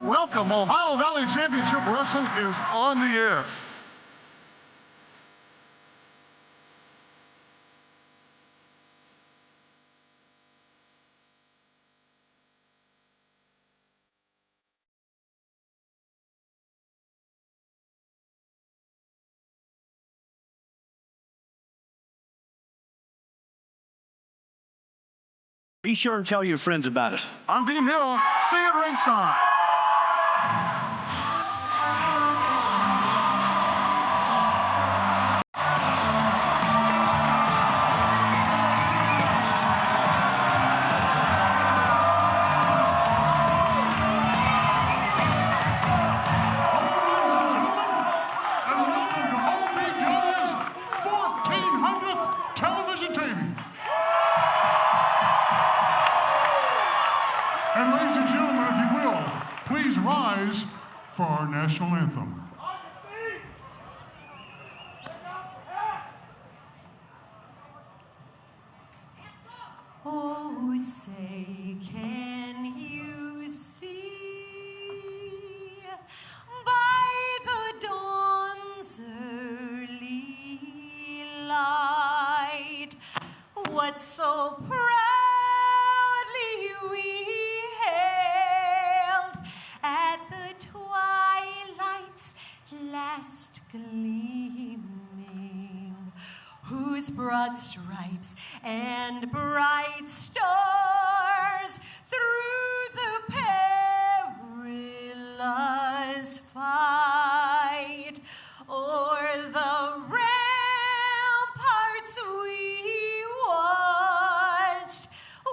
Welcome, Ohio Valley Championship Wrestling is on the air. Be sure and tell your friends about it. I'm DeNiro. See you at ringside. For our national anthem. Oh, say, can you see by the dawn's early light what so proudly we hailed at the twilight's last gleaming, whose broad stripes and bright stars through the perilous fight o'er the ramparts we watched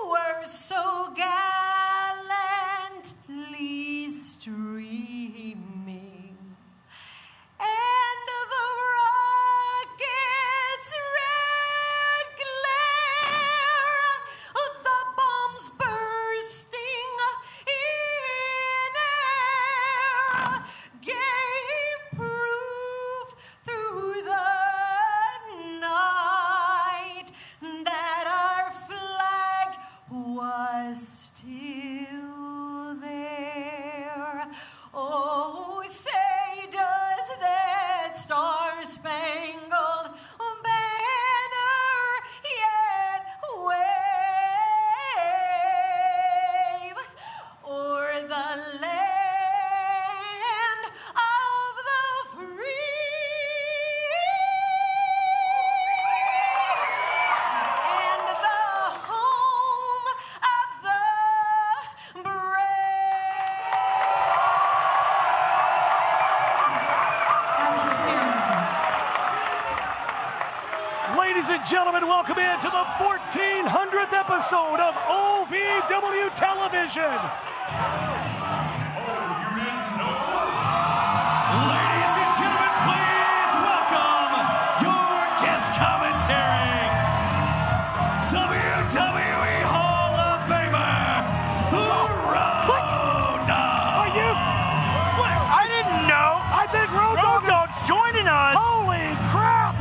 were so gallantly streaming, and the rockets' red glare, the bombs bursting in air, gave proof through the night that our flag was still there. Oh, say does that star-spangled banner yet wave o'er the land of the free and the home of the Ladies and gentlemen, welcome into the 1400th episode of OVW Television. Ladies and gentlemen, please welcome your guest commentary, WWE Hall of Famer, the Road Dogg. Are you? What? I didn't know. I think Road Dogg's joining us. Holy crap!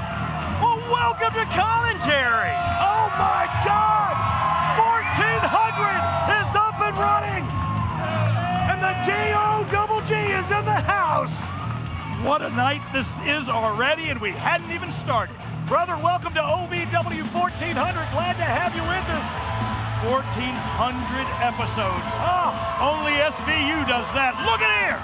Well, welcome to commentary. Oh my God! 1400 is up and running, and the DOGG is in the house. What a night this is already, and we hadn't even started. Brother, welcome to OVW 1400. Glad to have you with us. 1400 episodes. Oh, only SVU does that. Look at here.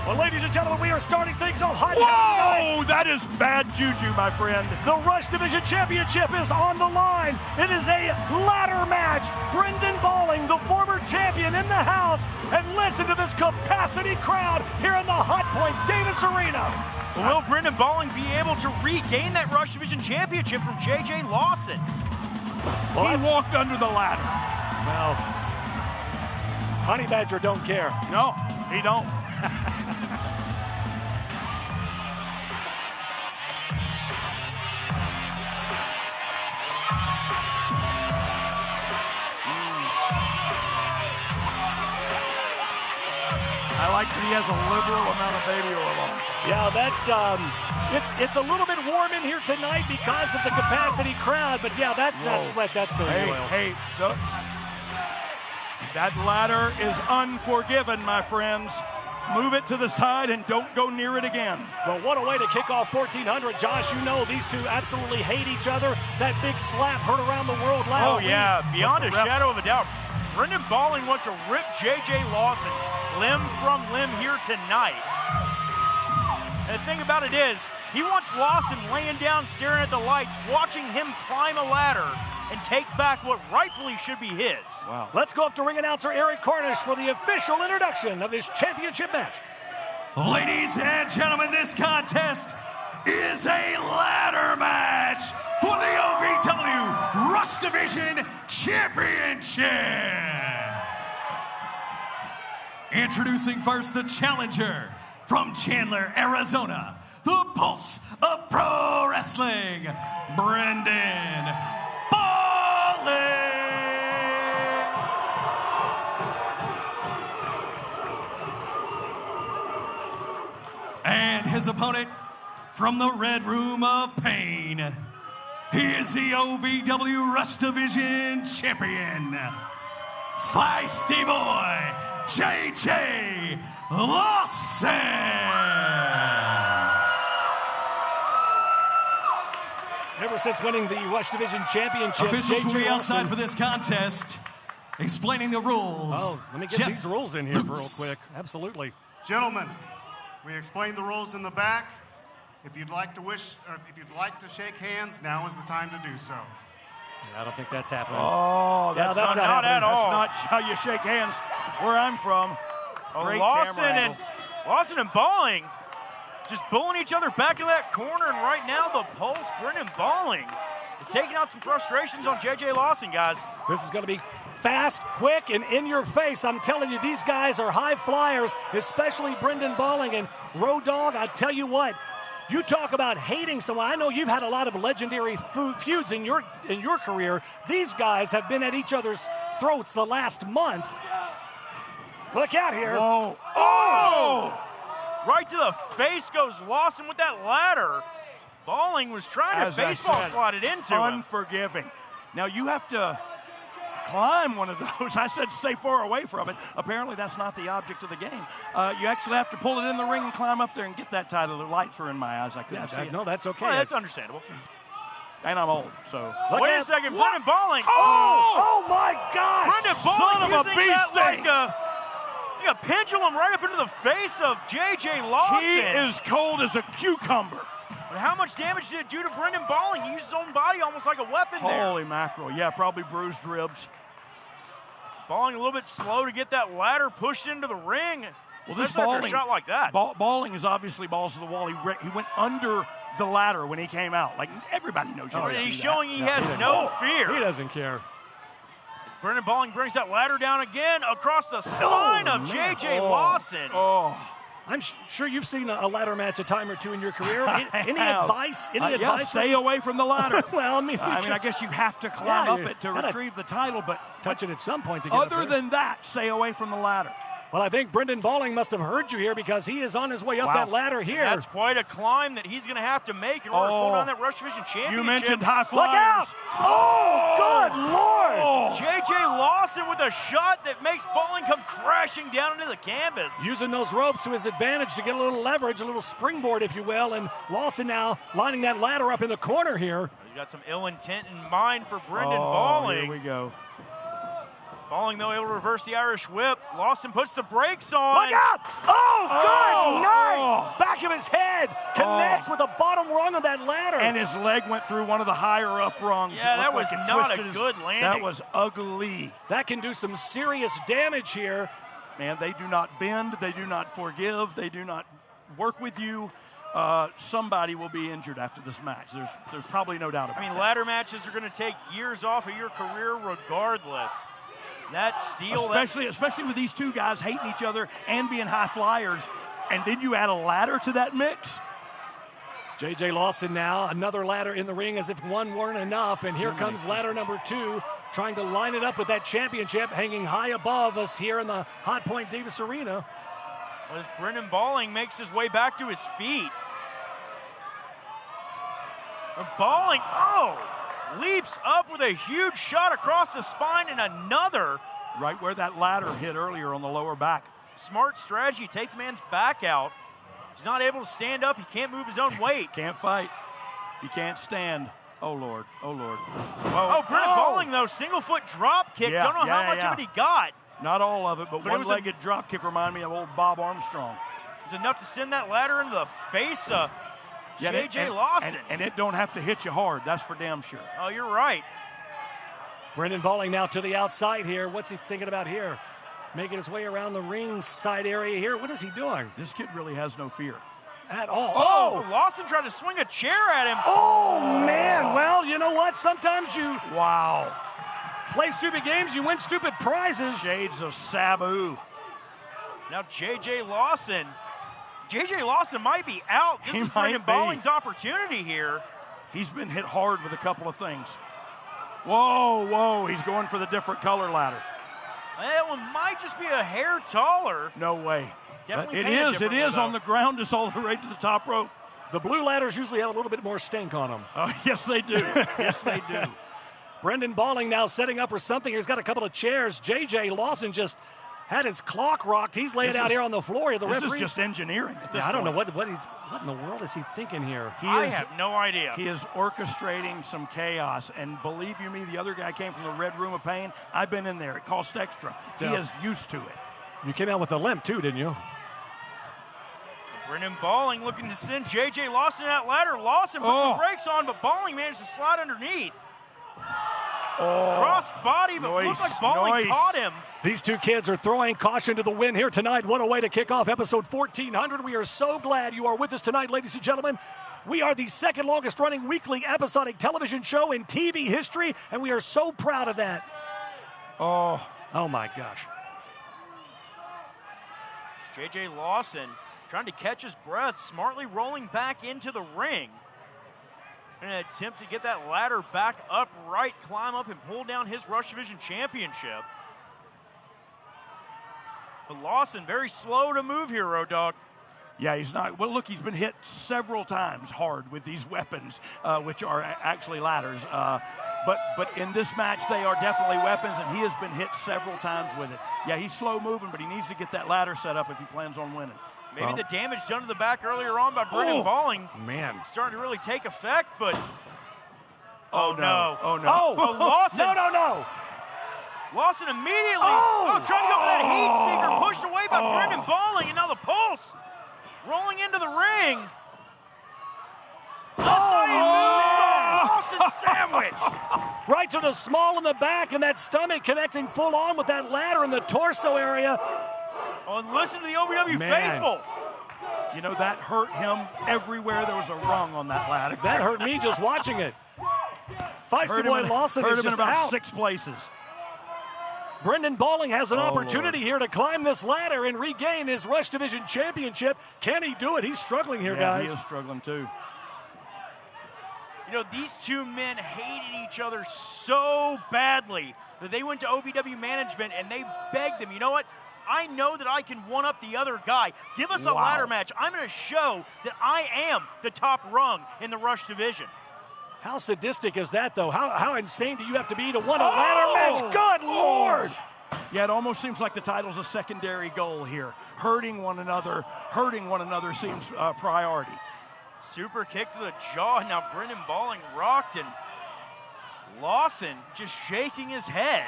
Well, ladies and gentlemen, we are starting things off hot. Whoa, that is bad juju, my friend. The Rush Division Championship is on the line. It is a ladder match. Brendan Balling, the former champion, in the house. And listen to this capacity crowd here in the Hot Point Davis Arena. Will Brendan Balling be able to regain that Rush Division Championship from JJ Lawson? Well, he walked under the ladder. Well, Honey Badger don't care. No, he don't. I like that he has a liberal amount of baby oil on. Yeah, that's it's a little bit warm in here tonight because of the capacity crowd, but yeah, that's not sweat, that's baby oil. Hey, That ladder is unforgiven, my friends. Move it to the side and don't go near it again. Well, what a way to kick off 1400. Josh, you know these two absolutely hate each other. That big slap heard around the world last week. Oh, yeah, beyond a shadow of a doubt. Brendan Balling wants to rip J.J. Lawson limb from limb here tonight. And the thing about it is, he wants Lawson laying down, staring at the lights, watching him climb a ladder and take back what rightfully should be his. Wow. Let's go up to ring announcer Erik for the official introduction of this championship match. Ladies and gentlemen, this contest is a ladder match for the OVW Rush Division Championship. Introducing first the challenger from Chandler, Arizona, the pulse of pro wrestling, Brendan Balling. And his opponent from the Red Room of Pain, he is the OVW Rush Division Champion, Feisty Boy, J.J. Lawson. Ever since winning the Rush Division Championship, Officials will be J.J. outside Lawson. for this contest, explaining the rules. Oh, let me get these rules in here real quick. Absolutely. Gentlemen, we explained the rules in the back. If you'd like to shake hands, now is the time to do so. I don't think that's happening. Oh, that's that's not not at all. all. That's not how you shake hands where I'm from. Great Lawson camera and angle. Balling just bullying each other back in that corner, and right now the pulse, Brendan Balling, is taking out some frustrations on J.J. Lawson, guys. This is going to be fast, quick, and in your face. I'm telling you, these guys are high flyers, especially Brendan Balling and Road Dogg. I tell you what, you talk about hating someone. I know you've had a lot of legendary feuds in your career. These guys have been at each other's throats the last month. Look out here. Whoa. Oh! Right to the face goes Lawson with that ladder. Balling was trying As to I baseball said, slide it into him. unforgiving. Now you have to climb one of those. I said stay far away from it. Apparently that's not the object of the game. You actually have to pull it in the ring and climb up there and get that title. The lights were in my eyes. I couldn't see it. No, that's okay. Well, that's understandable. And I'm old, so. Wait a second, Brendan Balling. Oh my gosh! Brendan Balling Son of a using bee that sting. like a pendulum right up into the face of J.J. Lawson. He is cold as a cucumber. But how much damage did it do to Brendan Balling? He used his own body almost like a weapon there. Holy mackerel. Yeah, probably bruised ribs. Balling a little bit slow to get that ladder pushed into the ring. Well, this especially after Balling, a shot like that. Balling is obviously balls to the wall. He went under the ladder when he came out. Like, everybody knows you And he's showing he has no fear. He doesn't care. Brendan Balling brings that ladder down again across the spine of J.J. Lawson. I'm sure you've seen a ladder match a time or two in your career. Any have. advice? Yeah, stay away from the ladder. Well, I guess you have to climb up you it to gotta retrieve the title, but touch it at some point to get up other there. than that, stay away from the ladder. Well, I think Brendan Balling must have heard you here because he is on his way up that ladder here. And that's quite a climb that he's going to have to make in order to hold on that Rush Division Championship. You mentioned high flyers. Look out! Oh, good Lord! J.J. Lawson with a shot that makes Balling come crashing down into the canvas. Using those ropes to his advantage to get a little leverage, a little springboard, if you will, and Lawson now lining that ladder up in the corner here. He's got some ill intent in mind for Brendan Balling. Here we go. Balling, though, able to reverse the Irish whip. Lawson puts the brakes on. Look out! Oh, good night! Back of his head connects with the bottom rung of that ladder. And his leg went through one of the higher up rungs. Yeah, It that looked was like it not a twisted good landing. That was ugly. That can do some serious damage here. Man, they do not bend. They do not forgive. They do not work with you. Somebody will be injured after this match. There's probably no doubt about it. I mean, ladder matches are going to take years off of your career regardless. That steel, especially with these two guys hating each other and being high flyers, and then you add a ladder to that mix. J.J. Lawson now, another ladder in the ring as if one weren't enough, and here comes ladder number 2, trying to line it up with that championship hanging high above us here in the Hot Point Davis Arena. as Brendan Balling makes his way back to his feet. Balling, leaps up with a huge shot across the spine and another Right where that ladder hit earlier on the lower back. Smart strategy, take the man's back out. He's not able to stand up. He can't move his own weight. Can't fight. He can't stand. Oh, Lord. Oh, Lord. Whoa. Oh, Brennan Balling, though. Single foot drop kick. Yeah, Don't know how much of it he got. Not all of it, but it was one-legged drop kick reminded me of old Bob Armstrong. It was enough to send that ladder into the face of J.J. Lawson. And it don't have to hit you hard. That's for damn sure. Oh, you're right. Brendan Balling now to the outside here. What's he thinking about here? Making his way around the ring side area here. What is he doing? This kid really has no fear. At all. Oh, Lawson tried to swing a chair at him. Oh, man. Well, you know what? Sometimes you Wow. play stupid games, you win stupid prizes. Shades of Sabu. Now J.J. Lawson. J.J. Lawson might be out. This is Brendan might be. Balling's opportunity here. He's been hit hard with a couple of things. Whoa. He's going for the different color ladder. That one might just be a hair taller. No way. Definitely It painted is differently, on the ground. It's all the way to the top rope. The blue ladders usually have a little bit more stink on them. Oh, yes, they do. Yes, they do. Brendan Balling now setting up for something. He's got a couple of chairs. J.J. Lawson just had his clock rocked. He's laying out here on the floor. The This referee. is just engineering at this I don't know point. what in the world is he thinking here? I have no idea. He is orchestrating some chaos, and believe you me, the other guy came from the Red Room of Pain. I've been in there. It cost extra. He is used to it. You came out with a limp too, didn't you? Brendan Balling looking to send J.J. Lawson that ladder. Lawson put some brakes on, but Balling managed to slide underneath. Cross body, but looked like Balling caught him. These two kids are throwing caution to the wind here tonight. What a way to kick off episode 1400. We are so glad you are with us tonight, ladies and gentlemen. We are the second longest running weekly episodic television show in TV history, and we are so proud of that. Oh my gosh. J.J. Lawson trying to catch his breath, smartly rolling back into the ring. In an attempt to get that ladder back upright, climb up and pull down his Rush Division Championship. But Lawson very slow to move here, Road Dogg. Yeah, he's not. Well, look, he's been hit several times hard with these weapons, which are actually ladders. But in this match, they are definitely weapons, and he has been hit several times with it. Yeah, he's slow moving, but he needs to get that ladder set up if he plans on winning. Maybe the damage done to the back earlier on by Brendan Balling starting to really take effect, but oh no. Lawson. No. Lawson immediately trying to go for that heat seeker, pushed away by Brendan Balling, and now the Pulse rolling into the ring. Lawson sandwich. Right to the small in the back, and that stomach connecting full on with that ladder in the torso area. Oh, and listen to the OVW faithful. You know, that hurt him everywhere there was a rung on that ladder. That hurt me just watching it. Feisty boy Lawson hurt is him in just about out. 6 places. Brendan Balling has an opportunity here to climb this ladder and regain his Rush Division Championship. Can he do it? He's struggling here, guys. He is struggling too. You know, these two men hated each other so badly that they went to OVW management and they begged them, you know what? I know that I can one-up the other guy. Give us a ladder match. I'm going to show that I am the top rung in the Rush Division. How sadistic is that, though? How insane do you have to be to want a ladder match? Good Lord! Yeah, it almost seems like the title's a secondary goal here. Hurting one another seems priority. Super kick to the jaw. Now Brendan Balling rocked, and Lawson just shaking his head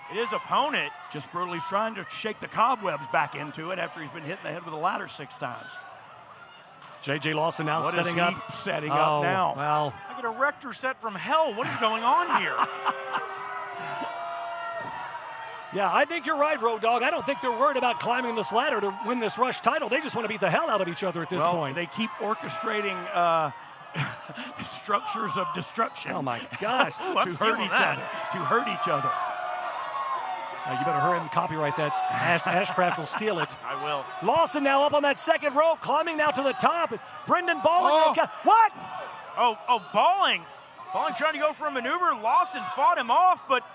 at his opponent. Just brutally trying to shake the cobwebs back into it after he's been hit in the head with a ladder 6 times. J.J. Lawson now What setting is he up. setting up now? Well, I get a Rector set from hell. What is going on here? yeah, I think you're right, Road Dogg. I don't think they're worried about climbing this ladder to win this Rush title. They just want to beat the hell out of each other at this point. They keep orchestrating structures of destruction. Oh my gosh! to hurt each other. You better hurry and copyright that. Ashcraft will steal it. I will. Lawson now up on that second rope, climbing now to the top. Brendan Balling. What? Balling. Balling trying to go for a maneuver. Lawson fought him off, but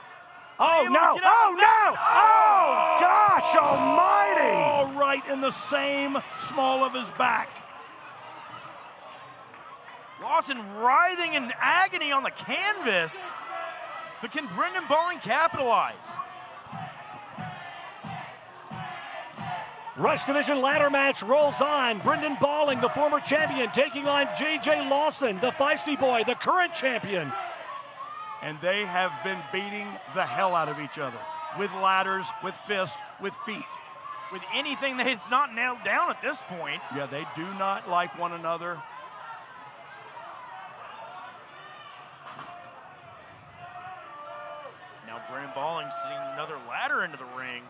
Oh, no. Oh, gosh almighty. All right in the same small of his back. Lawson writhing in agony on the canvas. But can Brendan Balling capitalize? Rush Division ladder match rolls on. Brendan Balling, the former champion, taking on JJ Lawson, the Feisty boy, the current champion. And they have been beating the hell out of each other with ladders, with fists, with feet. With anything that is not nailed down at this point. Yeah, they do not like one another. Now Brendan Balling sending another ladder into the ring.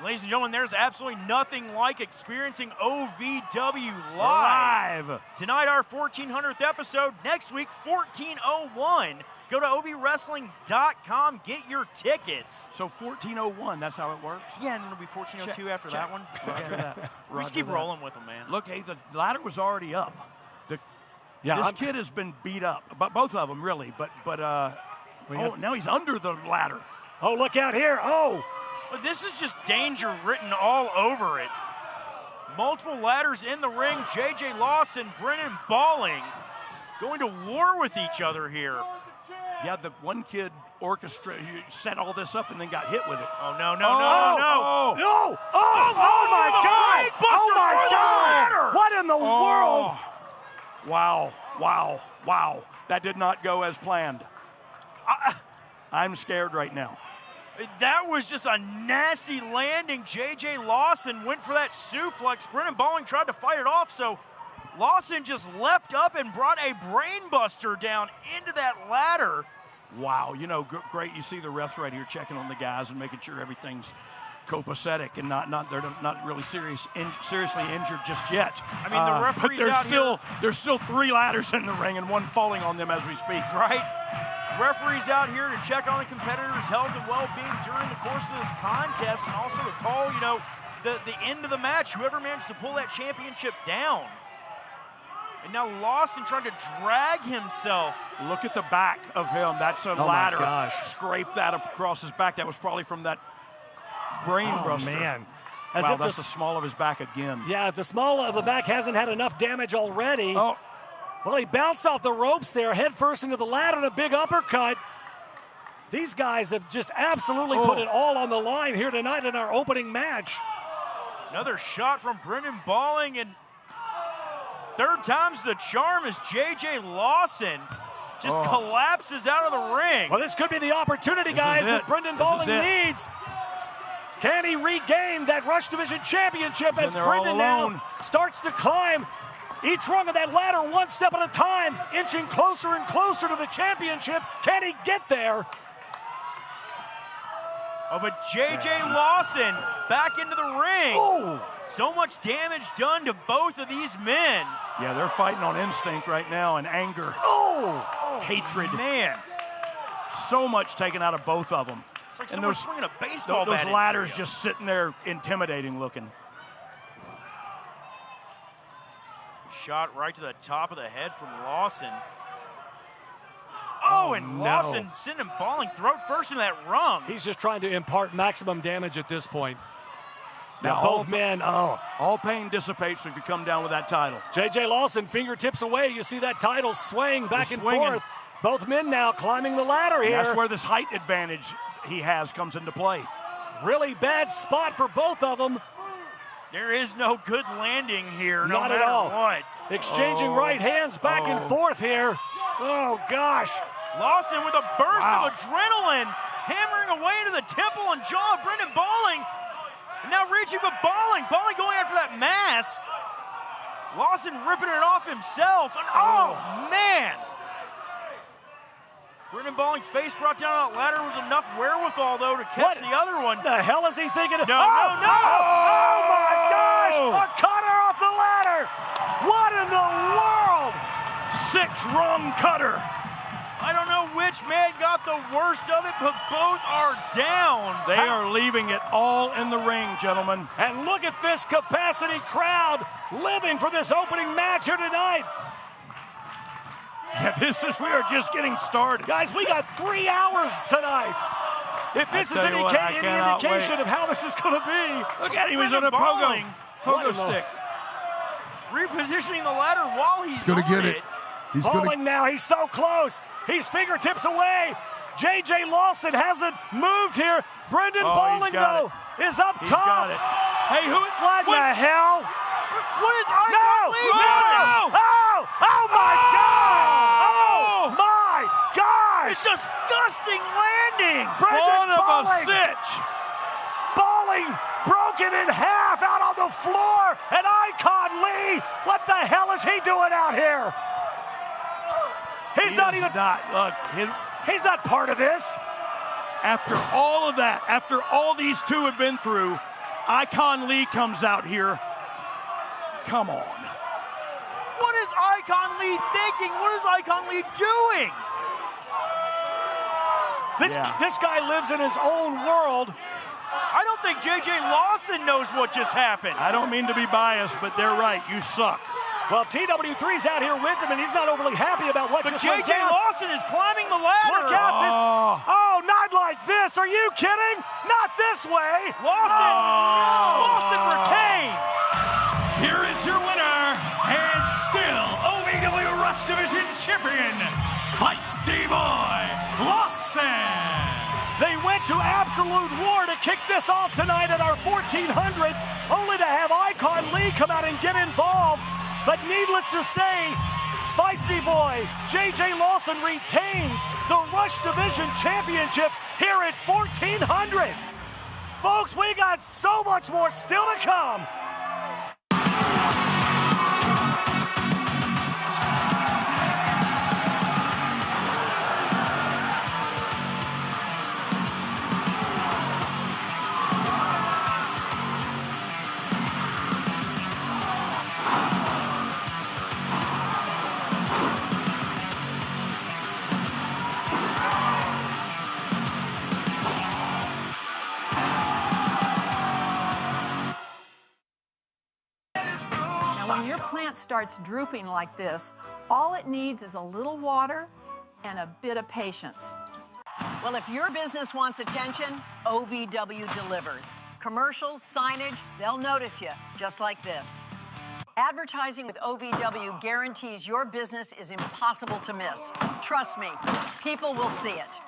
Ladies and gentlemen, there's absolutely nothing like experiencing OVW live. Tonight, our 1400th episode. Next week, 1401. Go to ovwrestling.com, get your tickets. So 1401, that's how it works? Yeah, and it'll be 1402 after that one. Roger that. We just keep rolling with them, man. Look, hey, the ladder was already up. Yeah, this kid has been beat up, but both of them really. But now he's under the ladder. Oh, look out here! Oh, But this is just danger written all over it. Multiple ladders in the ring. JJ Lawson, Brendan Balling going to war with each other here. Yeah, the one kid set all this up and then got hit with it. Oh, no. Oh my God! Oh my God! What in the world? Wow. That did not go as planned. I'm scared right now. That was just a nasty landing. JJ Lawson went for that suplex. Brendan Balling tried to fight it off, so Lawson just leapt up and brought a brainbuster down into that ladder. Wow, great. You see the refs right here checking on the guys and making sure everything's copacetic and they're not really seriously injured just yet. I mean, the referees but there's still 3 ladders in the ring and one falling on them as we speak. Right. Referees out here to check on the competitor's health and well-being during the course of this contest, and also to call, the end of the match, whoever managed to pull that championship down. And now Lawson trying to drag himself. Look at the back of him. That's a ladder. My gosh. Scrape that across his back. That was probably from that brain buster. Man. That's the small of his back again. Yeah, the small of the back hasn't had enough damage already. Oh. Well, he bounced off the ropes there, head first into the ladder, and a big uppercut. These guys have just absolutely put it all on the line here tonight in our opening match. Another shot from Brendan Balling, and third time's the charm as JJ Lawson just collapses out of the ring. Well, this could be the opportunity, guys, that Brendan Balling needs. Can he regain that Rush Division Championship as Brendan now starts to climb each rung of that ladder one step at a time, inching closer and closer to the championship? Can he get there? Oh, but JJ Lawson back into the ring. Oh. So much damage done to both of these men. Yeah, they're fighting on instinct right now and anger. Oh, hatred. Man. So much taken out of both of them. It's like someone swinging a baseball bat. Those ladders just sitting there intimidating looking. Shot right to the top of the head from Lawson. Lawson sending Balling throat first into that rung. He's just trying to impart maximum damage at this point. Now both men, all pain dissipates if you come down with that title. JJ Lawson fingertips away. You see that title swaying back and forth. Both men now climbing the ladder here. That's where this height advantage he has comes into play. Really bad spot for both of them. There is no good landing here, no Not matter at all. what. Exchanging right hands back and forth here. Oh, gosh. Lawson with a burst of adrenaline, hammering away into the temple and jaw of Brendan Balling. And now reaching for Balling. Balling going after that mask. Lawson ripping it off himself. And man. Brendan Balling's face brought down on that ladder with enough wherewithal, though, to catch the other one. The hell is he thinking of? No. Oh, my gosh. A cutter off the ladder. What in the world? 6-rung cutter. I don't know which man got the worst of it, but both are down. They are leaving it all in the ring, gentlemen. And look at this capacity crowd living for this opening match here tonight. Yeah, we are just getting started. Guys, we got 3 hours tonight. If this is any indication of how this is going to be. Look at him, he's on a pogo stick. Repositioning the ladder while he's going to get it. Balling now, he's so close. He's fingertips away. J.J. Lawson hasn't moved here. Brendan Bolling, though, is up He's top. got it. Hey, What the hell? What is Icon Lee No! doing? Oh, my God! Oh, my gosh! It's disgusting landing. Brendan Son of a Bolling. sitch. Bolling broken in half out on the floor, and Icon Lee, what the hell is he doing out here? He's not even. He's not part of this. After all of that, after all these two have been through, Icon Lee comes out here. Come on. What is Icon Lee thinking? What is Icon Lee doing? This guy lives in his own world. I don't think J.J. Lawson knows what just happened. I don't mean to be biased, but they're right. You suck. Well, TW3's out here with him, and he's not overly happy about what just went J.J. down. Lawson is climbing the ladder. Look out this. Oh, not like this. Are you kidding? Not this way. Lawson retains. Here is your winner, and still OVW Rush Division Champion, Feisty Boy Lawson. They went to absolute war to kick this off tonight at our 1400, only to have Icon Lee come out and get involved. But needless to say, Feisty Boy J.J. Lawson retains the Rush Division Championship here at 1400. Folks, we got so much more still to come. When your plant starts drooping like this, all it needs is a little water and a bit of patience. Well, if your business wants attention, OVW delivers. Commercials, signage, they'll notice you, just like this. Advertising with OVW guarantees your business is impossible to miss. Trust me, people will see it.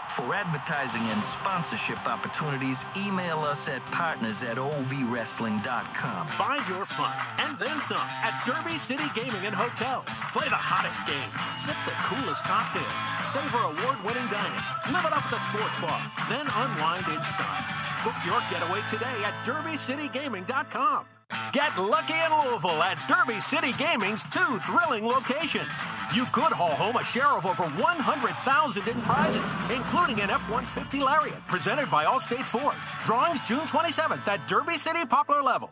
For advertising and sponsorship opportunities, email us at partners@ovwrestling.com. Find your fun and then some at Derby City Gaming and Hotel. Play the hottest games, sip the coolest cocktails, savor award-winning dining, live it up at the sports bar, then unwind in style. Book your getaway today at derbycitygaming.com. Get lucky in Louisville at Derby City Gaming's 2 thrilling locations. You could haul home a share of over $100,000 in prizes, including an F-150 Lariat, presented by Allstate Ford. Drawings June 27th at Derby City Poplar Level.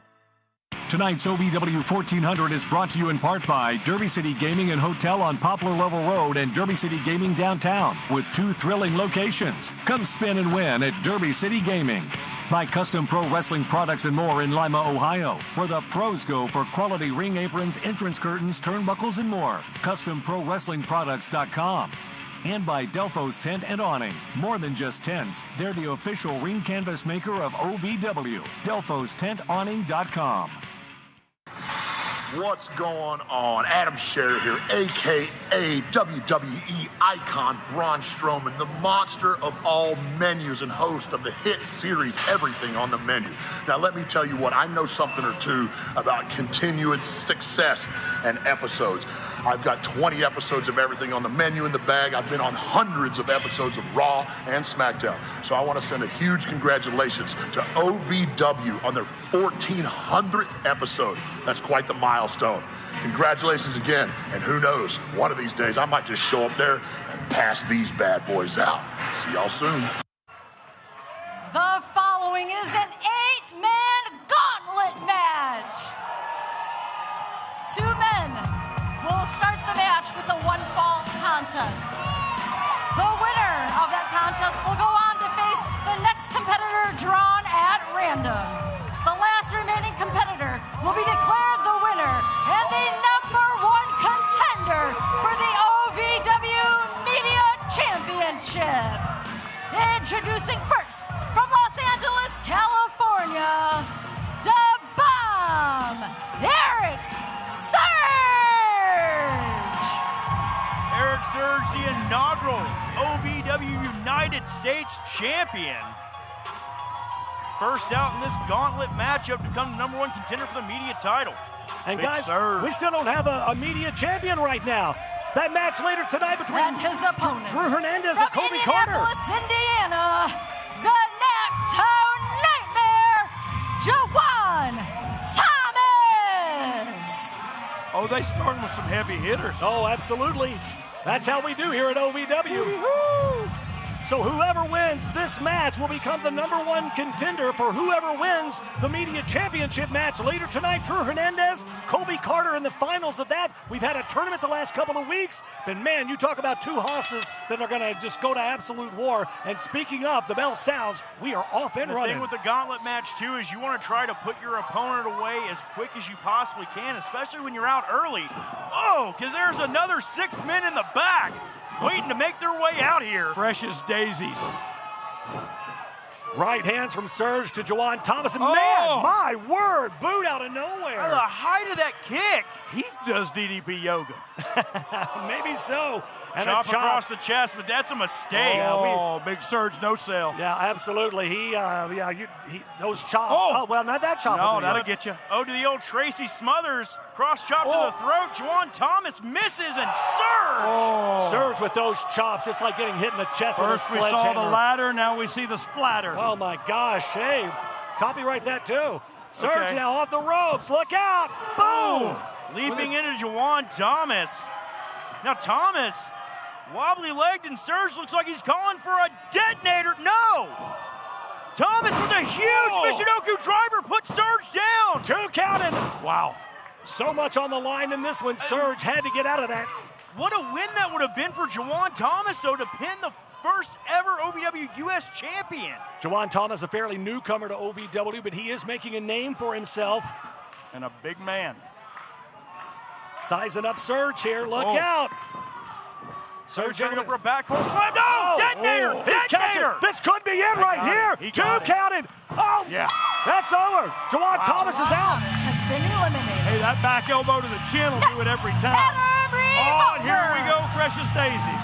Tonight's OVW 1400 is brought to you in part by Derby City Gaming and Hotel on Poplar Level Road and Derby City Gaming downtown, with 2 thrilling locations. Come spin and win at Derby City Gaming. By Custom Pro Wrestling Products and more in Lima, Ohio, where the pros go for quality ring aprons, entrance curtains, turnbuckles, and more. CustomProWrestlingProducts.com. And by Delfo's Tent and Awning. More than just tents, they're the official ring canvas maker of OVW. Delfo'sTentAwning.com. What's going on? Adam Scherr here, a.k.a. WWE icon Braun Strowman, the monster of all menus and host of the hit series Everything on the Menu. Now, let me tell you what, I know something or two about continuous success and episodes. I've got 20 episodes of Everything on the Menu in the bag. I've been on hundreds of episodes of Raw and SmackDown. So I want to send a huge congratulations to OVW on their 1400th episode. That's quite the milestone. Congratulations again. And who knows, one of these days I might just show up there and pass these bad boys out. See y'all soon. The following is an 8-man gauntlet match. 2 men will start the match with a 1-fall contest. The winner of that contest will go on to face the next competitor drawn at random. The last remaining competitor will be declared the winner and the #1 contender for the OVW Media Championship. Introducing first, from Los Angeles, California, the Bomb, Erik. Surge, the inaugural OVW United States champion. First out in this gauntlet matchup to become the #1 contender for the media title. And Big guys, Surge. we still don't have a media champion right now. That match later tonight between And his opponent, Drew Hernandez from and Colby Carter. Indianapolis, Indiana, the Naptown Nightmare, Juwan Thomas. Oh, they starting with some heavy hitters. Oh, absolutely. That's how we do here at OVW. So whoever wins this match will become the #1 contender for whoever wins the media championship match later tonight. Drew Hernandez, Colby Carter in the finals of that. We've had a tournament the last couple of weeks. Then, man, you talk about two hosses that are going to just go to absolute war. And speaking of, the bell sounds, we are off and running. The thing with the gauntlet match, too, is you want to try to put your opponent away as quick as you possibly can, especially when you're out early. Oh, because there's another 6 men in the back waiting to make their way out here. Fresh as daisies. Right hands from Surge to Juwan Thomas. And Oh. man, my word, boot out of nowhere. The height of that kick. He does DDP yoga. Maybe so. And Chop a chop across the chest, but that's a mistake. Oh, big Surge, no sell. Yeah, absolutely. Those chops. Oh, well, not that chop. No, that'll get you. Oh, to the old Tracy Smothers. Cross chop to the throat. Juwan Thomas misses, and Surge. Surge with those chops. It's like getting hit in the chest First with a we sledgehammer. saw the ladder, now we see the splatter. Oh, my gosh. Hey, copyright that, too. Surge Okay. now off the ropes. Look out. Boom. Leaping into Juwan Thomas. Now Thomas, wobbly-legged, and Surge looks like he's calling for a detonator. No! Thomas with a huge Michinoku driver puts Surge down. 2 counted. Wow. So much on the line in this one. Surge had to get out of that. What a win that would have been for Juwan Thomas, though, to pin the first ever OVW US champion. Juwan Thomas, a fairly newcomer to OVW, but he is making a name for himself. And a big man. Sizing up Surge here. Look out. Surge trying to go for a backhold slam. No! Detonator! Detonator! This could be it right here. He 2 got it. counted. Oh, yeah. That's over. Juwan Thomas is out. Has been eliminated. Hey, that back elbow to the chin will do it every time. Oh, and here we go, Precious Daisies.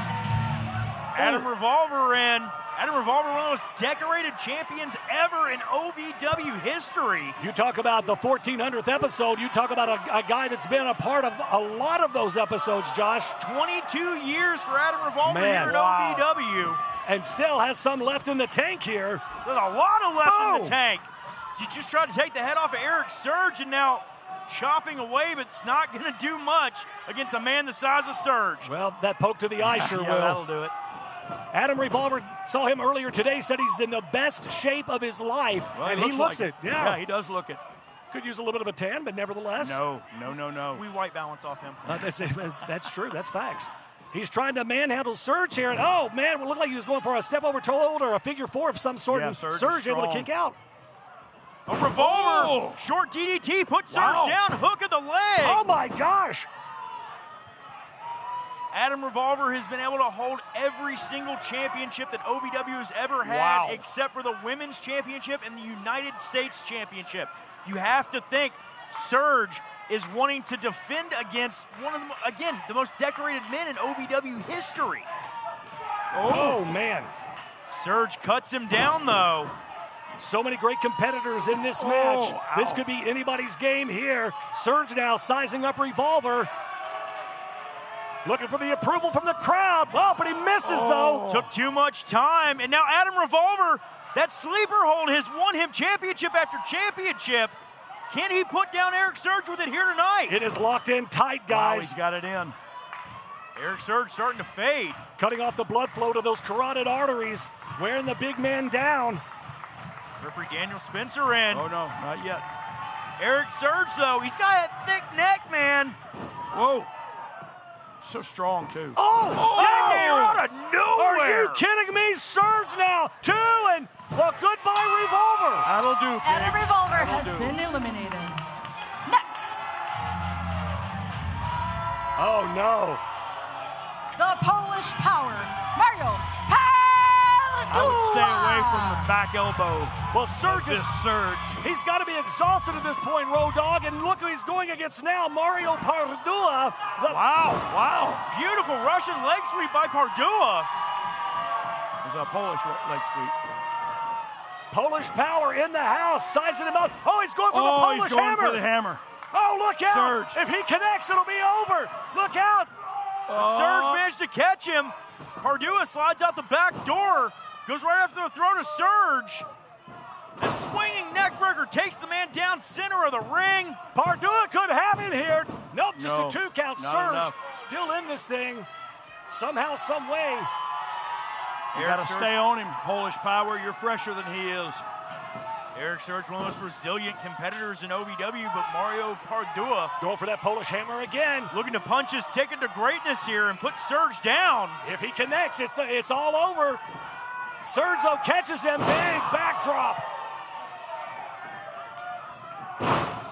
Adam Revolver in. Adam Revolver, one of the most decorated champions ever in OVW history. You talk about the 1400th episode. You talk about a guy that's been a part of a lot of those episodes, Josh. 22 years for Adam Revolver Man, here in wow. OVW. And still has some left in the tank here. There's a lot of left in the tank. You just tried to take the head off of Erik Surge, and now chopping away, but it's not going to do much against a man the size of Surge. Well, that poke to the eye sure will. That'll do it. Adam Revolver saw him earlier today, said he's in the best shape of his life, Well, and he looks like it. Yeah, he does look it. Could use a little bit of a tan, but nevertheless. No. We white balance off him. That's true. That's facts. He's trying to manhandle Surge here, and oh man, it looked like he was going for a step over toe hold or a figure 4 of some sort. Yeah, And Surge is Surge able to strong. kick out. A Revolver, short DDT, puts Surge down, hook of the leg. Oh my gosh. Adam Revolver has been able to hold every single championship that OVW has ever had, except for the Women's Championship and the United States Championship. You have to think Surge is wanting to defend against one of them, again, the most decorated men in OVW history. Oh man. Surge cuts him down, though. So many great competitors in this match. This could be anybody's game here. Surge now sizing up Revolver. Looking for the approval from the crowd. Oh, but he misses, though. Took too much time. And now Adam Revolver, that sleeper hold has won him championship after championship. Can he put down Erik Surge with it here tonight? It is locked in tight, guys. Wow, he's got it in. Erik Surge starting to fade. Cutting off the blood flow to those carotid arteries. Wearing the big man down. Referee Daniel Spencer in. Oh, no, not yet. Erik Surge, though, he's got a thick neck, man. Whoa. So strong, too. Detonator out of nowhere. Are you kidding me? Surge now. 2 and well, goodbye, Revolver. That'll do, Pig. Adam Revolver That'll has do. been eliminated. Next, Oh, no. the Polish Power, Mario Pal. Pardua! I would stay away from the back elbow. Well, Surge is Surge. He's got to be exhausted at this point, Road Dogg, and look who he's going against now, Mario Pardua. Wow. Beautiful Russian leg sweep by Pardua. There's a Polish leg sweep. Polish power in the house, sizing him up. Oh, he's going for the Polish he's going hammer. for the hammer. Oh, look out. Surge. If he connects, it'll be over. Look out. Surge managed to catch him. Pardua slides out the back door, goes right after the throw to Surge. A swinging neckbreaker takes the man down center of the ring. Pardua could have it here. Nope, just a 2 count. not Surge enough. still in this thing. Somehow, some way. You got to stay on him, Polish power. You're fresher than he is. Erik Surge, one of the most resilient competitors in OVW, but Mario Pardua going for that Polish hammer again. Looking to punch his ticket to greatness here and put Surge down. If he connects, it's all over. Surge, though, catches him. Big backdrop.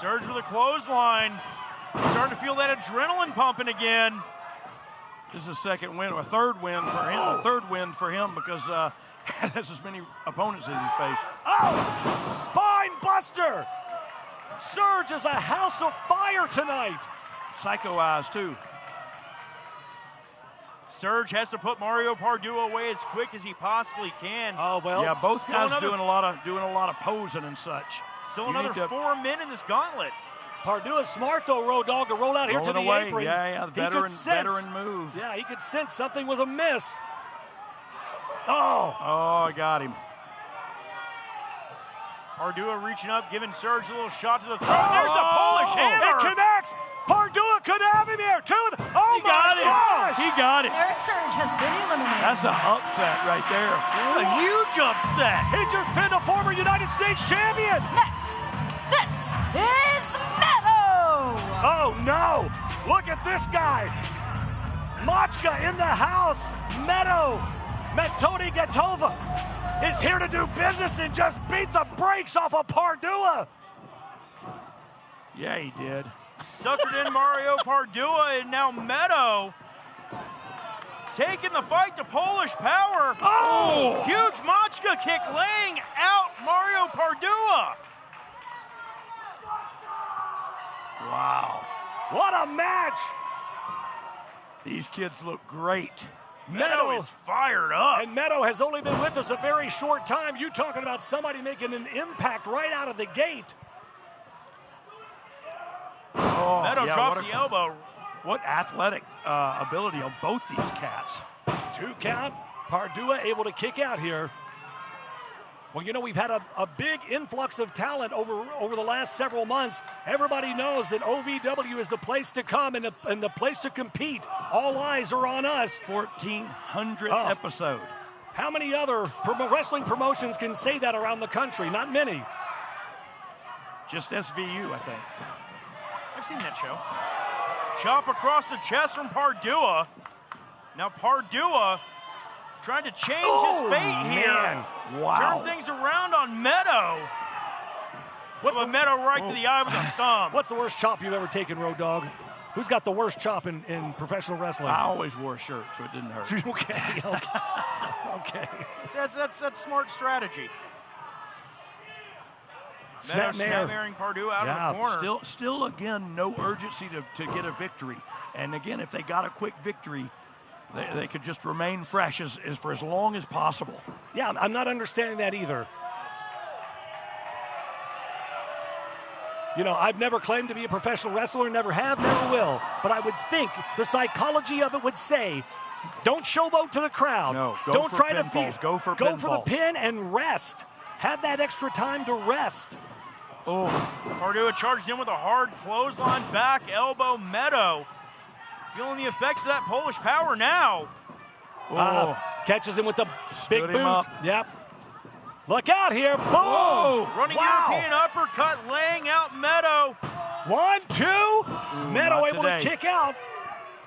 Surge with a clothesline. Starting to feel that adrenaline pumping again. This is a second win, or a third win for him. A third win for him because has as many opponents as he's faced. Oh, spine buster. Surge is a house of fire tonight. Psycho eyes too. Surge has to put Mario Pardua away as quick as he possibly can. Oh well. Yeah, both guys doing a lot of posing and such. Still another 4 men in this gauntlet. Pardua's smart though, Road Dogg, to roll out here to the apron. Yeah, the veteran move. Yeah, he could sense something was amiss. Oh, I got him. Pardua reaching up, giving Surge a little shot to the throat. There's the Polish hammer. It connects. Pardua could have him here. Oh, he got it. Gosh. He got it. Erik Surge has been eliminated. That's an upset right there. A huge upset. He just pinned a former United States champion. Next, this is Meto. Oh no! Look at this guy. Machka in the house. Meto. Metodi Gatova is here to do business and just beat the brakes off of Pardua. Yeah, he did. Suckered in Mario Pardua, and now Meto taking the fight to Polish power. Oh! Huge Machka kick laying out Mario Pardua. Wow. What a match! These kids look great. Meto is fired up. And Meto has only been with us a very short time. You talking about somebody making an impact right out of the gate. Oh, Meto drops the elbow. What athletic ability on both these cats. 2 count. Pardua able to kick out here. Well, you know, we've had a big influx of talent over the last several months. Everybody knows that OVW is the place to come and the place to compete. All eyes are on us. 1,400 episode. How many other wrestling promotions can say that around the country? Not many. Just SVU, I think. I've seen that show. Chop across the chest from Pardua. Now Pardua trying to change his fate here. Wow. Turn things around on Meto. What's a Meto right to the eye with a thumb? What's the worst chop you've ever taken, Road Dogg? Who's got the worst chop in professional wrestling? I always wore a shirt, so it didn't hurt. Okay. That's smart strategy. Meto snap-airing Pardua out of the corner. Still, again, no urgency to get a victory. And again, if they got a quick victory, they could just remain fresh for as long as possible. Yeah, I'm not understanding that either. You know, I've never claimed to be a professional wrestler, never have, never will. But I would think the psychology of it would say, don't showboat to the crowd. No, don't for try pinfalls. to Go for the pin and rest. Have that extra time to rest. Oh, Pardua charges in with a hard clothesline back elbow. Meto feeling the effects of that Polish power now. Catches him with the big boot. Up. Yep. Look out here. Boom. Whoa. Running European uppercut, laying out Meto. 1, 2. Meto able today. to kick out.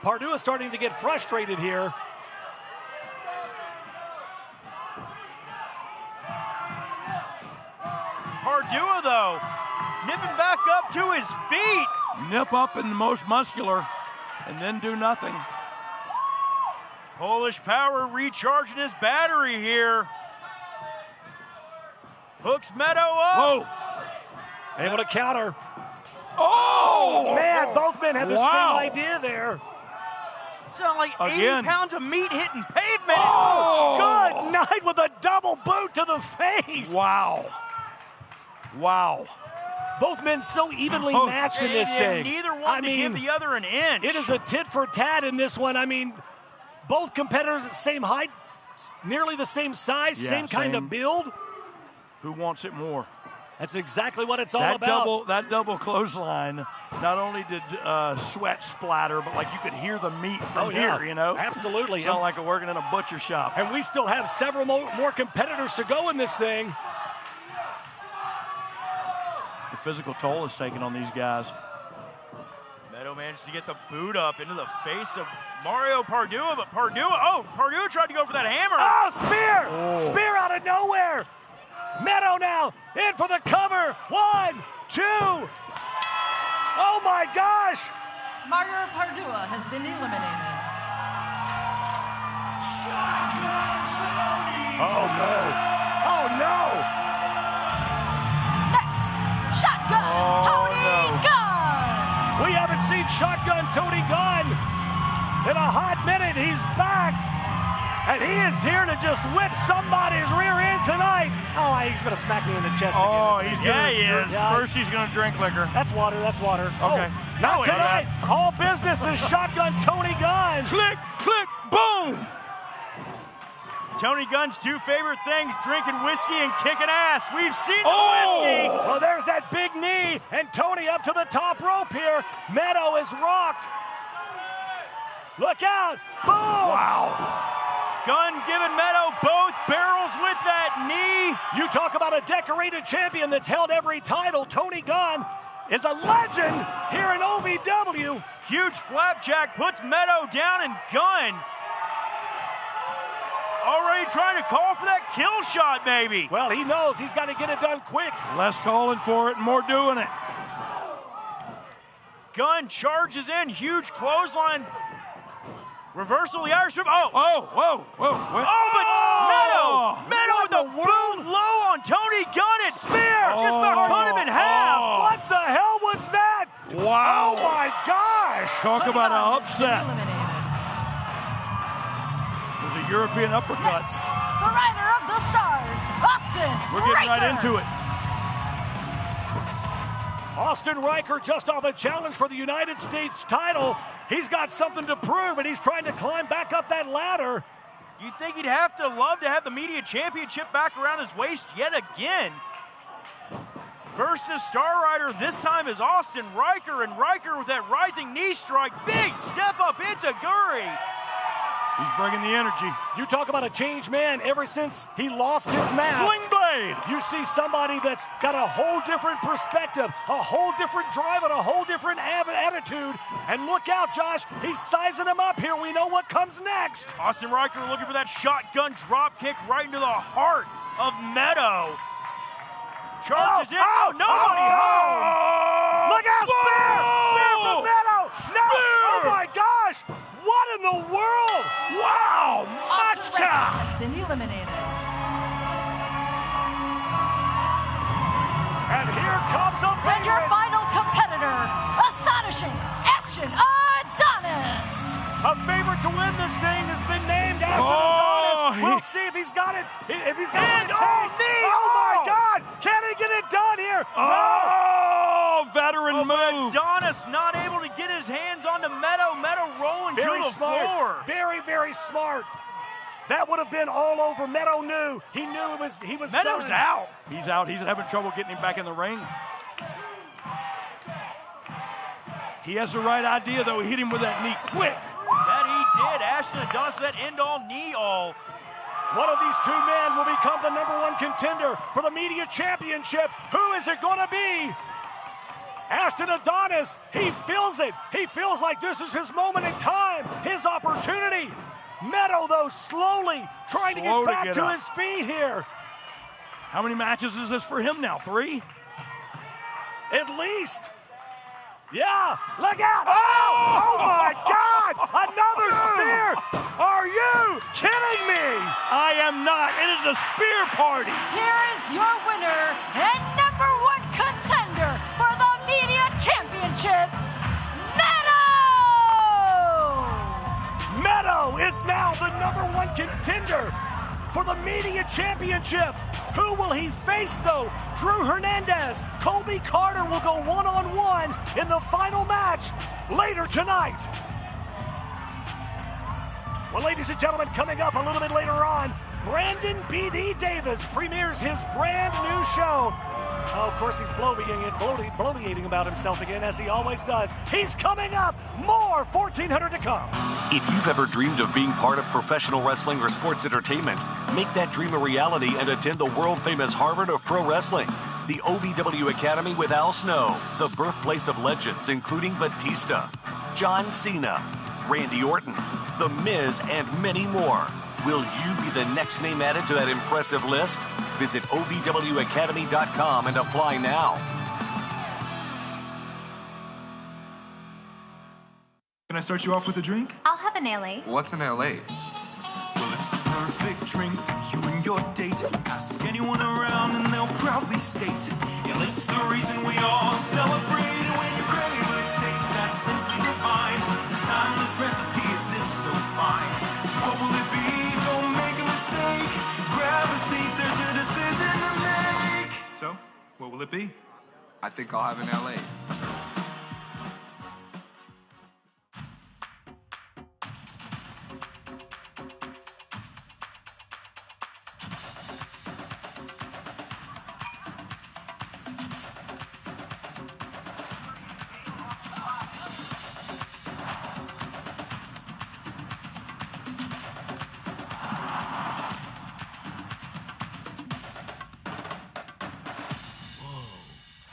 Pardua starting to get frustrated here. Pardua, though, nipping back up to his feet. Nip up in the most muscular and then do nothing. Polish power recharging his battery here. Hooks Meto up. Whoa. Able to counter. Oh! Man, both men had the same idea there. Sound like 80 pounds of meat hitting pavement. Oh! Good night with a double boot to the face. Wow. Wow. Both men so evenly matched in this thing. Neither one to give the other an inch. It is a tit for tat in this one. I mean, both competitors at the same height, nearly the same size, same kind of build. Who wants it more? That's exactly what it's all about. That double clothesline, not only did sweat splatter, but like you could hear the meat from here, you know? Absolutely. Sound like we're working in a butcher shop. And we still have several more competitors to go in this thing. The physical toll is taken on these guys. Meto managed to get the boot up into the face of Mario Pardua, but Pardua tried to go for that hammer. Oh, spear! Oh. Spear out of nowhere! Meto now in for the cover. 1, 2. Oh my gosh! Mario Pardua has been eliminated. Oh no! Oh no! Next, Shotgun Tony Gunn. We haven't seen Shotgun Tony Gunn in a hot minute. He's back. And he is here to just whip somebody's rear end tonight. Oh, he's going to smack me in the chest again. He is. First, he's going to drink liquor. That's water. That's water. Okay. Not tonight. All business is Shotgun Tony Gunn. Click, click, boom. Tony Gunn's two favorite things, drinking whiskey and kicking ass. We've seen the whiskey. Well, there's that big knee. And Tony up to the top rope here. Meto is rocked. Look out. Boom. Wow. Gunn giving Meto both barrels with that knee. You talk about a decorated champion that's held every title. Tony Gunn is a legend here in OVW. Huge flapjack puts Meto down, and Gunn already trying to call for that kill shot, baby. Well, he knows he's got to get it done quick. Less calling for it and more doing it. Gunn charges in, huge clothesline. Reversal the Irish whip. Whoa. Meto with the boot low on Tony Gunn and spear. Just about cut him in half. What the hell was that? Wow. Oh my gosh. Talk about an upset. It was a European uppercut. Next, the rider of the stars, Austin We're getting right into it. Austin Ryker just off a challenge for the United States title. He's got something to prove, and he's trying to climb back up that ladder. You'd think he'd love to have the media championship back around his waist yet again. Versus Star Rider, this time is Austin Ryker, and Ryker with that rising knee strike. Big step up into Guri. He's bringing the energy. You talk about a changed man ever since he lost his mask. Sling blade. You see somebody that's got a whole different perspective, a whole different drive, and a whole different attitude. And look out, Josh. He's sizing him up here. We know what comes next. Austin Ryker looking for that shotgun drop kick right into the heart of Meto. Charges in. Nobody home. Look out, Spear! Spear from Meto! No! Oh my gosh! What in the world? Wow! Austin Ryker has been eliminated. And here comes a And your final competitor, astonishing Ashton Adonis. A favorite to win this thing has been named Ashton Adonis. We'll see if he's got it. If he's got it. Oh my God! Can he get it done here? Veteran move. Adonis not able to get his hands onto Meto. Meto rolling to the floor. Very, very smart. That would have been all over. Meto knew. He knew he was Meto's done. out. He's out. He's having trouble getting him back in the ring. He has the right idea, though. He hit him with that knee quick. That he did. Ashton Adonis with that end-all, knee-all. One of these two men will become the #1 contender for the media championship. Who is it going to be? Ashton Adonis, he feels it. He feels like this is his moment in time, his opportunity. Meto, though, slowly trying to get back to his feet here. How many matches is this for him now? 3? At least. Yeah, look out. Oh my God, another spear. Are you kidding me? I am not It is a spear party. Here is your winner and #1 contender for the Media Championship, Meto! Meto is now the #1 contender for the Media Championship. Who will he face, though? Drew Hernandez. Colby Carter will go one-on-one in the final match later tonight. Well, ladies and gentlemen, coming up a little bit later on, Brandon B.D. Davis premieres his brand new show. Oh, of course, he's bloviating about himself again, as he always does. He's coming up. More 1400 to come. If you've ever dreamed of being part of professional wrestling or sports entertainment, make that dream a reality and attend the world-famous Harvard of Pro Wrestling. The OVW Academy with Al Snow, the birthplace of legends including Batista, John Cena, Randy Orton, The Miz, and many more. Will you be the next name added to that impressive list? Visit OVWacademy.com and apply now. Can I start you off with a drink? I'll have an LA. What's an LA? Well, it's the perfect drink for you and your date. Ask anyone around and they'll proudly state, yeah, it's the reason we all celebrate. And when you crave a taste that's simply divine, this timeless recipe is so fine. What will it be? Don't make a mistake. Grab a seat, there's a decision to make. So, what will it be? I think I'll have an LA.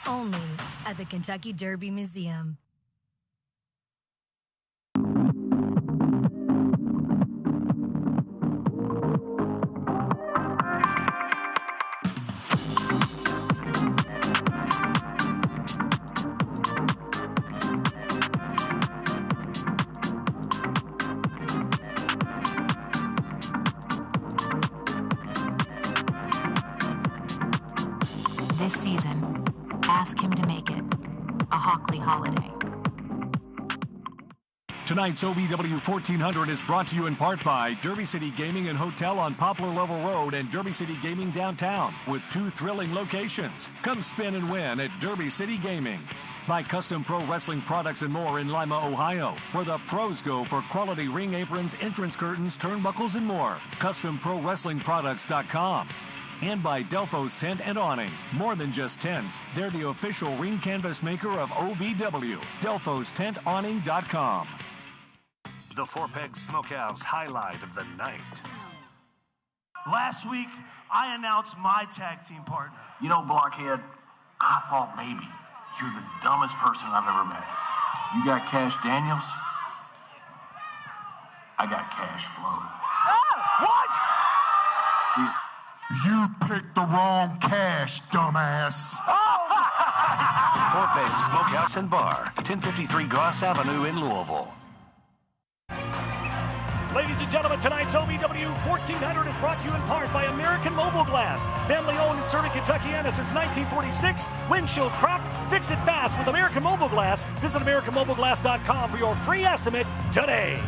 Only at the Kentucky Derby Museum. This season, ask him to make it a Hockley holiday. Tonight's OVW 1400 is brought to you in part by Derby City Gaming and Hotel on Poplar Level Road and Derby City Gaming downtown with 2 thrilling locations. Come spin and win at Derby City Gaming. By Custom Pro Wrestling Products and more in Lima, Ohio, where the pros go for quality ring aprons, entrance curtains, turnbuckles, and more. CustomProWrestlingProducts.com. And by Delfo's Tent and Awning. More than just tents, they're the official ring canvas maker of OVW. Delfo'sTentAwning.com. The Four Peg Smokehouse highlight of the night. Last week, I announced my tag team partner. You know, Blockhead, I thought maybe you're the dumbest person I've ever met. You got Cash Daniels? I got Cash Flow. Oh! What? See, You picked the wrong Cash, dumbass. Four Peg Smokehouse and Bar, 1053 Goss Avenue in Louisville. Ladies and gentlemen, tonight's OVW 1400 is brought to you in part by American Mobile Glass. Family owned and serving Kentuckiana since 1946. Windshield cracked, fix it fast with American Mobile Glass. Visit AmericanMobileGlass.com for your free estimate today.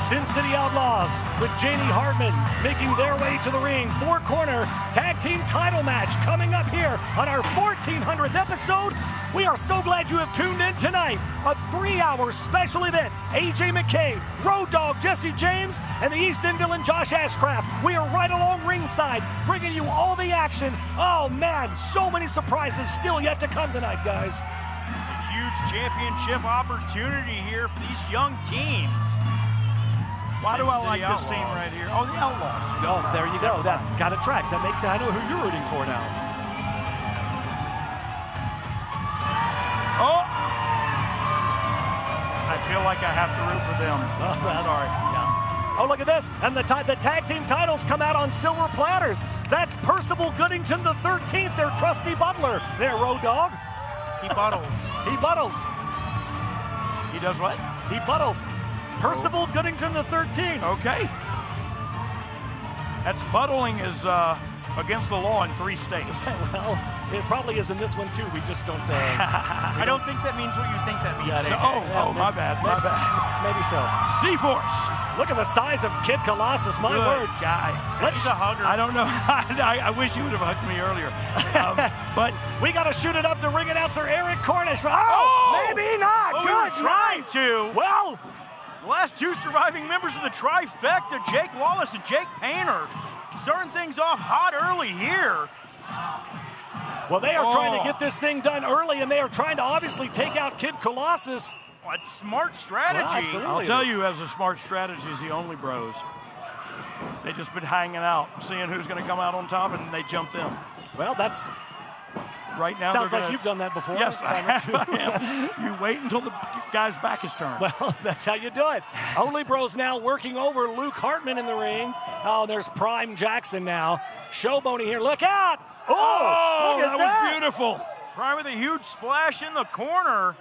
Sin City Outlaws with Janie Hartman making their way to the ring. 4-corner tag team title match coming up here on our 1400th episode. We are so glad you have tuned in tonight. A 3-hour special event. AJ McKay, Road Dogg Jesse James, and the East End villain Josh Ashcraft. We are right along ringside, bringing you all the action. Oh man, so many surprises still yet to come tonight, guys. A huge championship opportunity here for these young teams. Why do I like this team right here? Oh, the Outlaws. Oh, there you go. That kind of tracks. That makes it. I know who you're rooting for now. Oh! I feel like I have to root for them. I'm sorry. Yeah. Oh, look at this. And the tag team titles come out on silver platters. That's Percival Goodington the 13th, their trusty butler. There, Road Dogg. He buttles. He buttles. He does what? He buttles. Percival Goodington the 13th. Okay. That's buttling is against the law in 3 states. Well, it probably is in this one too. We just don't. I don't think that means what you think that means. My bad. Maybe so. C-Force. Look at the size of Kid Colossus. My Good word, guy. He's a hugger. I don't know. I wish he would have hugged me earlier. But we got to shoot it up to ring announcer Erik Cornish. Maybe not. Oh, we were trying to. Well, the last 2 surviving members of the trifecta, Jake Lawless and Jake Painter, starting things off hot early here. Well, they are trying to get this thing done early, and they are trying to obviously take out Kid Colossus. What smart strategy. Well, I'll tell you, as a smart strategy is the Only Bros. They just been hanging out, seeing who's going to come out on top, and they jump them. Well, that's right now. Sounds like you've done that before. Yes, I am. You wait until the guy's back is turned. Well, that's how you do it. Only Bros now working over Luke Hartman in the ring. Oh, there's Prime Jackson now. Showbony here. Look out! Oh, look at that was beautiful. Prime with a huge splash in the corner.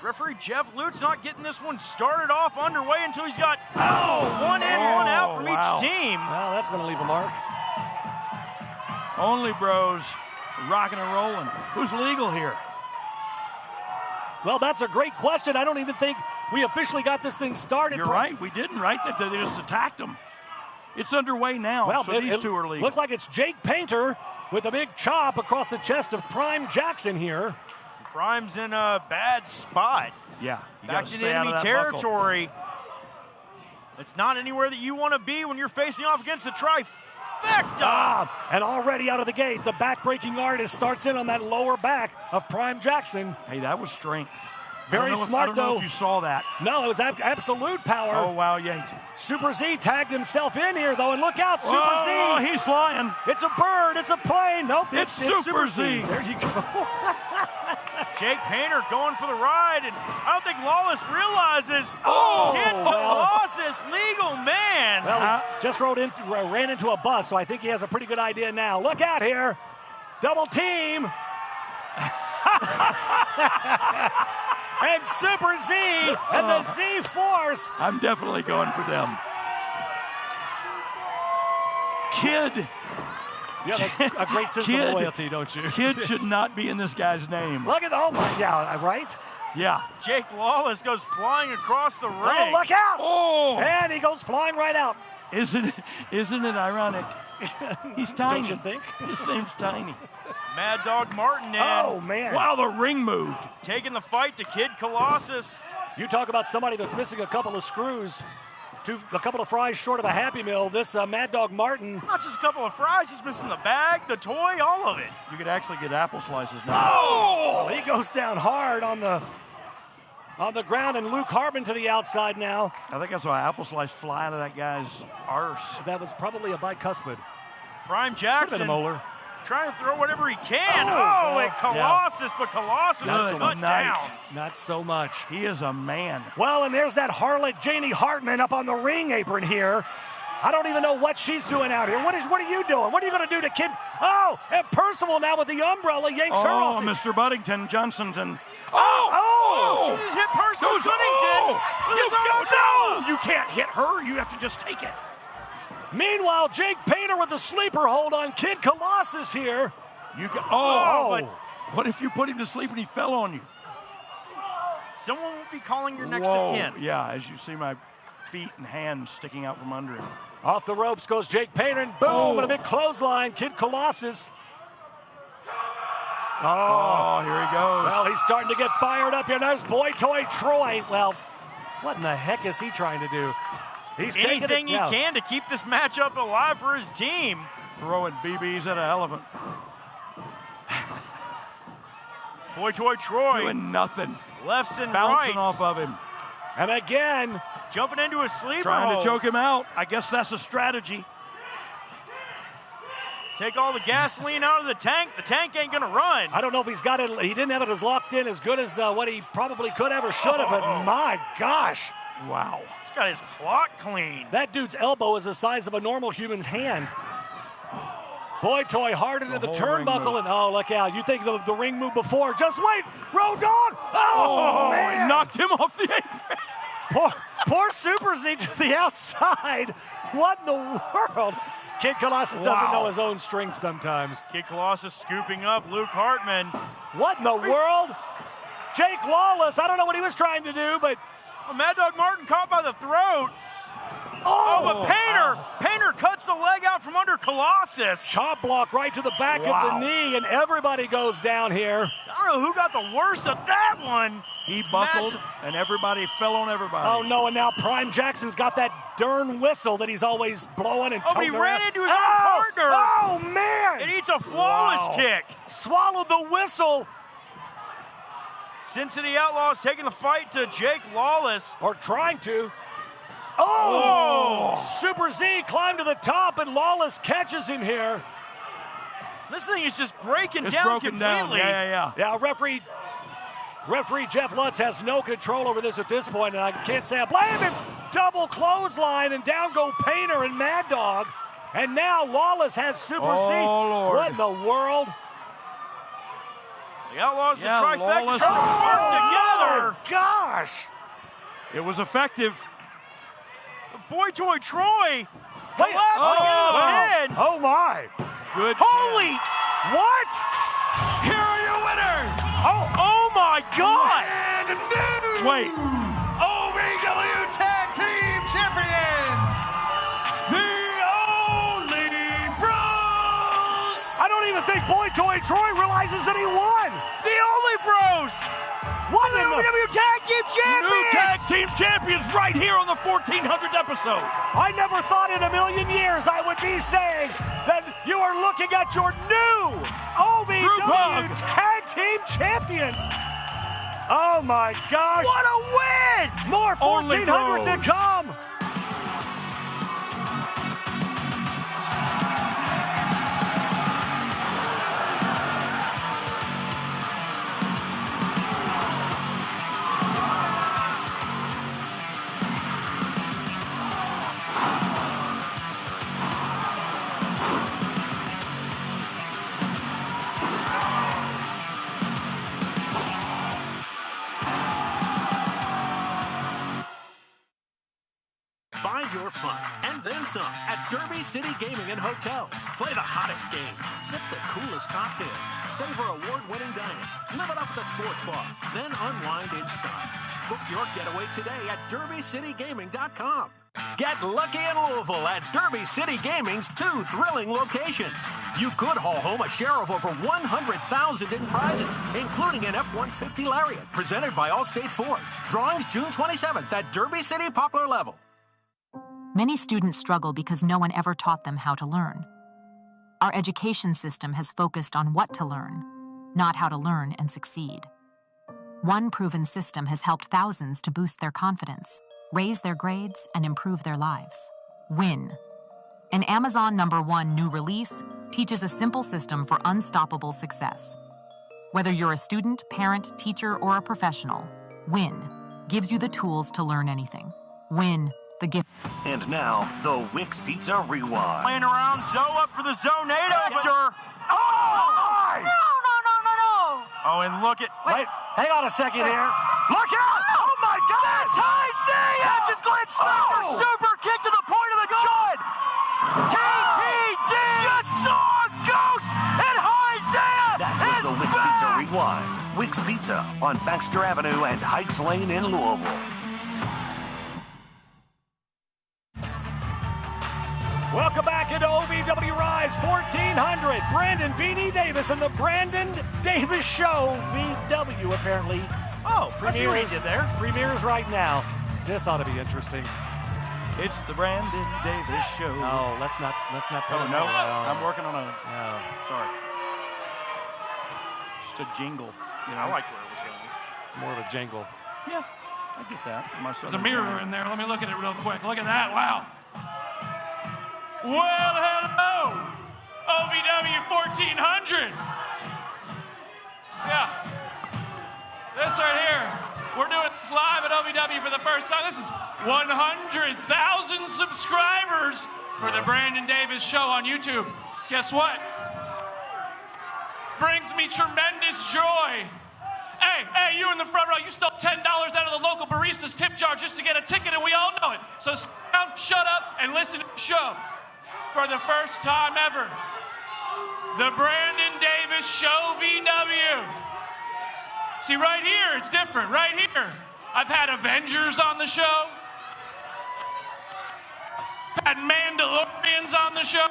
Referee Jeff Lute's not getting this one started off underway until he's got one in, one out from each team. Well, that's going to leave a mark. Only Bros rocking and rolling. Who's legal here? Well, that's a great question. I don't even think we officially got this thing started. You're right. We didn't, right? They just attacked them. It's underway now, well, so these 2 are legal. Looks like it's Jake Painter with a big chop across the chest of Prime Jackson here. Prime's in a bad spot. Yeah, back to enemy territory. It's not anywhere that you want to be when you're facing off against the trifecta. And already out of the gate, the back-breaking artist starts in on that lower back of Prime Jackson. Hey, that was strength. Very smart, though. I don't know if you saw that. No, it was absolute power. Oh, wow, yeah. Super Z tagged himself in here, though, and look out, Super Z. Oh, he's flying. It's a bird. It's a plane. Nope, it's Super Z. There you go. Jake Painter going for the ride, and I don't think Lawless realizes. Kid Colossus, legal man. Well, he just ran into a bus, so I think he has a pretty good idea now. Look out here. Double team. And Super Z and the Z Force. I'm definitely going for them. Kid. You have a great sense of loyalty, don't you? Kid should not be in this guy's name. Look at right? Yeah. Jake Lawless goes flying across the ring. Oh, look out! Oh! And he goes flying right out. Isn't it ironic? He's tiny. Don't you think? His name's Tiny. Mad Dog Martin in. Oh, man. Wow, the ring moved. Taking the fight to Kid Colossus. You talk about somebody that's missing a couple of screws. A couple of fries short of a Happy Meal. This Mad Dog Martin. Not just a couple of fries, he's missing the bag, the toy, all of it. You could actually get apple slices now. Oh! He goes down hard on the ground, and Luke Hartman to the outside now. I think I saw an apple slice fly out of that guy's arse. That was probably a bicuspid. Prime Jackson a molar. Trying to throw whatever he can. And Colossus, but Colossus is cut down. Not so much. He is a man. Well, and there's that harlot Janie Hartman up on the ring apron here. I don't even know what she's doing out here. What are you doing? What are you going to do to Kid? Oh, and Percival now with the umbrella yanks her off. Oh, Mr. Buddington, Johnsonton. Oh! She just hit Percival Buddington. No, you can't hit her. You have to just take it. Meanwhile, Jake Painter with the sleeper hold on Kid Colossus here. But what if you put him to sleep and he fell on you? Someone will be calling your next of kin. Yeah, as you see my feet and hands sticking out from under him. Off the ropes goes Jake Painter, and boom, and a big clothesline. Kid Colossus. Oh, here he goes. Well, he's starting to get fired up here. There's Boy Toy Troy. Well, what in the heck is he trying to do? He's anything he can to keep this matchup alive for his team. Throwing BBs at an elephant. Boy Toy Troy. Doing nothing. Lefts and bouncing rights. off of him. And again. Jumping into a sleeper Trying hold. to choke him out. I guess that's a strategy. Take all the gasoline out of the tank. The tank ain't going to run. I don't know if he's got it. He didn't have it as locked in as good as what he probably could have or should have, but my gosh. Wow. He's got his clock clean. That dude's elbow is the size of a normal human's hand. Boy Toy hard into the turnbuckle, and oh, look out. You think the ring move before. Just wait. Road Dogg. Oh, man. He knocked him off the apron. Poor Super Z to the outside. What in the world? Kid Colossus doesn't know his own strength sometimes. Kid Colossus scooping up Luke Hartman. What in the world? Jake Lawless, I don't know what he was trying to do, but... Mad Dog Martin caught by the throat. But Painter cuts the leg out from under Colossus. Chop block right to the back of the knee, and everybody goes down here. I don't know who got the worst of that one. He buckled, and everybody fell on everybody. Oh, no, and now Prime Jackson's got that darn whistle that he's always blowing and but he ran into his own partner. Oh, man. It eats a flawless kick. Swallowed the whistle. Cincinnati Outlaws taking the fight to Jake Lawless. Or trying to. Oh! Super Z climbed to the top, and Lawless catches him here. This thing is just breaking down completely. Yeah, referee Jeff Lutz has no control over this at this point, and I can't say I blame him. Double clothesline, and down go Painter and Mad Dog. And now Lawless has Super Z. Lord. What in the world? The Outlaws, the trifecta, Lawless. trying to work together. Gosh! It was effective. Boy Toy Troy collapsing again. Oh my! Good. Holy! What? Here are your winners. Oh my God! And new Wait. OVW Tag Team Champions, the Only Bros. I don't even think Boy Toy Troy realizes that he won. The Only Bros. What the OVW Tag Team Champions. New Tag Team Champions right here on the 1400th episode. I never thought in a million years I would be saying that you are looking at your new OVW Tag Team Champions. Oh my gosh. What a win! More 1400 to come. Find your fun and then some at Derby City Gaming and Hotel. Play the hottest games, sip the coolest cocktails, savor award-winning dining, live it up at the sports bar, then unwind in style. Book your getaway today at DerbyCityGaming.com. Get lucky in Louisville at Derby City Gaming's 2 thrilling locations. You could haul home a share of over $100,000 in prizes, including an F-150 Lariat presented by Allstate Ford. Drawings June 27th at Derby City Poplar Level. Many students struggle because no one ever taught them how to learn. Our education system has focused on what to learn, not how to learn and succeed. One proven system has helped thousands to boost their confidence, raise their grades, and improve their lives. Win. An Amazon #1 new release teaches a simple system for unstoppable success. Whether you're a student, parent, teacher, or a professional, Win gives you the tools to learn anything. Win. The gift. And now, the Wix Pizza Rewind. Playing around, Zoe up for the Zonado. Oh! No. Oh, and look at... Wait, hang on a second here. Look out! Oh my God! That's High Zaya! Catches Glenn Sniper! Super kick to the point of the gun! TTD! Just saw a ghost! And High Zaya That was the Wix Pizza Rewind. Wix Pizza on Baxter Avenue and Heights Lane in Louisville. Welcome back into OVW Rise 1400. Brandon Beanie Davis and the Brandon Davis Show. VW apparently. Oh, I see what he did there. Premieres right now. This ought to be interesting. It's the Brandon Davis Show. No, let's not put Oh it no, on. I'm working on a. No. Sorry. Just a jingle. You know, I liked where it was going. It's more of a jingle. Yeah, I get that. There's a mirror in there. Let me look at it real quick. Look at that. Wow. Well, hello, OVW 1400. Yeah, this right here, we're doing this live at OVW for the first time. This is 100,000 subscribers for the Brandon Davis Show on YouTube. Guess what? Brings me tremendous joy. Hey, you in the front row, you stole $10 out of the local barista's tip jar just to get a ticket, and we all know it. So sit down, shut up, and listen to the show. For the first time ever, the Brandon Davis ShoOVW. See, right here, it's different. Right here, I've had Avengers on the show. I've had Mandalorians on the show.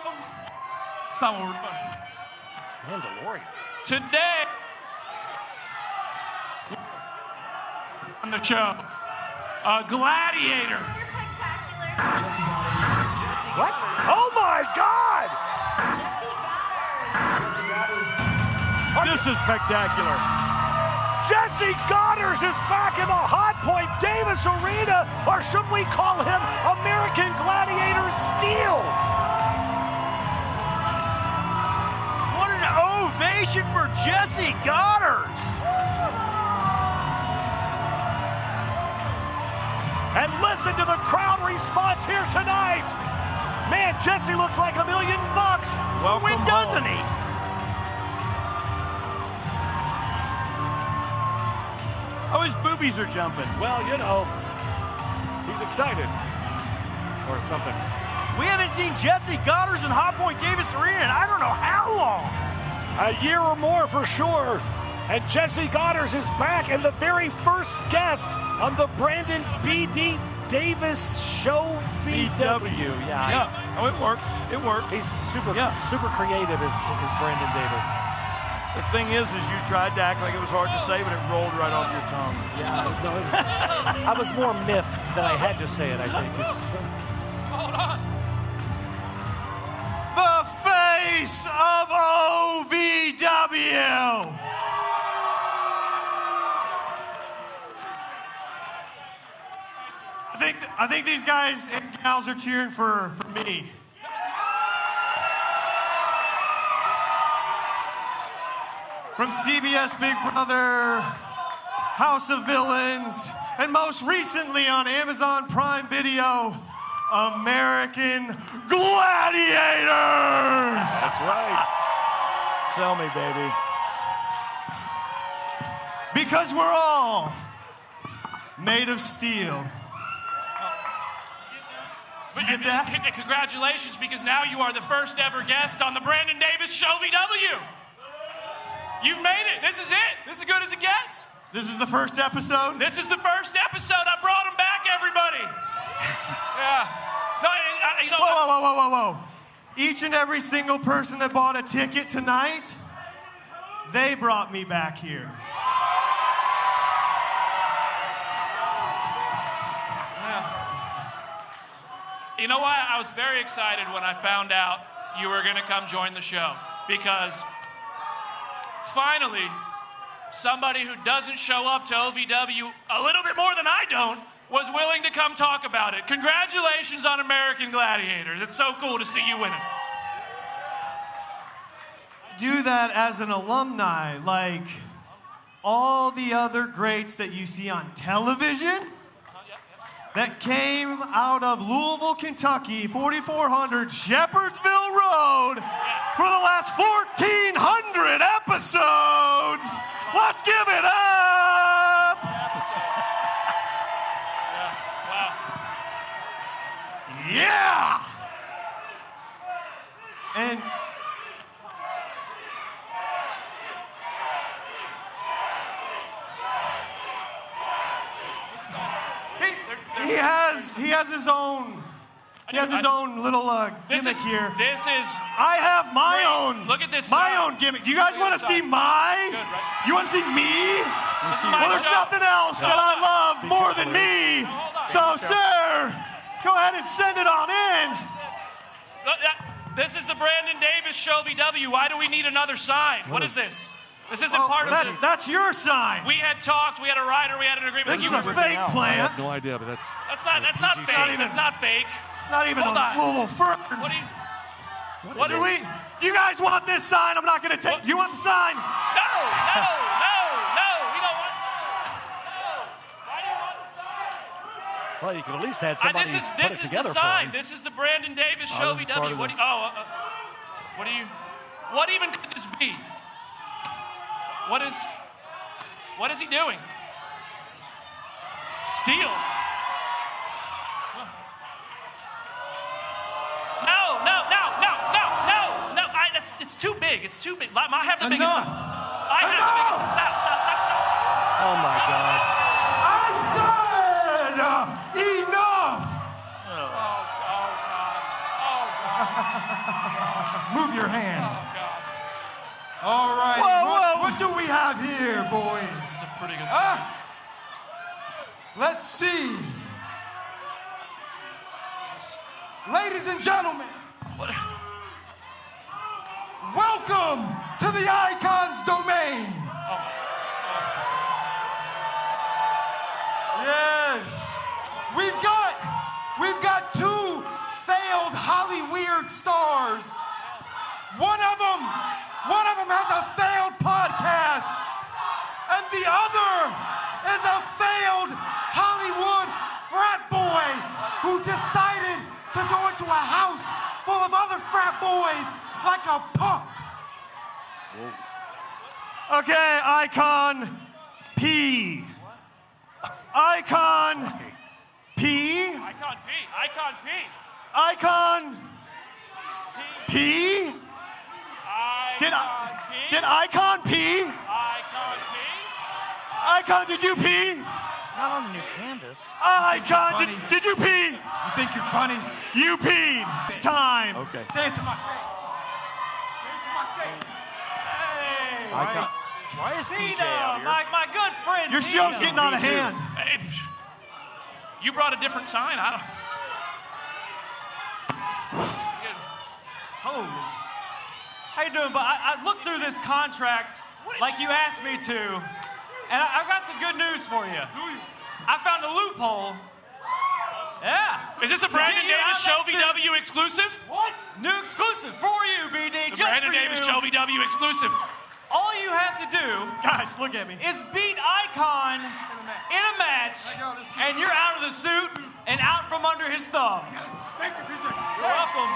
That's not what we're doing. Mandalorians. Today, on the show, a gladiator. What? Oh my God! This is spectacular. Jessie Godderz is back in the Hot Point Davis Arena, or should we call him American Gladiator Steel? What an ovation for Jessie Godderz. And listen to the crowd response here tonight. Man, Jessie looks like $1 million. When doesn't he? Oh, his boobies are jumping. Well, you know, he's excited or something. We haven't seen Jessie Godderz in Hot Point Davis Arena in I don't know how long. A year or more for sure. And Jessie Godderz is back, and the very first guest on the Brandon B.D. Davis ShoOVW. Yeah. Oh, it works. It works. He's super creative is Brandon Davis. The thing is you tried to act like it was hard to say, but it rolled right off your tongue. Yeah, no, it was, I was more miffed than I had to say it, I think. Hold on. The face of OVW. I think these guys and gals are cheering for me. From CBS Big Brother, House of Villains, and most recently on Amazon Prime Video, American Gladiators! That's right. Sell me, baby. Because we're all made of steel. But you get that? Congratulations, because now you are the first ever guest on the Brandon Davis ShoOVW. You've made it. This is it. This is as good as it gets. This is the first episode? This is the first episode. I brought him back, everybody. Yeah. No, you know. Whoa. Each and every single person that bought a ticket tonight, they brought me back here. You know what? I was very excited when I found out you were going to come join the show, because finally, somebody who doesn't show up to OVW a little bit more than I don't was willing to come talk about it. Congratulations on American Gladiators. It's so cool to see you winning. Do that as an alumni, like all the other greats that you see on television that came out of Louisville, Kentucky, 4400 Shepherdsville Road for the last 1,400 episodes. Let's give it up! Yeah! And he has his own little gimmick here. This is. I have my own. Look at this. My own gimmick. Do you guys want to see my? Good, right? You want to see me? Well, there's nothing else that I love more than me. So, sir, go ahead and send it on in. This is the Brandon Davis ShoOVW. Why do we need another sign? What is this? This isn't part of it. That's your sign. We had talked. We had a rider. We had an agreement. This is a fake plan. I have no idea, but that's not fake. That's not fake. It's not even a Louisville Fern. What is it? Do you guys want this sign? I'm not going to take. Do you want the sign? No. We don't want. No. Why do you want the sign? Well, you could at least had somebody this put it is together the for sign. him. This is the Brandon Davis Oh, this is part ShoOVW. of the- What even could this be? What is he doing? Steal. No. It's too big. It's too big. I have the biggest. I have the biggest. Stop. Oh my God. I said enough. Move your hand. All right. What do we have here, boys? This is a pretty good sign. Let's see. Ladies and gentlemen, welcome to the Icon's domain. Yes. We've got two failed Hollyweird stars. One of them has a failed podcast, and the other is a failed Hollywood frat boy who decided to go into a house full of other frat boys like a punk. Okay, Icon P. Icon P. Icon P. Icon P. Did Icon pee? Icon, did you pee? Not on the new canvas. Icon, did you pee? You think you're funny? You peed. It's time. Okay. Say it to my face. Say it to my face. Hey. Icon. Why is PJ out here? My good friend. Your show's getting out of hand. Hey, you brought a different sign. I don't. Holy. How you doing? But I looked through this contract like you asked me to, and I've got some good news for you. I found a loophole. Yeah. Is this a Brandon Davis ShoOVW exclusive? What? New exclusive for you, BD. The Brandon Davis ShoOVW exclusive. All you have to do, guys, look at me, is beat Icon in a match, and you're out of the suit and out from under his thumb. Thank you, PJ. You're welcome.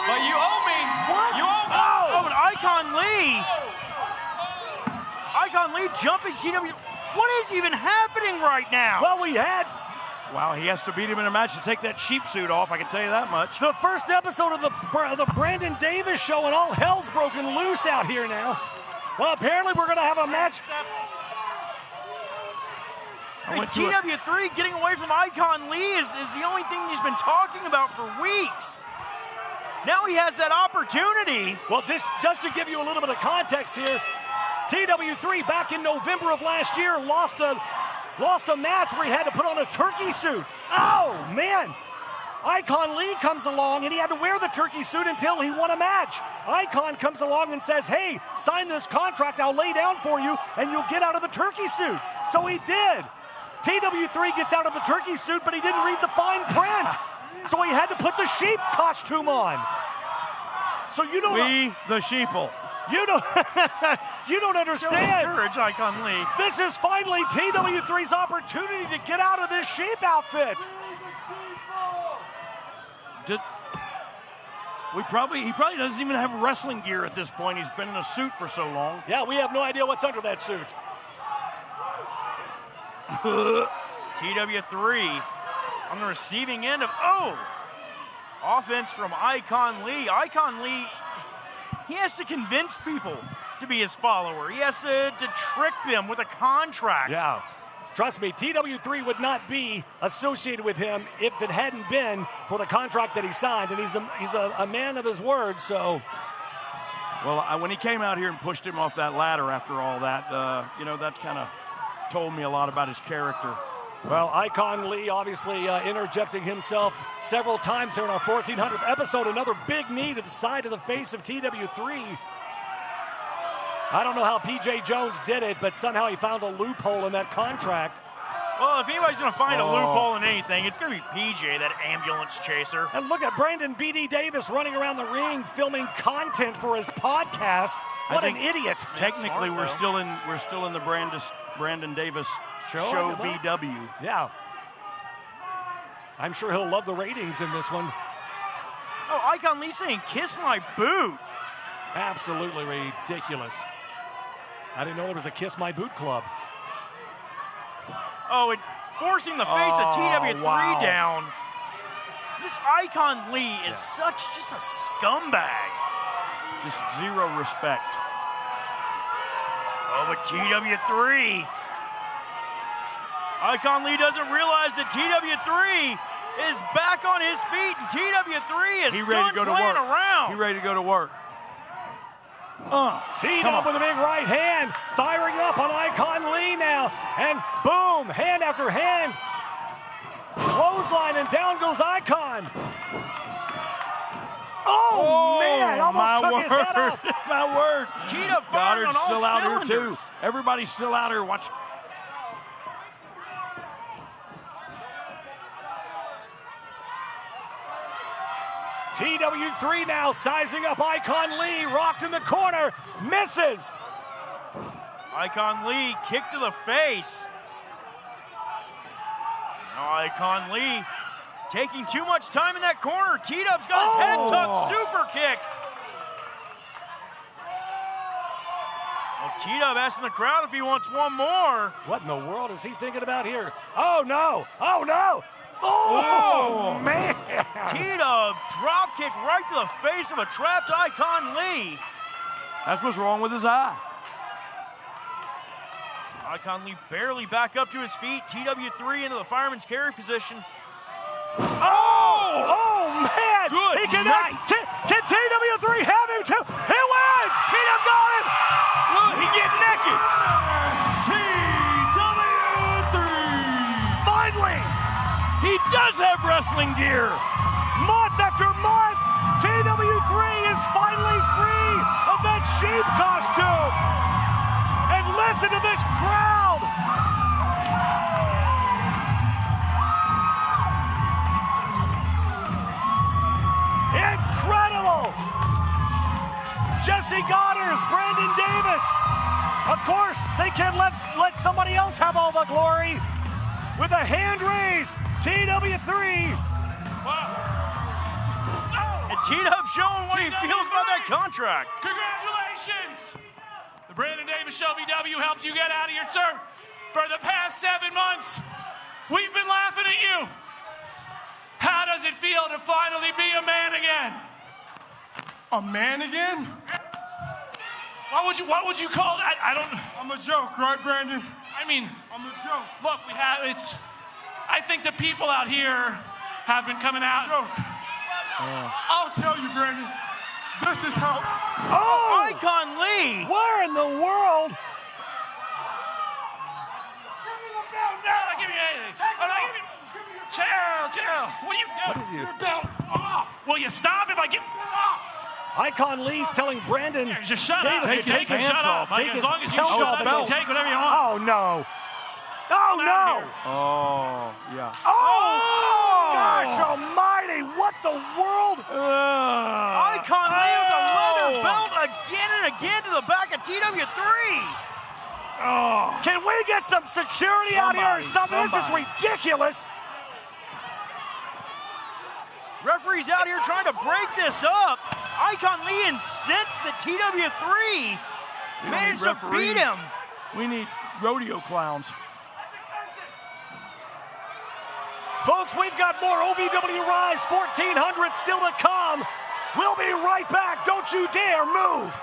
But you owe me. What? You owe me. Oh, but Icon Lee jumping TW. What is even happening right now? Well, we had. Wow, he has to beat him in a match to take that sheep suit off, I can tell you that much. The first episode of the Brandon Davis show, and all hell's broken loose out here now. Well, apparently we're going to have a match. Hey, TW3 getting away from Icon Lee is the only thing he's been talking about for weeks. Now he has that opportunity. Well, just to give you a little bit of context here, TW3 back in November of last year lost a match where he had to put on a turkey suit. Oh, man. Icon Lee comes along, and he had to wear the turkey suit until he won a match. Icon comes along and says, hey, sign this contract, I'll lay down for you, and you'll get out of the turkey suit. So he did. TW3 gets out of the turkey suit, but he didn't read the fine print. So he had to put the sheep costume on. So you don't... the sheeple. You don't understand. Courage, Icon Lee. This is finally TW3's opportunity to get out of this sheep outfit. He probably doesn't even have wrestling gear at this point. He's been in a suit for so long. Yeah, we have no idea what's under that suit. TW3 on the receiving end of, offense from Icon Lee. Icon Lee, he has to convince people to be his follower. He has to trick them with a contract. Yeah. Trust me, TW3 would not be associated with him if it hadn't been for the contract that he signed, and he's a man of his word, so. Well, when he came out here and pushed him off that ladder after all that, that kind of told me a lot about his character. Well, Icon Lee obviously interjecting himself several times here in our 1400th episode. Another big knee to the side of the face of TW3. I don't know how PJ Jones did it, but somehow he found a loophole in that contract. Well, if anybody's going to find a loophole in anything, it's going to be PJ, that ambulance chaser. And look at Brandon B.D. Davis running around the ring filming content for his podcast. What an idiot. Technically, we're still in the Brandon Davis ShoOVW. Yeah. I'm sure he'll love the ratings in this one. Oh, Icon Lee saying, kiss my boot. Absolutely ridiculous. I didn't know there was a Kiss My Boot club. Oh, and forcing the face of TW3 down. This Icon Lee is just a scumbag. Just zero respect. Oh, but TW3. Icon Lee doesn't realize that TW3 is back on his feet, and TW3 is done playing around. He ready to go to work. Teed up with a big right hand, firing up on Icon Lee now, and boom, hand after hand. Clothesline, and down goes Icon. Oh man, almost took his head off. My word. Tina firing on all still out cylinders. here too. Everybody's still out here. Watch. TW3 now sizing up Icon Lee, rocked in the corner, misses. Icon Lee kick to the face. Now Icon Lee taking too much time in that corner. T-Dub's got his head tucked, super kick. Well, T-Dub asking the crowd if he wants one more. What in the world is he thinking about here? Oh no, oh no. Oh, man. T-Dub drop kick right to the face of a trapped Icon Lee. That's what's wrong with his eye. Icon Lee barely back up to his feet. TW3 into the fireman's carry position. Oh man! Good He can night. Can TW3 have him too? He wins! T-Dub got him! Look, he get naked. TW3! Finally! He does have wrestling gear. Month after month, TW3 is finally free of that sheep costume. And listen to this crowd. Incredible. Jessie, Godderz, Brandon Davis. Of course, they can't let somebody else have all the glory. With a hand raise, TW3. And T-Dub showing what he feels about that contract. Congratulations! The Brandon Davis ShoOVW helped you get out of your turf. For the past 7 months, we've been laughing at you. How does it feel to finally be a man again? A man again? What would you call that? I don't. I'm a joke, right, Brandon? I mean, I'm a joke. Look, I think the people out here have been coming out. Joke. I'll tell you, Brandon. This is how. Oh, Icon Lee! Where in the world? Give me the belt now. Give me anything. Take it off. Chill. What are you doing? What is he? Your belt off. Will you stop if I get? Icon Lee's telling Brandon Just shut Davis up. to take his shut up. take As his long as you belt shut off up, and you take whatever you want. Oh no! Oh no! Oh, yeah. Oh! Gosh almighty! What the world? Icon Lee with the leather belt again and again to the back of TW3. Can we get some security out here or something? This is ridiculous. Referee's out here trying to break this up. Icon Lee incensed that TW3 managed to beat him. We need rodeo clowns. Folks, we've got more OVW Rise 1400 still to come. We'll be right back. Don't you dare move.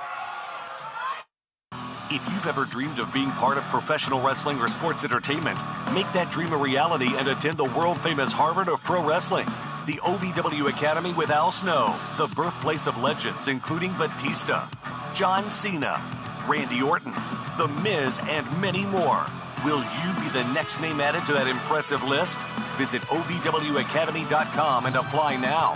If you've ever dreamed of being part of professional wrestling or sports entertainment, make that dream a reality and attend the world-famous Harvard of Pro Wrestling. The OVW Academy with Al Snow, the birthplace of legends including Batista, John Cena, Randy Orton, The Miz, and many more. Will you be the next name added to that impressive list? Visit OVWacademy.com and apply now.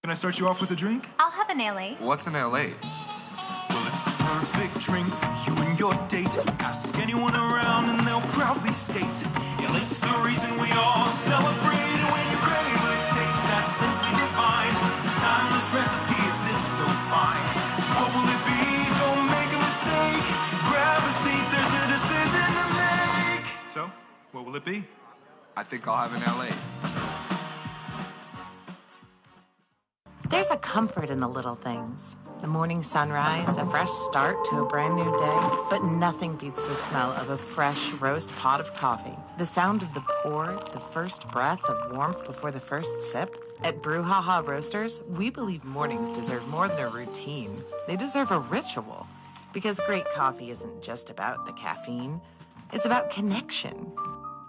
Can I start you off with a drink? I'll have an LA. What's an LA? Well, it's the perfect drink for you and your date. Ask anyone around and they'll proudly state, LA's the reason we all celebrate. And when you crave a taste that's simply divine, this timeless recipe is so fine. What will it be? Don't make a mistake. Grab a seat, there's a decision to make. What will it be? I think I'll have an LA. There's a comfort in the little things. The morning sunrise, a fresh start to a brand new day. But nothing beats the smell of a fresh roast pot of coffee. The sound of the pour, the first breath of warmth before the first sip. At Brouhaha Roasters, we believe mornings deserve more than a routine. They deserve a ritual. Because great coffee isn't just about the caffeine. It's about connection.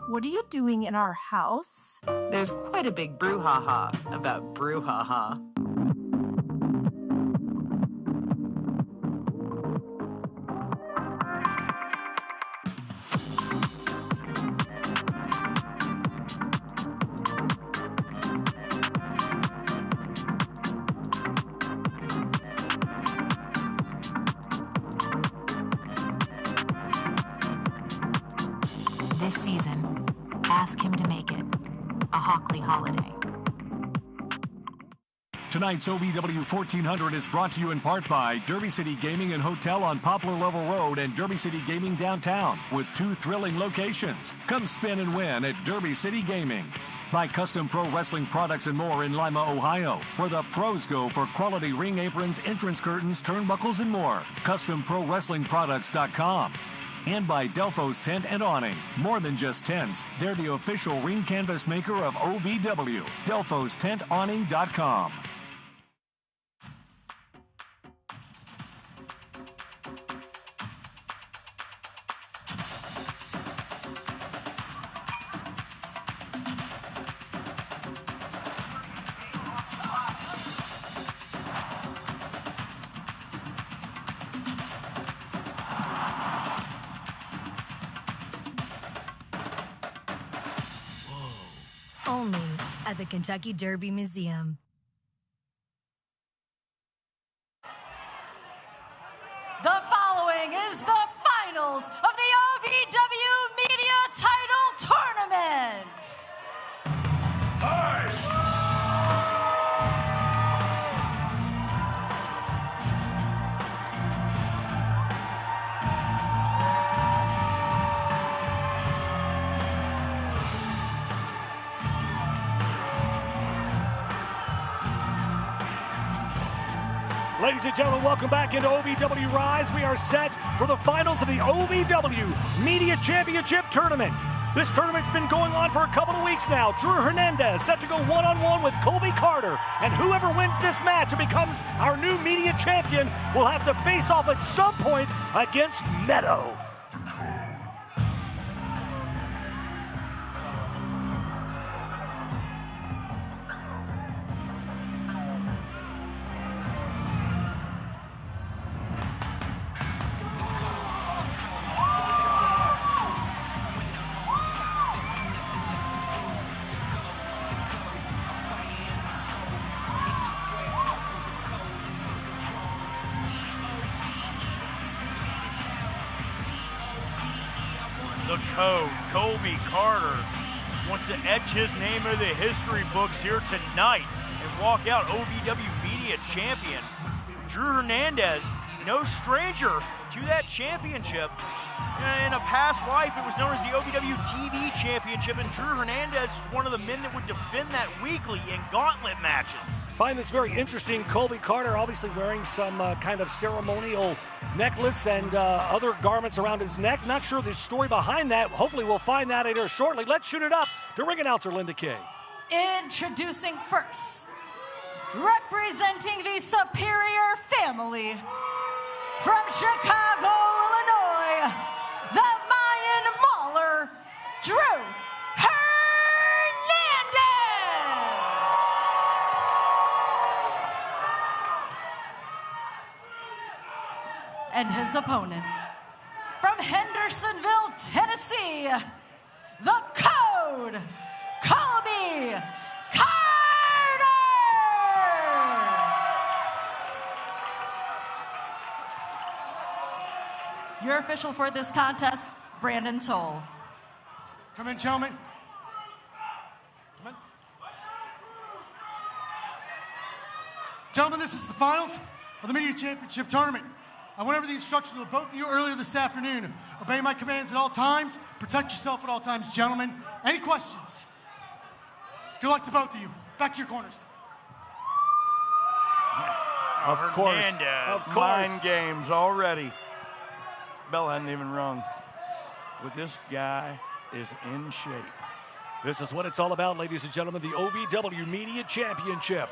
What are you doing in our house? There's quite a big brouhaha about Brouhaha. This season, ask him to make it a Hockley holiday. Tonight's OVW 1400 is brought to you in part by Derby City Gaming and Hotel on Poplar Level Road and Derby City Gaming downtown with 2 thrilling locations. Come spin and win at Derby City Gaming. By Custom Pro Wrestling Products and more in Lima, Ohio, where the pros go for quality ring aprons, entrance curtains, turnbuckles, and more. CustomProWrestlingProducts.com. And by Delfo's Tent and Awning. More than just tents, they're the official ring canvas maker of OVW. Delfo'sTentAwning.com. Only at the Kentucky Derby Museum. The following is the finals of the OVW Media Title Tournament. Ladies and gentlemen, welcome back into OVW Rise. We are set for the finals of the OVW Media Championship Tournament. This tournament's been going on for a couple of weeks now. Drew Hernandez set to go one-on-one with Colby Carter. And whoever wins this match and becomes our new media champion will have to face off at some point against Meto. The Code, Colby Carter, wants to etch his name into the history books here tonight and walk out OVW Media Champion. Drew Hernandez, no stranger to that championship. In a past life, it was known as the OVW TV Championship, and Drew Hernandez is one of the men that would defend that weekly in Gauntlet matches. Find this very interesting. Colby Carter obviously wearing some kind of ceremonial necklace and other garments around his neck. Not sure the story behind that. Hopefully we'll find that here shortly. Let's shoot it up to ring announcer Linda King. Introducing first, representing the Superior family, from Chicago, Illinois, the Mayan Mauler, Drew and his opponent, from Hendersonville, Tennessee, the Code, Colby Carter. Your official for this contest, Brandon Toll. Come in, gentlemen. Come in. Gentlemen, this is the finals of the Media Championship Tournament. I went over the instructions with both of you earlier this afternoon. Obey my commands at all times. Protect yourself at all times, gentlemen. Any questions? Good luck to both of you. Back to your corners. Of course. Hernandez. Of course. Mind games already. Bell hadn't even rung. But this guy is in shape. This is what it's all about, ladies and gentlemen, the OVW Media Championship.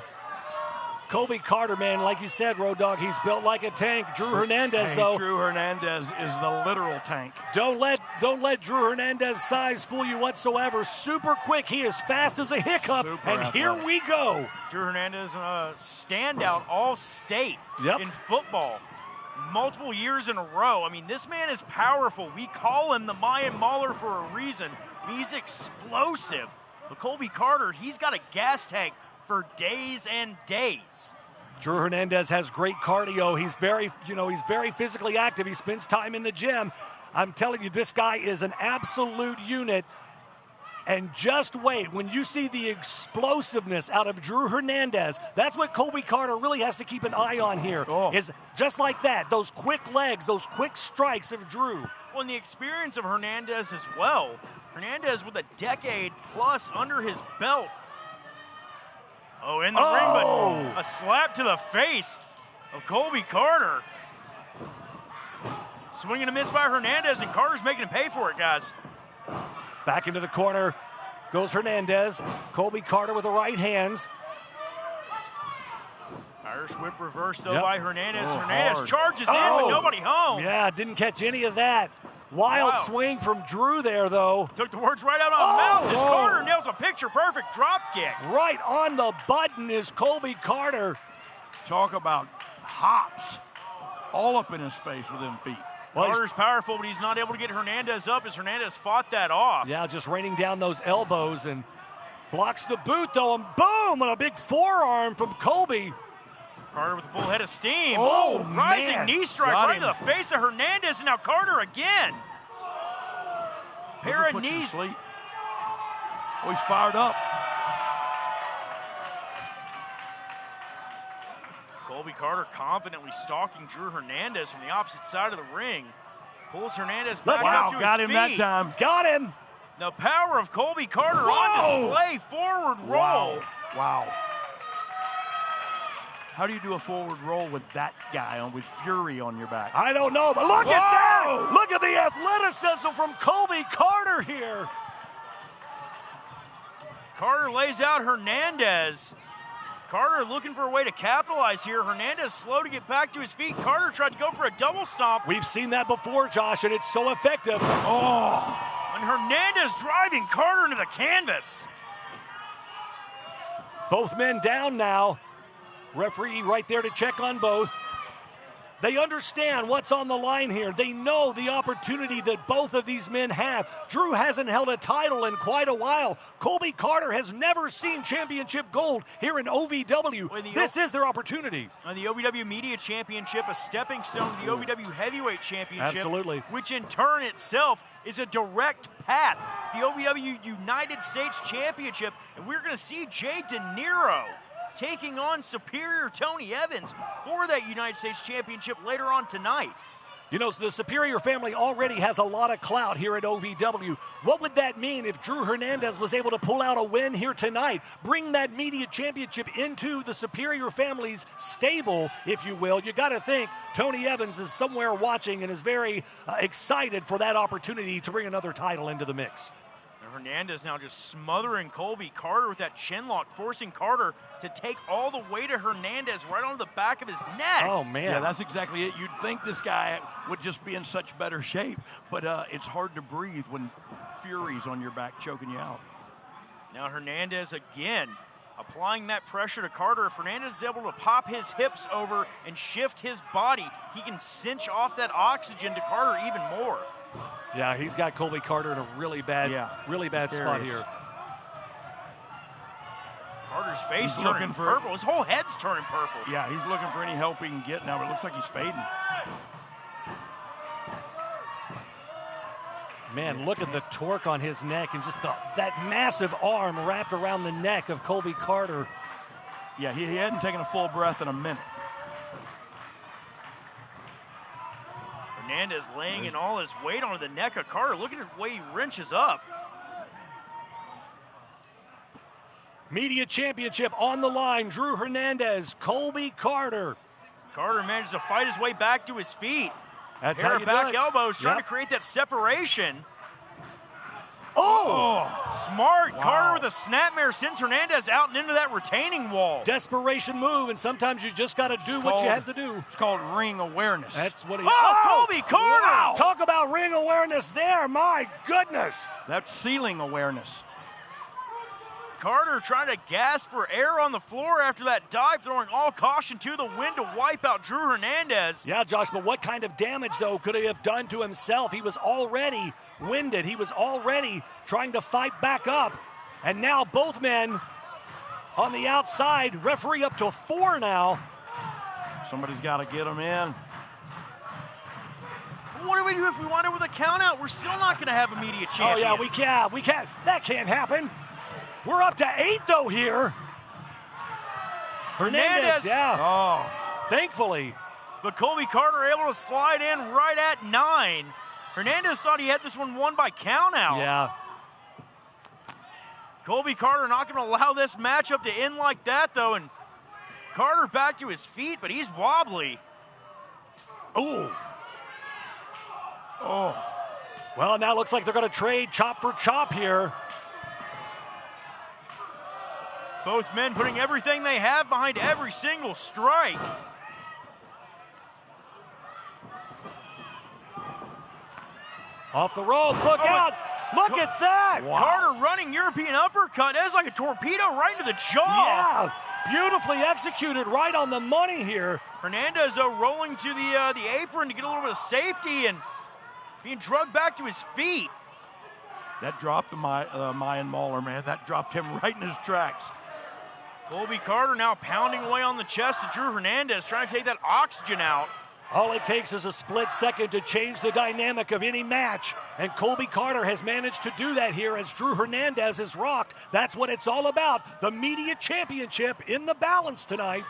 Colby Carter, man, like you said, Road Dogg, he's built like a tank. Drew Hernandez, though. Drew Hernandez is the literal tank. Don't let Drew Hernandez's size fool you whatsoever. Super quick. He is fast as a hiccup. Here we go. Drew Hernandez, standout all-state in football. Multiple years in a row. I mean, this man is powerful. We call him the Mayan Mauler for a reason. He's explosive. But Colby Carter, he's got a gas tank for days and days. Drew Hernandez has great cardio. He's very physically active. He spends time in the gym. I'm telling you, this guy is an absolute unit. And just wait, when you see the explosiveness out of Drew Hernandez, that's what Colby Carter really has to keep an eye on here. Is just like that, those quick legs, those quick strikes of Drew. Well, and the experience of Hernandez as well. Hernandez with a decade plus under his belt. Oh, in the ring, but a slap to the face of Colby Carter. Swing and a miss by Hernandez, and Carter's making him pay for it, guys. Back into the corner goes Hernandez. Colby Carter with the right hands. Irish whip reverse, though, by Hernandez. Hernandez charges in, but nobody home. Yeah, didn't catch any of that. Wild swing from Drew there, though. Took the words right out of my mouth as Carter nails a picture-perfect drop kick. Right on the button is Colby Carter. Talk about hops all up in his face with them feet. Well, Carter's powerful, but he's not able to get Hernandez up as Hernandez fought that off. Yeah, just raining down those elbows and blocks the boot, though, and boom, and a big forearm from Colby. Carter with a full head of steam. Rising man. Knee strike right to the face of Hernandez, and now Carter again. Pair of knees. Sleep. Oh, he's fired up. Colby Carter confidently stalking Drew Hernandez from the opposite side of the ring. Pulls Hernandez back up to his got him feet. that time. Got him. The power of Colby Carter on display. Forward roll. Wow. How do you do a forward roll with that guy on, with fury on your back? I don't know, but look at that! Look at the athleticism from Colby Carter here. Carter lays out Hernandez. Carter looking for a way to capitalize here. Hernandez slow to get back to his feet. Carter tried to go for a double stomp. We've seen that before, Josh, and it's so effective. And Hernandez driving Carter into the canvas. Both men down now. Referee right there to check on both. They understand what's on the line here. They know the opportunity that both of these men have. Drew hasn't held a title in quite a while. Colby Carter has never seen championship gold here in OVW. This is their opportunity. On the OVW Media Championship, a stepping stone to the OVW Heavyweight Championship. Absolutely. Which in turn itself is a direct path. The OVW United States Championship. And we're going to see DeNiro taking on Superior Tony Evans for that United States Championship later on tonight. You know, the Superior family already has a lot of clout here at OVW. What would that mean if Drew Hernandez was able to pull out a win here tonight? Bring that media championship into the Superior family's stable, if you will. You got to think Tony Evans is somewhere watching and is very excited for that opportunity to bring another title into the mix. Hernandez now just smothering Colby Carter with that chin lock, forcing Carter to take all the way to Hernandez right onto the back of his neck. Oh, man. Yeah, that's exactly it. You'd think this guy would just be in such better shape, but it's hard to breathe when fury's on your back choking you out. Now Hernandez again applying that pressure to Carter. If Hernandez is able to pop his hips over and shift his body, he can cinch off that oxygen to Carter even more. Yeah, he's got Colby Carter in a really bad spot here. Carter's face turning purple. His whole head's turning purple. Yeah, he's looking for any help he can get now, but it looks like he's fading. Man, look at the torque on his neck and just that massive arm wrapped around the neck of Colby Carter. Yeah, he hadn't taken a full breath in a minute. Hernandez laying in all his weight onto the neck of Carter. Look at the way he wrenches up. Media championship on the line. Drew Hernandez, Colby Carter. Carter manages to fight his way back to his feet. That's how you back do it. elbows, trying to create that separation. Oh! Smart. Wow. Carter with a snapmare sends Hernandez out and into that retaining wall. Desperation move, and sometimes you just got to do what you have to do. It's called ring awareness. That's what he... Colby Carter! Wow. Talk about ring awareness there. My goodness. That's ceiling awareness. Carter trying to gasp for air on the floor after that dive, throwing all caution to the wind to wipe out Drew Hernandez. Yeah, Josh, but what kind of damage, though, could he have done to himself? He was already winded. He was already trying to fight back up. And now both men on the outside, referee up to 4 now. Somebody's got to get him in. What do we do if we wind up with a count out? We're still not going to have a media champion. Oh, yeah, we can't. That can't happen. We're up to 8, though, here. Hernandez, yeah. Oh. Thankfully. But Colby Carter able to slide in right at 9. Hernandez thought he had this one won by count out. Yeah. Colby Carter not going to allow this matchup to end like that, though. And Carter back to his feet, but he's wobbly. Ooh. Oh. Well, now it looks like they're going to trade chop for chop here. Both men putting everything they have behind every single strike. Off the ropes, look out! Look at that! Wow. Carter running European uppercut. That's like a torpedo right into the jaw. Yeah, beautifully executed, right on the money here. Hernandez, though, rolling to the apron to get a little bit of safety and being drugged back to his feet. That dropped the Mayan Mauler, man. That dropped him right in his tracks. Colby Carter now pounding away on the chest of Drew Hernandez, trying to take that oxygen out. All it takes is a split second to change the dynamic of any match, and Colby Carter has managed to do that here as Drew Hernandez is rocked. That's what it's all about, the media championship in the balance tonight.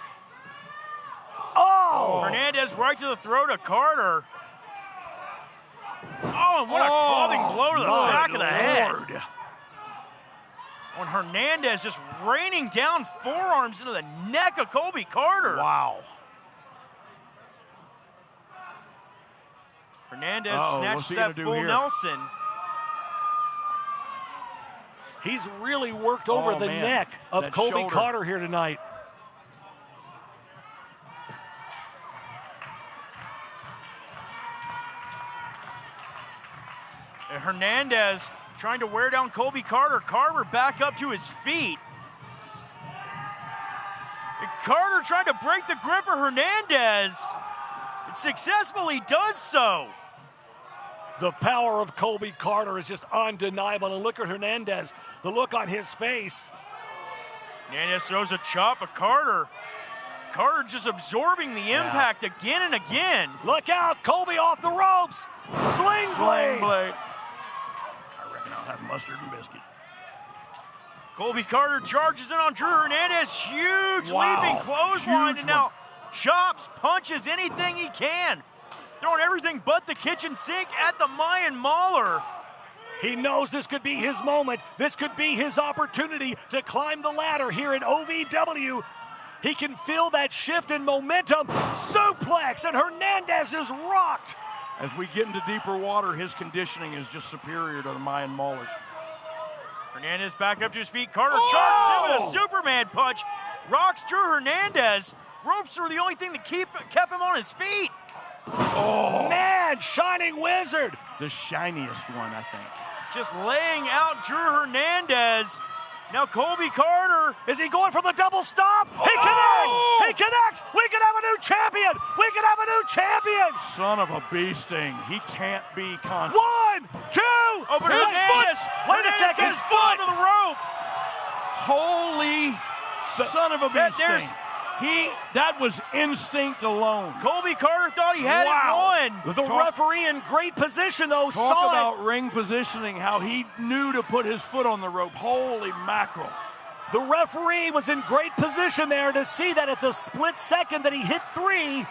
Oh! Hernandez right to the throat of Carter. Oh, and what a clubbing blow to the back of the head. When Hernandez just raining down forearms into the neck of Colby Carter. Wow. Hernandez snatched that full Nelson. He's really worked over the neck of Colby Carter here tonight. And Hernandez trying to wear down Colby Carter. Carter back up to his feet. And Carter trying to break the grip of Hernandez. And successfully does so. The power of Colby Carter is just undeniable. And look at Hernandez, the look on his face. Hernandez throws a chop of Carter. Carter just absorbing the impact again and again. Look out, Colby off the ropes. Sling blade. I reckon I'll have mustard and biscuit. Colby Carter charges in on Drew Hernandez. Huge leaping clothesline. And now chops, punches, anything he can. Throwing everything but the kitchen sink at the Mayan Mauler. He knows this could be his moment. This could be his opportunity to climb the ladder here in OVW. He can feel that shift in momentum. Suplex, and Hernandez is rocked. As we get into deeper water, his conditioning is just superior to the Mayan Maulers. Hernandez back up to his feet. Carter charges in with a Superman punch. Rocks Drew Hernandez. Ropes are the only thing that kept him on his feet. Oh, man, Shining Wizard. The shiniest one, I think. Just laying out Drew Hernandez. Now Colby Carter. Is he going for the double stop? He connects! He connects! We could have a new champion! We could have a new champion! Son of a bee sting. He can't be conscious. 1, 2! Oh, but Hernandez! Wait a second! His foot to the rope! Holy son of a bee sting. That was instinct alone. Colby Carter thought he had it won. The referee in great position, though, Talk about ring positioning, how he knew to put his foot on the rope. Holy mackerel. The referee was in great position there to see that at the split second that he hit 3.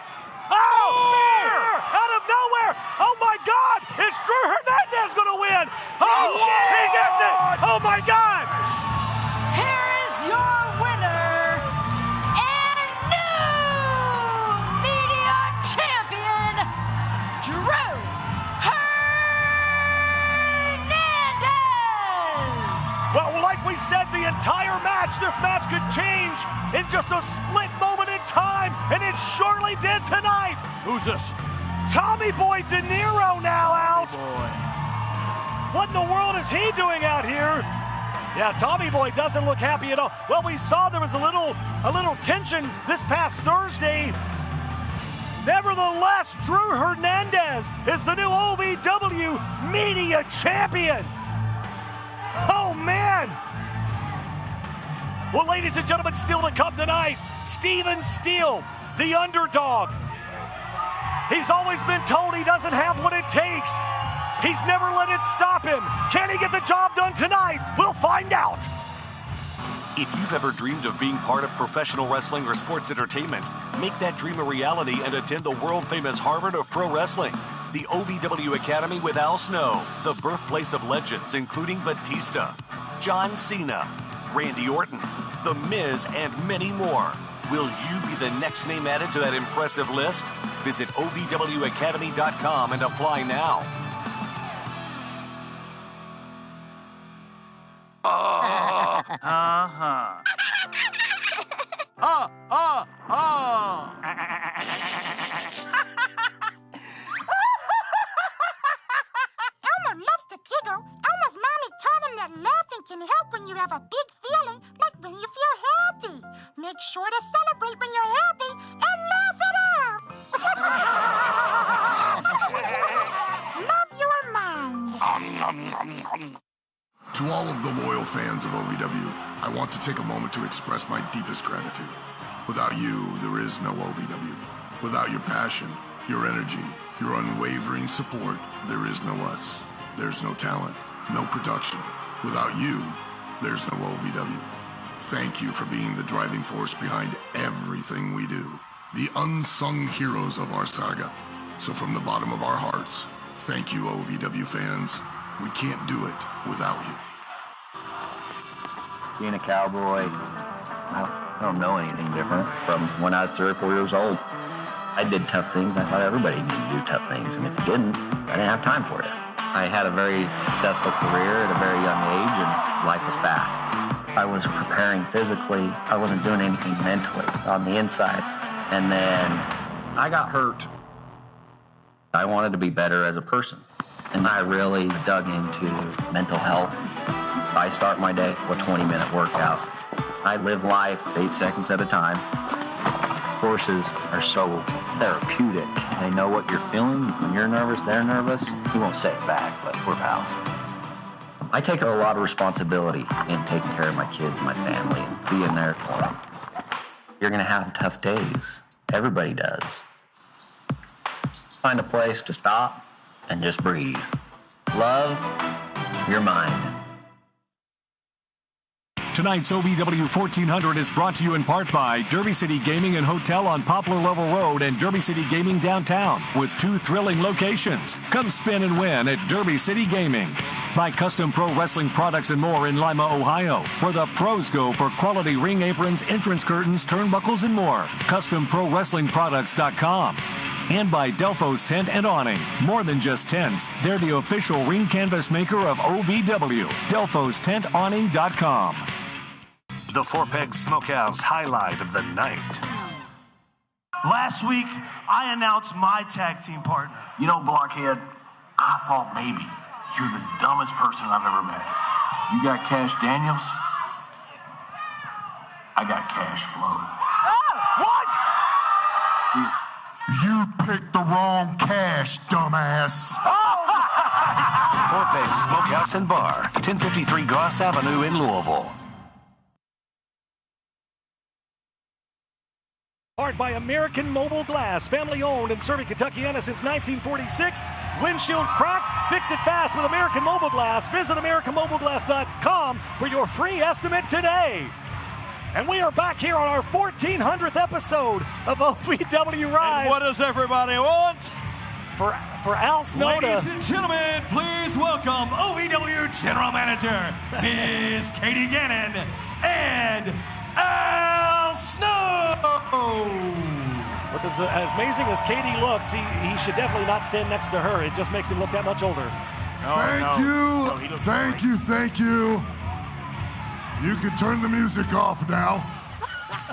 Oh! out of nowhere. Oh my God, is Drew Hernandez going to win? Oh, he gets it. Oh my God. Here is your winner and new media champion, Drew Hernandez. Well, like we said, the entire match, this match could change in just a split moment in time, and it surely did tonight. Who's this? Tommy Boy DeNiro now out. What in the world is he doing out here? Yeah, Tommy Boy doesn't look happy at all. Well, we saw there was a little tension this past Thursday. Nevertheless, Drew Hernandez is the new OVW media champion. Oh, man. Well, ladies and gentlemen, still to come tonight, Steven Steele, the underdog. He's always been told he doesn't have what it takes. He's never let it stop him. Can he get the job done tonight? We'll find out. If you've ever dreamed of being part of professional wrestling or sports entertainment, make that dream a reality and attend the world-famous Harvard of Pro Wrestling, the OVW Academy with Al Snow, the birthplace of legends including Batista, John Cena, Randy Orton, The Miz, and many more. Will you be the next name added to that impressive list? Visit OVWacademy.com and apply now. Elmer loves to giggle. Elmer's mommy told him that laughing can help when you have a big feeling, like when you feel happy. Make sure to celebrate when you're happy and laugh it out. Love your mind. To all of the loyal fans of OVW, I want to take a moment to express my deepest gratitude. Without you, there is no OVW. Without your passion, your energy, your unwavering support, there is no us. There's no talent, no production. Without you, there's no OVW. Thank you for being the driving force behind everything we do. The unsung heroes of our saga. So from the bottom of our hearts, thank you, OVW fans. We can't do it without you. Being a cowboy, I don't know anything different from when I was 3 or 4 years old. I did tough things. I thought everybody needed to do tough things, and if you didn't, I didn't have time for it. I had a very successful career at a very young age, and life was fast. I was preparing physically. I wasn't doing anything mentally on the inside. And then I got hurt. I wanted to be better as a person. And I really dug into mental health. I start my day with 20-minute workouts. I live life 8 seconds at a time. Horses are so therapeutic. They know what you're feeling. When you're nervous, they're nervous. You won't say it back, but we're pals. I take a lot of responsibility in taking care of my kids, my family, and being there for them. You're gonna have tough days. Everybody does. Find a place to stop and just breathe. Love your mind. Tonight's OVW 1400 is brought to you in part by Derby City Gaming and Hotel on Poplar Level Road and Derby City Gaming downtown with 2 thrilling locations. Come spin and win at Derby City Gaming. By Custom Pro Wrestling Products and more in Lima, Ohio, where the pros go for quality ring aprons, entrance curtains, turnbuckles, and more. CustomProWrestlingProducts.com. And by Delfo's Tent and Awning. More than just tents, they're the official ring canvas maker of OVW. Delfo'sTentAwning.com. The Four Peg Smokehouse highlight of the night. Last week, I announced my tag team partner. You know, Blockhead, I thought maybe you're the dumbest person I've ever met. You got Kash Daniels? I got Cash Flow. What? See, you picked the wrong Cash, dumbass. Four Peg Smokehouse and Bar, 1053 Goss Avenue in Louisville. Powered by American Mobile Glass, family owned and serving Kentuckiana since 1946. Windshield cracked? Fix it fast with American Mobile Glass. Visit AmericanMobileGlass.com for your free estimate today. And we are back here on our 1400th episode of OVW Rise. And what does everybody want? for Al Snow to... Ladies and gentlemen, please welcome OVW General Manager, Ms. Katie Gannon, and Al Snow! With as amazing as Katie looks, he should definitely not stand next to her. It just makes him look that much older. Thank you. You can turn the music off now.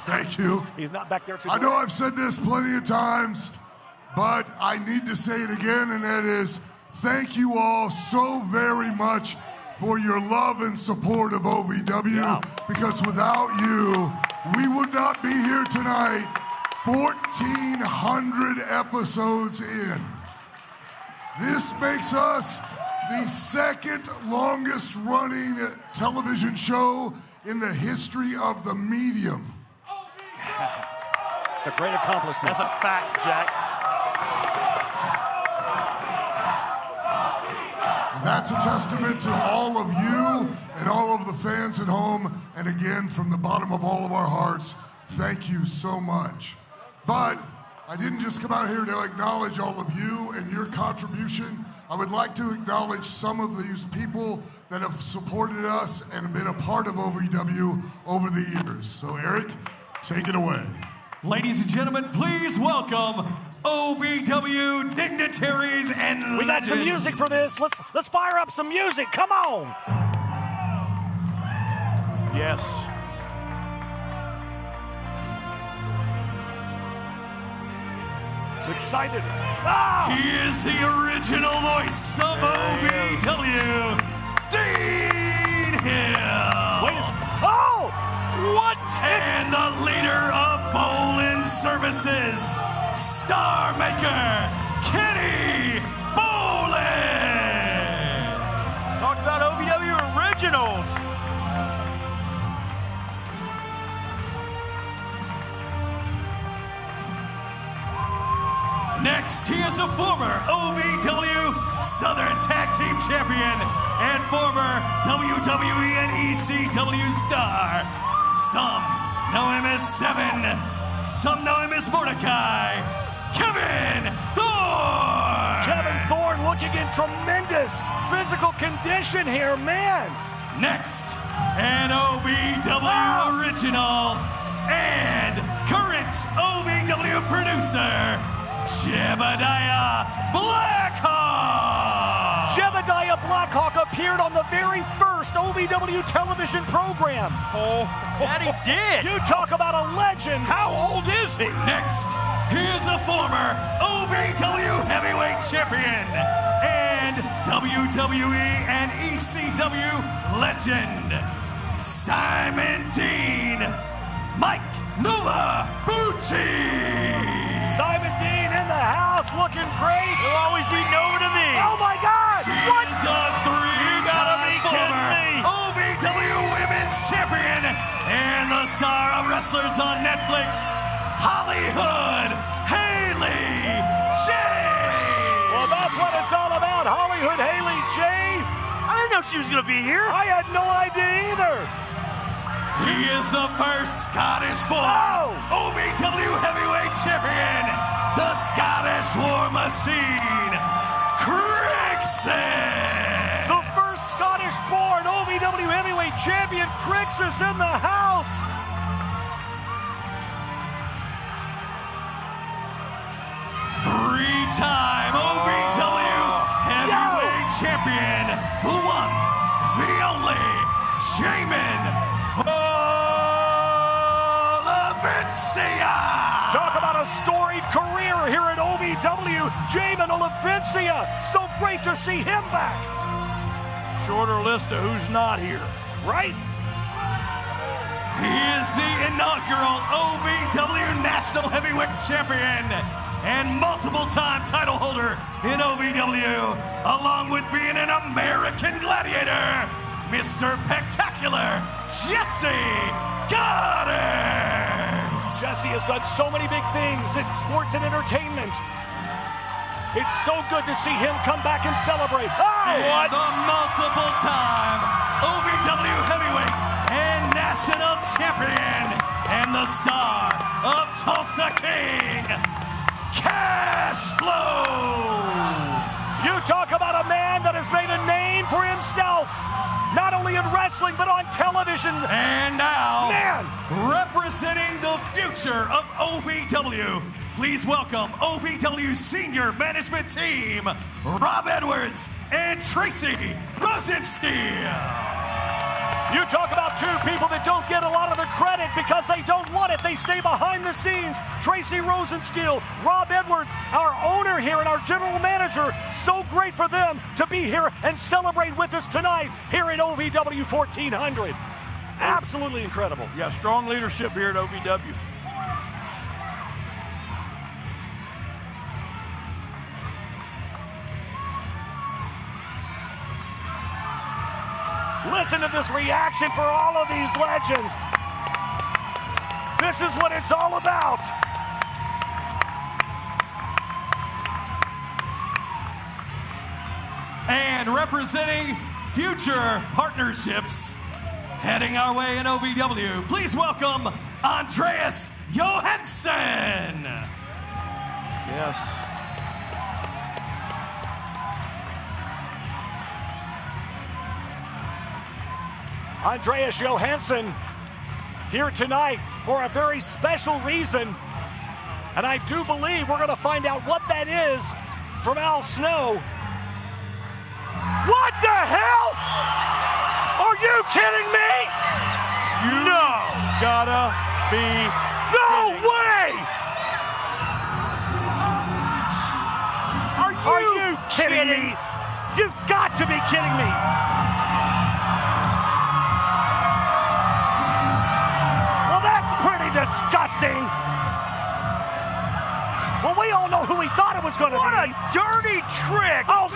Thank you. He's not back there too I know I've said this plenty of times, but I need to say it again, and that is thank you all so very much for your love and support of OVW, because without you, we would not be here tonight 1,400 episodes in. This makes us the second longest running television show in the history of the medium. It's a great accomplishment. That's a fact, Jack. And that's a testament to all of you and all of the fans at home. And again, from the bottom of all of our hearts, thank you so much. But I didn't just come out here to acknowledge all of you and your contribution. I would like to acknowledge some of these people that have supported us and been a part of OVW over the years. So Erik, take it away. Ladies and gentlemen, please welcome OVW dignitaries and legends. We got some music for this. Let's fire up some music. Come on. Yes. Excited. He is the original voice of OVW, DeNiro. Wait a second. Oh! What? And the leader of Bowling Services, Star Maker, Kenny Bowling. Talk about OVW originals. Next, he is a former OVW Southern Tag Team Champion and former WWE and ECW star. Some know him as Seven, some know him as Mordecai, Kevin Thorn! Kevin Thorn looking in tremendous physical condition here, man! Next, an OVW original and current OVW producer, Jebediah Blackhawk! Jebediah Blackhawk appeared on the very first OVW television program. Oh, that he did! You talk about a legend! How old is he? Next, he is a former OVW Heavyweight Champion and WWE and ECW legend, Simon Dean, Mike Novabucci! Simon Dean in the house, looking great. He'll always be known to me. Oh my God! What? He's a three-time former OVW Women's Champion and the star of wrestlers on Netflix, Hollywood Haley J. Well, that's what it's all about, Hollywood Haley J. I didn't know she was going to be here. I had no idea either. He is the first Scottish-born OVW Heavyweight Champion, the Scottish War Machine, Crixus! The first Scottish-born OVW Heavyweight Champion, Crixus in the house! Three-time OVW Heavyweight Champion, the one, the only, Jamin Olivencia! Talk about a storied career here at OVW, Jamin Olivencia. So great to see him back. Shorter list of who's not here. Right? He is the inaugural OVW National Heavyweight Champion and multiple-time title holder in OVW, along with being an American Gladiator, Mr. Spectacular Jessie Godderz! Jessie has done so many big things in sports and entertainment. It's so good to see him come back and celebrate. What? The multiple-time OVW Heavyweight and National Champion and the star of Tulsa King, Cash Flow. You talk about a man that has made a name for himself, not only in wrestling, but on television. And now, man, representing the future of OVW, please welcome OVW Senior Management Team, Rob Edwards and Tracy Rosensteel. You talk about two people that don't get a lot of the credit because they don't want it. They stay behind the scenes. Tracy Rosensteel, Rob Edwards, our owner here and our general manager. So great for them to be here and celebrate with us tonight here at OVW 1400. Absolutely incredible. Yeah, strong leadership here at OVW. Listen to this reaction for all of these legends. This is what it's all about. And representing future partnerships, heading our way in OVW, please welcome Andreas Johansson. Yes. Andreas Johansson here tonight for a very special reason. And I do believe we're going to find out what that is from Al Snow. What the hell? Are you kidding me? No. Gotta be No way! Are you kidding me? You've got to be kidding me. Disgusting. Well, we all know who we thought it was going to be. What a dirty trick. Oh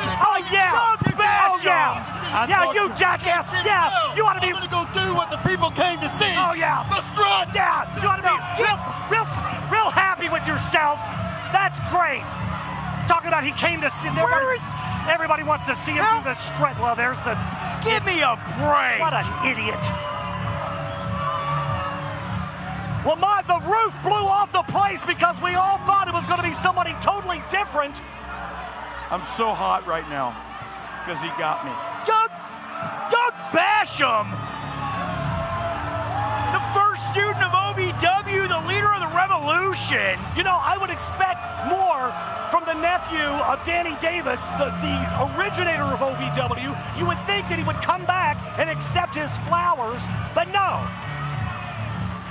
yeah. Oh, yeah. Yeah, you jackass. Yeah, you ought to be. I'm going to go do what the people came to see. Oh, yeah. The strut. Yeah, you ought to be real happy with yourself. That's great. Talking about he came to see. Everybody wants to see him do the strut. Well, there's the. Give me a break. What an idiot. Well, the roof blew off the place because we all thought it was going to be somebody totally different. I'm so hot right now because he got me. Doug Basham, the first student of OVW, the leader of the revolution. You know, I would expect more from the nephew of Danny Davis, the originator of OVW. You would think that he would come back and accept his flowers, but no.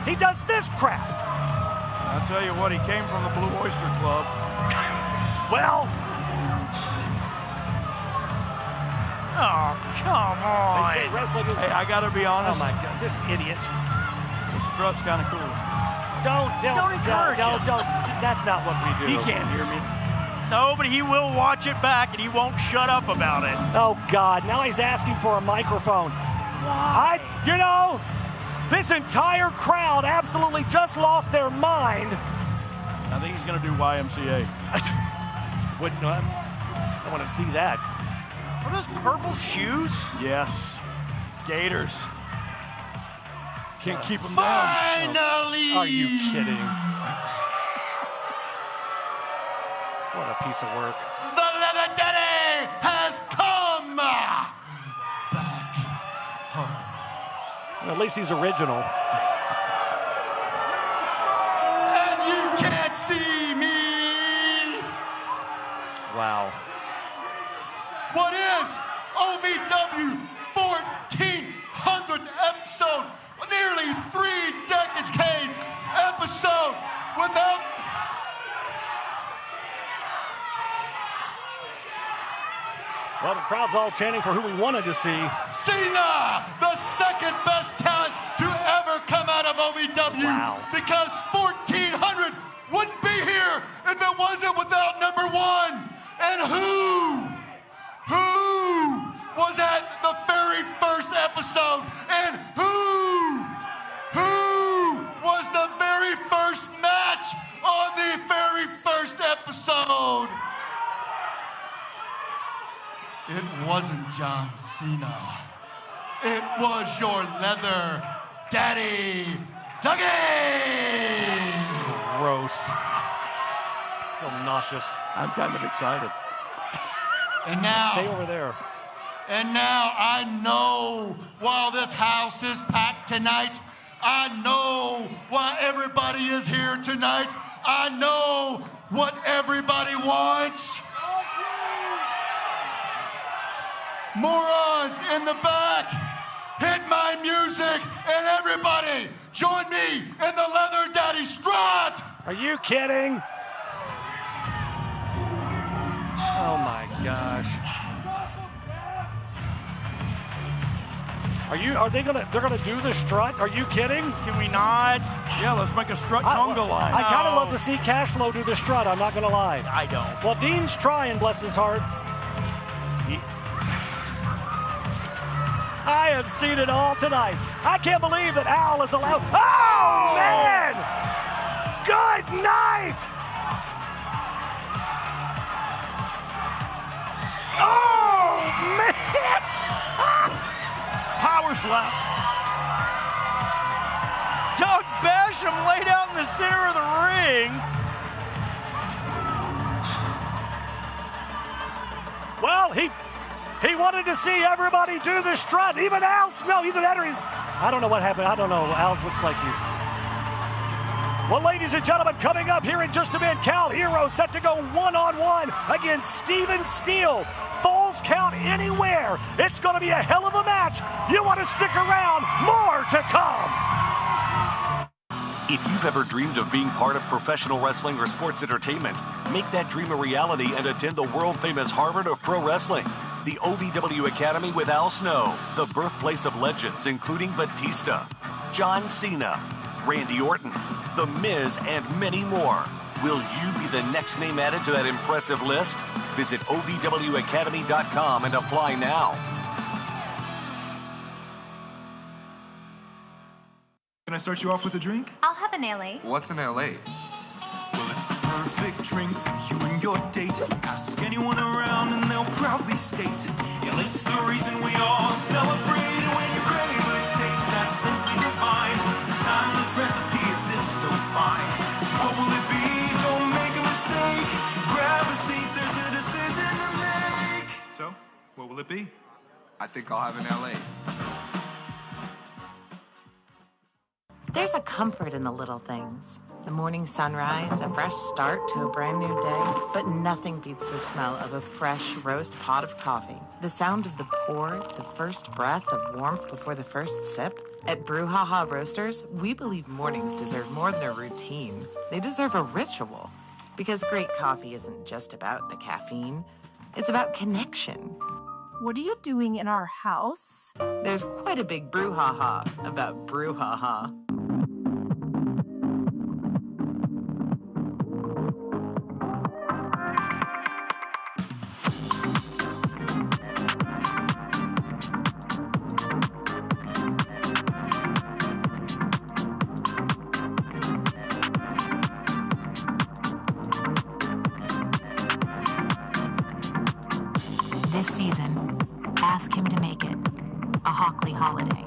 He does this crap. I'll tell you what, he came from the Blue Oyster Club. Well. Oh, come on. They say wrestling is... Hey, I got to be honest. Oh, my God, this idiot. The strut's kind of cool. Don't encourage him. Don't. That's not what we do. He can't hear me. No, but he will watch it back, and he won't shut up about it. Oh, God, now he's asking for a microphone. What? You know... This entire crowd absolutely just lost their mind. I think he's going to do YMCA. Wouldn't I want to see that. Are those purple shoes? Yes. Gators. Can't keep them Finally! down. Are you kidding? What a piece of work. The Leather Daddy has come back home. At least he's original. And you can't see me. Wow. What is OVW 1400th episode? Nearly 3 decades episode without. Well, the crowd's all chanting for who we wanted to see. Cena, the second best talent to ever come out of OVW. Wow. Because 1400 wouldn't be here if it wasn't without number 1. And who was at the very first episode? And who was the very first match on the very first episode? It wasn't John Cena. It was your leather daddy, Dougie! Gross. feel nauseous. I'm kind of excited. And now, stay over there. And now I know why this house is packed tonight. I know why everybody is here tonight. I know what everybody wants. Morons in the back, hit my music, and everybody join me in the Leather Daddy strut. Are you kidding? Oh my gosh. They're gonna do the strut? Are you kidding? Can we not? Yeah, let's make a strut conga line. I kind of love to see Cashflow do the strut, I'm not gonna lie. I don't. Well, Dean's trying, bless his heart. I have seen it all tonight. I can't believe that Al is allowed. Oh, man! Good night! Oh, man! Power slap. Doug Basham laid out in the center of the ring. Well, he wanted to see everybody do the strut. Even Al Snow, either that or he's... I don't know what happened. I don't know. Al looks like he's... Well, ladies and gentlemen, coming up here in just a bit, Cal Herro set to go one-on-one against Steven Steele. Falls count anywhere. It's going to be a hell of a match. You want to stick around. More to come. If you've ever dreamed of being part of professional wrestling or sports entertainment, make that dream a reality and attend the world-famous Harvard of Pro Wrestling. The OVW Academy with Al Snow, the birthplace of legends including Batista, John Cena, Randy Orton, The Miz, and many more. Will you be the next name added to that impressive list? Visit OVWacademy.com and apply now. Can I start you off with a drink? I'll have an LA. What's an LA? Well, it's the perfect drink for you and your date. Ask anyone around and they'll proudly state LA's the reason we all celebrate. And when you crave a taste that's simply divine, this timeless recipe is so fine. What will it be? Don't make a mistake. Grab a seat, there's a decision to make. So, what will it be? I think I'll have an LA. There's a comfort in the little things. The morning sunrise, a fresh start to a brand new day, but nothing beats the smell of a fresh roast pot of coffee. The sound of the pour, the first breath of warmth before the first sip. At Brouhaha Roasters, we believe mornings deserve more than a routine. They deserve a ritual. Because great coffee isn't just about the caffeine. It's about connection. What are you doing in our house? There's quite a big brouhaha about Brouhaha. This season, ask him to make it a Hockley holiday.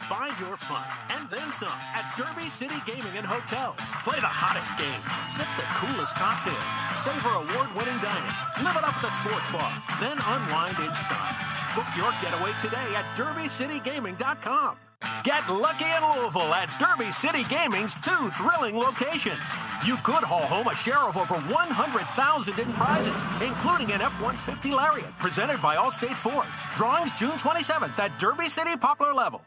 Find your fun and then some at Derby City Gaming and Hotel. Play the hottest games, sip the coolest cocktails, savor award-winning dining, live it up at the sports bar, then unwind in style. Book your getaway today at DerbyCityGaming.com. Get lucky in Louisville at Derby City Gaming's 2 thrilling locations. You could haul home a share of over $100,000 in prizes, including an F-150 Lariat presented by Allstate Ford. Drawings June 27th at Derby City Poplar Level.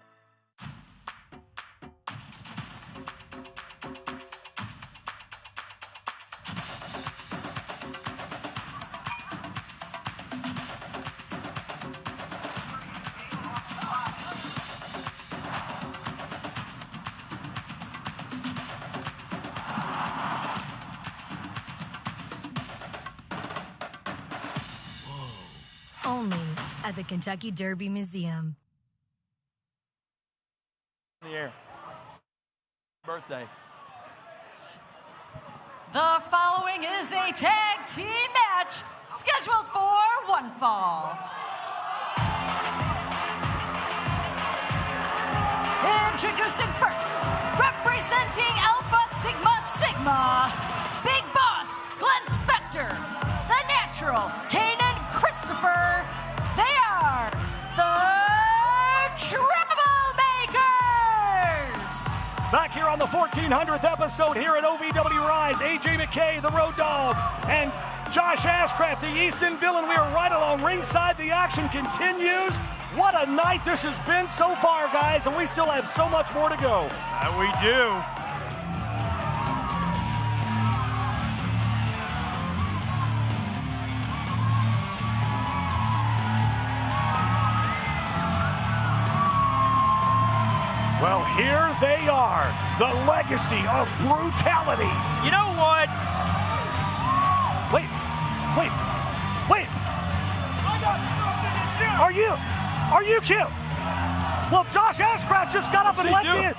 Only at the Kentucky Derby Museum. In the air. Birthday. The following is a tag team match scheduled for one fall. Introducing first, representing Alpha Sigma Sigma, on the 1400th episode here at OVW Rise. AJ McKay, the Road Dogg, and Josh Ashcraft, the Easton Villain. We are right along ringside. The action continues. What a night this has been so far, guys, and we still have so much more to go. We do. Well, here they are, the legacy of brutality. You know what? Wait. Are you kidding? Well, Josh Ashcraft just got up and led me in.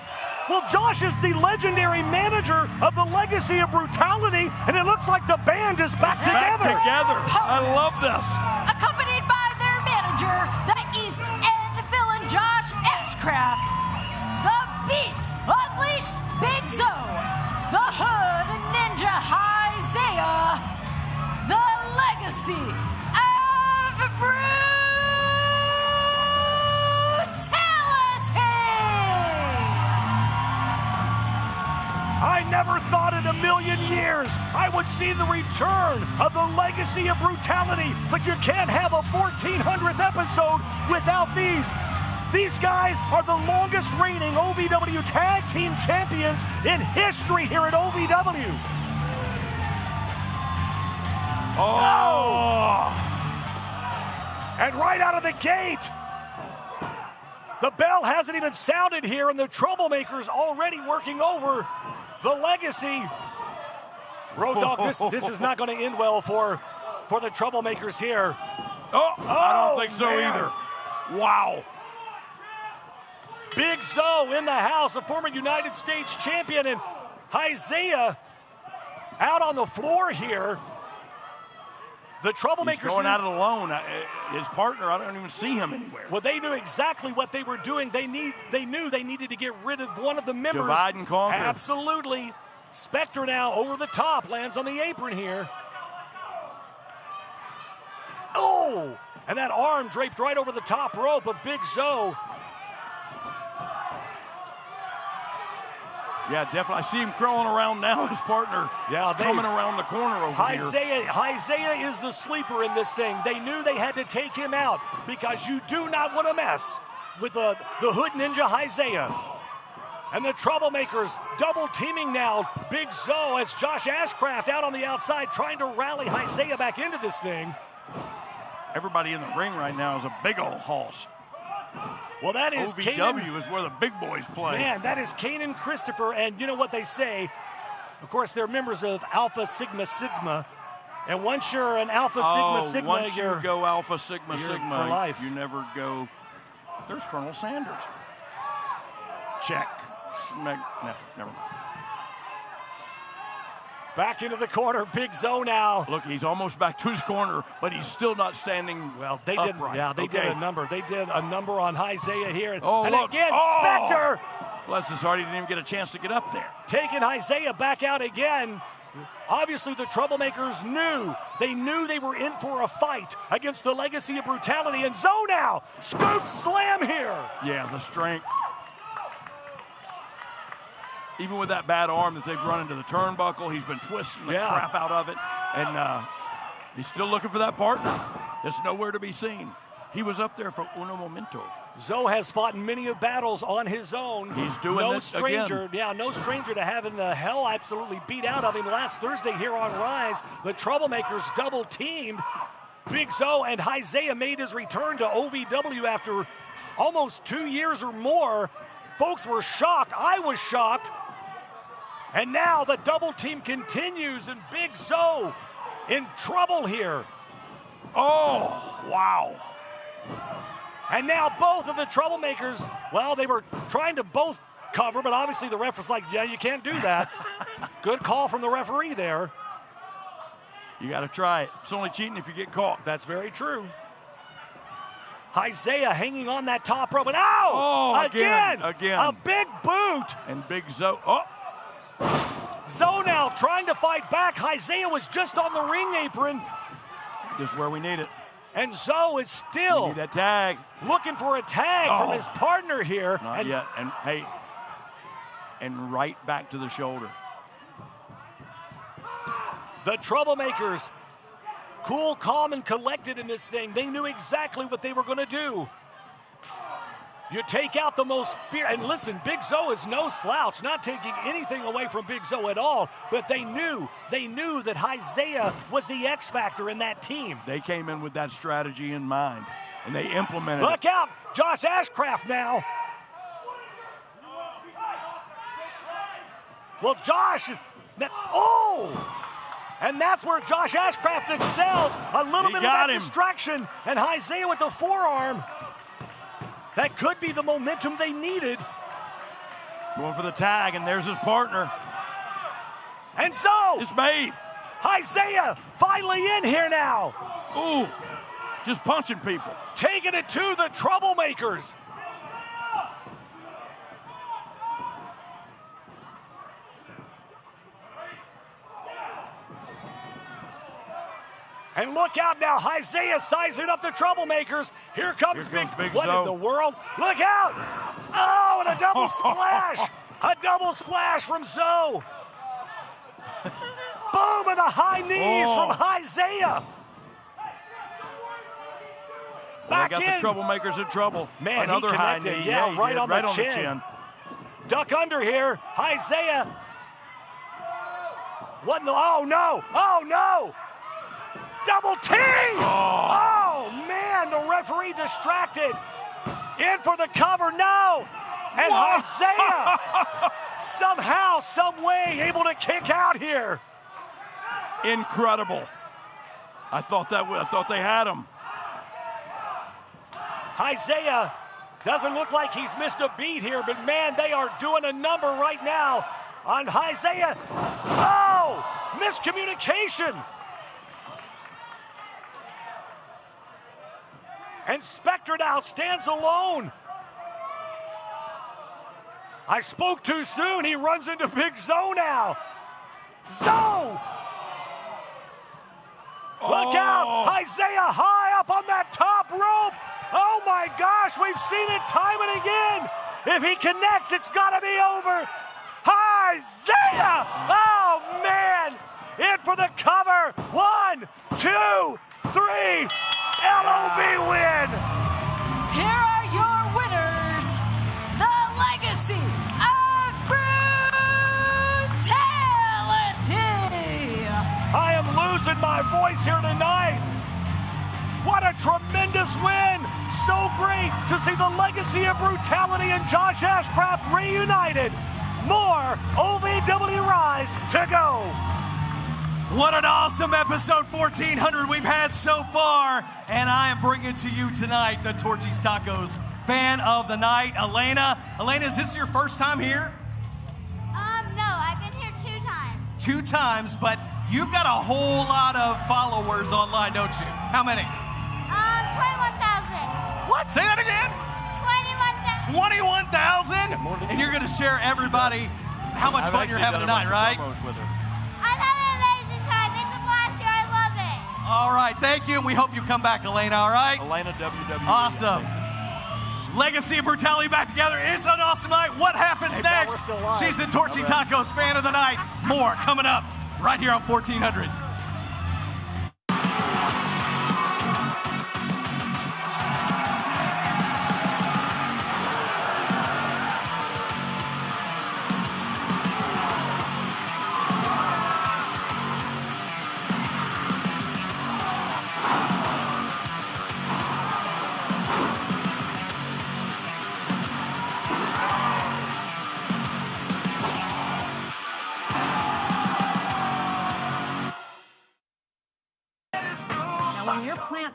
Well, Josh is the legendary manager of the legacy of brutality, and it looks like the band is back together. I love this. Accompanied by their manager, the East End Villain Josh Ashcraft. The Beast Unleashed Big Zo, the Hood Ninja Isaiah, the Legacy of Brutality. I never thought in a million years I would see the return of the Legacy of Brutality, but you can't have a 1400th episode without these. These guys are the longest reigning OVW Tag Team Champions in history here at OVW. Oh! And right out of the gate, the bell hasn't even sounded here, and the Troublemakers already working over the Legacy. Road Dogg, this is not going to end well for the Troublemakers here. I don't think so either. Wow. Big Zo in the house, a former United States champion, and Isaiah out on the floor here. The Troublemakers He's going out it alone. His partner, I don't even see him anywhere. Well, they knew exactly what they were doing. They knew they needed to get rid of one of the members. Divide and conquer. Absolutely. Spectre now over the top, lands on the apron here. Oh! And that arm draped right over the top rope of Big Zo. Yeah, definitely. I see him crawling around now. His partner is coming around the corner over here. Isaiah is the sleeper in this thing. They knew they had to take him out because you do not want to mess with the Hood Ninja Isaiah. And the Troublemakers double teaming now Big Zo as Josh Ashcraft out on the outside trying to rally Isaiah back into this thing. Everybody in the ring right now is a big old hoss. Well, that is OVW is where the big boys play. Man, that is Kanan Christopher, and you know what they say. Of course, they're members of Alpha Sigma Sigma, and once you're an Alpha Sigma Sigma, once you go Alpha Sigma Sigma for life. You never go. There's Colonel Sanders. Check. No, never mind. Back into the corner, Big Zo now. Look, he's almost back to his corner, but he's still not standing. Well, they upright. did. Yeah, they did a number. They did a number on Isaiah here. And look. Again, Spectre. Bless his heart, he didn't even get a chance to get up there. Taking Isaiah back out again. Obviously, the Troublemakers knew. They knew they were in for a fight against the Legacy of Brutality. And Zo now, scoop slam here. Yeah, the strength. Even with that bad arm that they've run into the turnbuckle, he's been twisting the crap out of it. And he's still looking for that partner. There's nowhere to be seen. He was up there for uno momento. Zo has fought many battles on his own. He's doing this again. Yeah, no stranger to having the hell absolutely beat out of him last Thursday here on Rise. The Troublemakers double teamed. Big Zo and Isaiah made his return to OVW after almost 2 years or more. Folks were shocked. I was shocked. And now the double team continues, and Big Zo in trouble here. Oh, wow. And now both of the Troublemakers, well, they were trying to both cover, but obviously the ref was like, yeah, you can't do that. Good call from the referee there. You got to try it. It's only cheating if you get caught. That's very true. Isaiah hanging on that top rope, and again, a big boot. And Big Zo, Zo now trying to fight back. Isaiah was just on the ring apron. Just where we need it. And Zo is still need that tag. Looking for a tag from his partner here. Not yet. And hey, and right back to the shoulder. The Troublemakers, cool, calm, and collected in this thing. They knew exactly what they were going to do. You take out the most fear, and listen, Big Zo is no slouch, not taking anything away from Big Zo at all, but they knew that Isaiah was the X factor in that team. They came in with that strategy in mind, and they implemented it. Look out, Josh Ashcraft now. Well, Josh, and that's where Josh Ashcraft excels. A little bit of that distraction, and Isaiah with the forearm. That could be the momentum they needed. Going for the tag, and there's his partner. And so, it's made. Isaiah finally in here now. Ooh, just punching people. Taking it to the Troublemakers. And look out now, Isaiah sizing up the Troublemakers. Here comes Big What Zo. In the world? Look out! Oh, and a double splash! A double splash from Zo. Boom, and the high knees from Isaiah. Back got the Troublemakers in trouble. Man, another he high connected, knee. yeah, right on the the chin. Duck under here, Isaiah. What in the, oh no! Double T! Oh, man, the referee distracted. In for the cover, no! And Isaiah, somehow, some way, able to kick out here. Incredible. I thought they had him. Isaiah doesn't look like he's missed a beat here, but man, they are doing a number right now on Isaiah. Oh, miscommunication. And Spectre now stands alone. I spoke too soon. He runs into Big Zo now. Zo! Look out! Isaiah high up on that top rope. Oh my gosh, we've seen it time and again. If he connects, it's got to be over. Isaiah! Oh man! In for the cover. 1, 2, 3. LOB win! Here are your winners, the Legacy of Brutality! I am losing my voice here tonight. What a tremendous win! So great to see the Legacy of Brutality and Josh Ashcraft reunited. More OVW Rise to go. What an awesome episode 1400 we've had so far. And I am bringing to you tonight the Torchy's Tacos Fan of the Night, Elena. Elena, is this your first time here? No, I've been here 2 times. 2 times, but you've got a whole lot of followers online, don't you? How many? 21,000. What? Say that again? 21,000. 21,000? And you're going to share everybody how much fun you're having tonight, right? I'm having an amazing time. It's a blast here. I love it. All right, thank you. We hope you come back, Elena, all right? Elena WWE. Awesome. Legacy and Brutality back together. It's an awesome night. What happens next? She's the Torchy Tacos Fan of the Night. More coming up right here on 1400.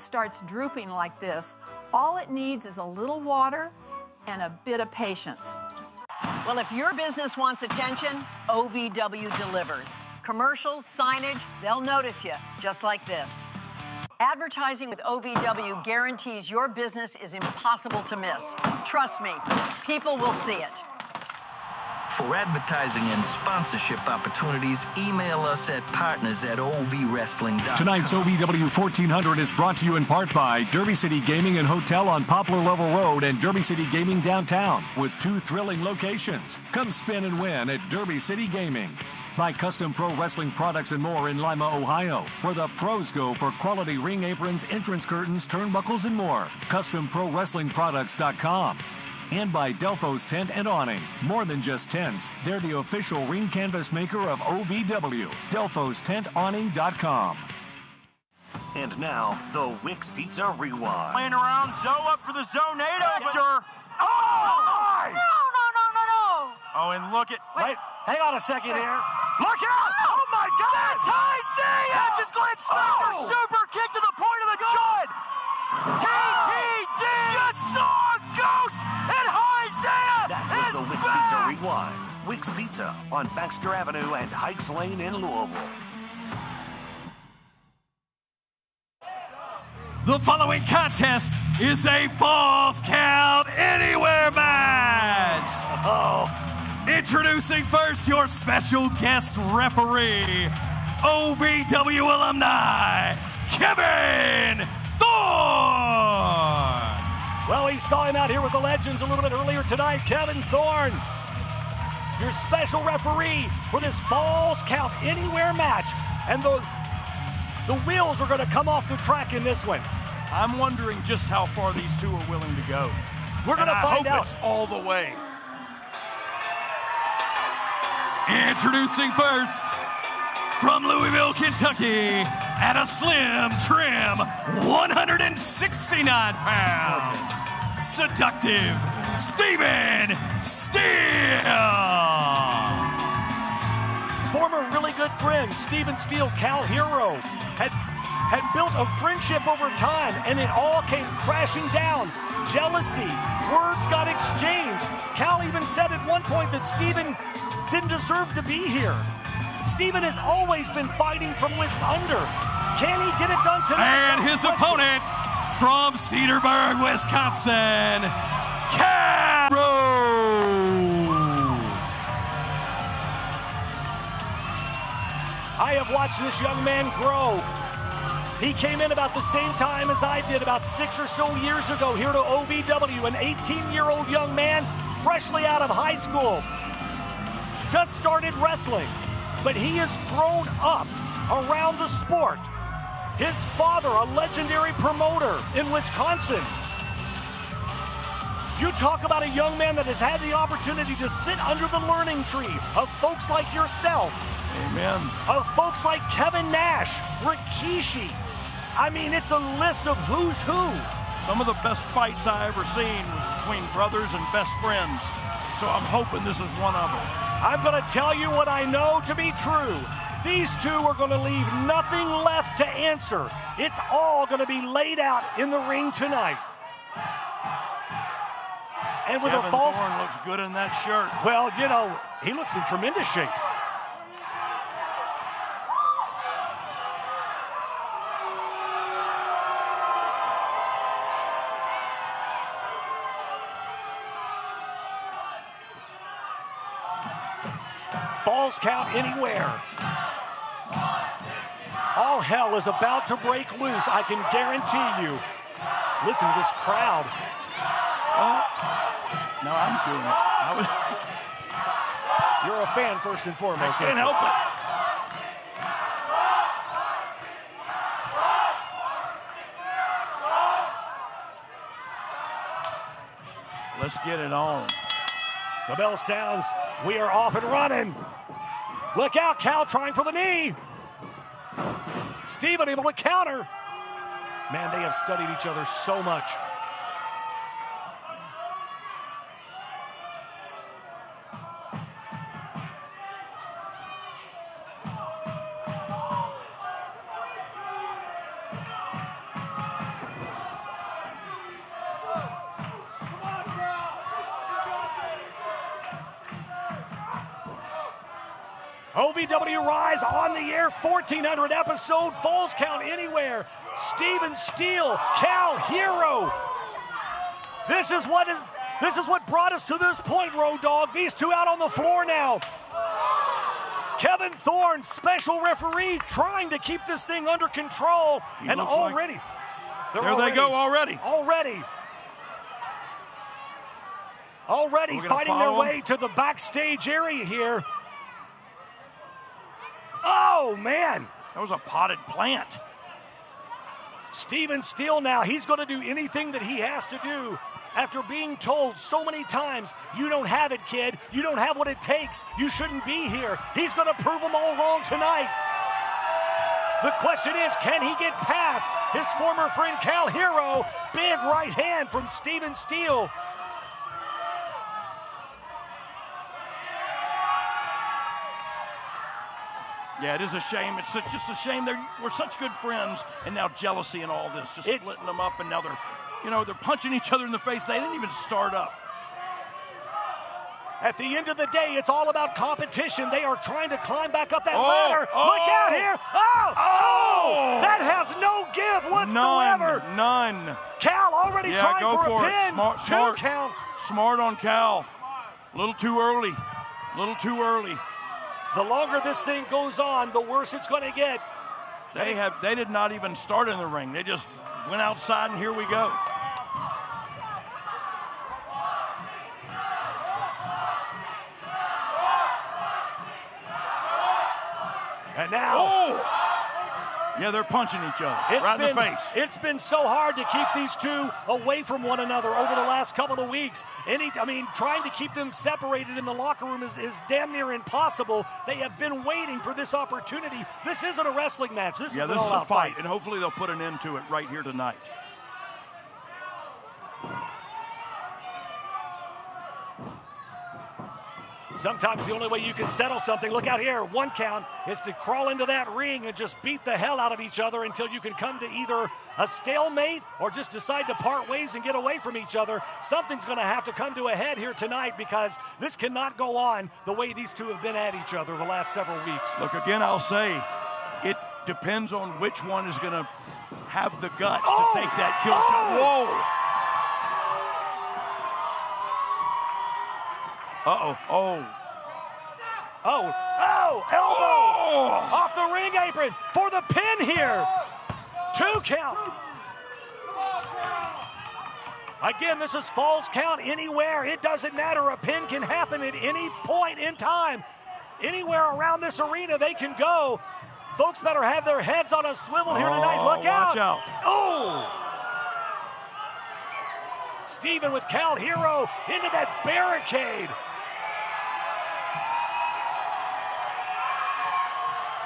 Starts drooping like this, all it needs is a little water and a bit of patience. Well, if your business wants attention, OVW delivers. Commercials, signage, they'll notice you, just like this. Advertising with OVW guarantees your business is impossible to miss. Trust me, people will see it. For advertising and sponsorship opportunities, email us at partners@ovwrestling.com. Tonight's OVW 1400 is brought to you in part by Derby City Gaming and Hotel on Poplar Level Road and Derby City Gaming downtown with 2 thrilling locations. Come spin and win at Derby City Gaming. By Custom Pro Wrestling Products and more in Lima, Ohio, where the pros go for quality ring aprons, entrance curtains, turnbuckles, and more. CustomProWrestlingProducts.com. And by Delfo's Tent and Awning. More than just tents, they're the official ring canvas maker of OVW. Delfo'sTentAwning.com. And now, the Wix Pizza Rewind. Playing around, Zoe up for the Zonado, but... Oh! No! Oh, and look at... Wait, hang on a second here. Look out! Oh my God! That's high C! Catches Glenn Spencer, super kick to the point of the joint! TTD! Just saw a ghost! And Isaiah That was the Wix Pizza Rewind. Wix Pizza on Baxter Avenue and Heights Lane in Louisville. The following contest is a Falls Count Anywhere match. Introducing first your special guest referee, OVW alumni, Kevin Thorn. Well, we saw him out here with the Legends a little bit earlier tonight. Kevin Thorn, your special referee for this Falls Count Anywhere match. And the wheels are going to come off the track in this one. I'm wondering just how far these two are willing to go. We're going to find out. It's all the way. Introducing first, from Louisville, Kentucky, at a slim, trim 169 pounds, seductive Steven Steele. Former really good friend, Steven Steele, Cal Herro, had built a friendship over time, and it all came crashing down. Jealousy, words got exchanged. Cal even said at one point that Steven didn't deserve to be here. Steven has always been fighting from with under. Can he get it done tonight? And his opponent from Cedarburg, Wisconsin, Herro. I have watched this young man grow. He came in about the same time as I did, about 6 or so years ago here to OVW, an 18-year-old young man, freshly out of high school. Just started wrestling, but he has grown up around the sport. His father, a legendary promoter in Wisconsin. You talk about a young man that has had the opportunity to sit under the learning tree of folks like yourself. Amen. Of folks like Kevin Nash, Rikishi. I mean, it's a list of who's who. Some of the best fights I ever seen was between brothers and best friends. So I'm hoping this is one of them. I'm going to tell you what I know to be true. These two are going to leave nothing left to answer. It's all going to be laid out in the ring tonight. And with Kevin a false... Thorn looks good in that shirt. Well, you know, he looks in tremendous shape. Falls count anywhere. All hell is about to break loose, I can guarantee you. Listen to this crowd. No, I'm doing it. You're a fan first and foremost. I can't help it. Let's get it on. The bell sounds. We are off and running. Look out, Cal trying for the knee. Steven able to counter. Man, they have studied each other so much. OVW Rise on the air, 1400 episode, Falls Count Anywhere. Steven Steele, Cal Herro. This is what This is what brought us to this point, Road Dogg. These two out on the floor now. Kevin Thorn, special referee, trying to keep this thing under control. And already, there they go already. Already fighting their way to the backstage area here. Oh, man. That was a potted plant. Steven Steele now, he's going to do anything that he has to do after being told so many times, you don't have it, kid. You don't have what it takes. You shouldn't be here. He's going to prove them all wrong tonight. The question is, can he get past his former friend Cal Herro? Big right hand from Steven Steele. Yeah, it is a shame. It's just a shame. We're such good friends, and now jealousy and all this, just splitting them up, and now they're punching each other in the face. They didn't even start up. At the end of the day, it's all about competition. They are trying to climb back up that ladder. Look out here. Oh! That has no give whatsoever. None. Cal already trying for a pin. Smart count. Smart on Cal. A little too early. The longer this thing goes on, the worse it's going to get. They did not even start in the ring. They just went outside, and here we go. And now, yeah, they're punching each other right in the face. It's been so hard to keep these two away from one another over the last couple of weeks. Trying to keep them separated in the locker room is damn near impossible. They have been waiting for this opportunity. This isn't a wrestling match. This is a fight, and hopefully they'll put an end to it right here tonight. Sometimes the only way you can settle something, look out here, 1 count, is to crawl into that ring and just beat the hell out of each other until you can come to either a stalemate or just decide to part ways and get away from each other. Something's going to have to come to a head here tonight because this cannot go on the way these two have been at each other the last several weeks. Look, again, I'll say, it depends on which one is going to have the guts to take that kill shot. Whoa! Elbow off the ring apron for the pin here. 2 count. Again, this is falls count anywhere. It doesn't matter. A pin can happen at any point in time. Anywhere around this arena they can go. Folks better have their heads on a swivel here tonight. Look out. Watch out. Steven with Cal Herro into that barricade.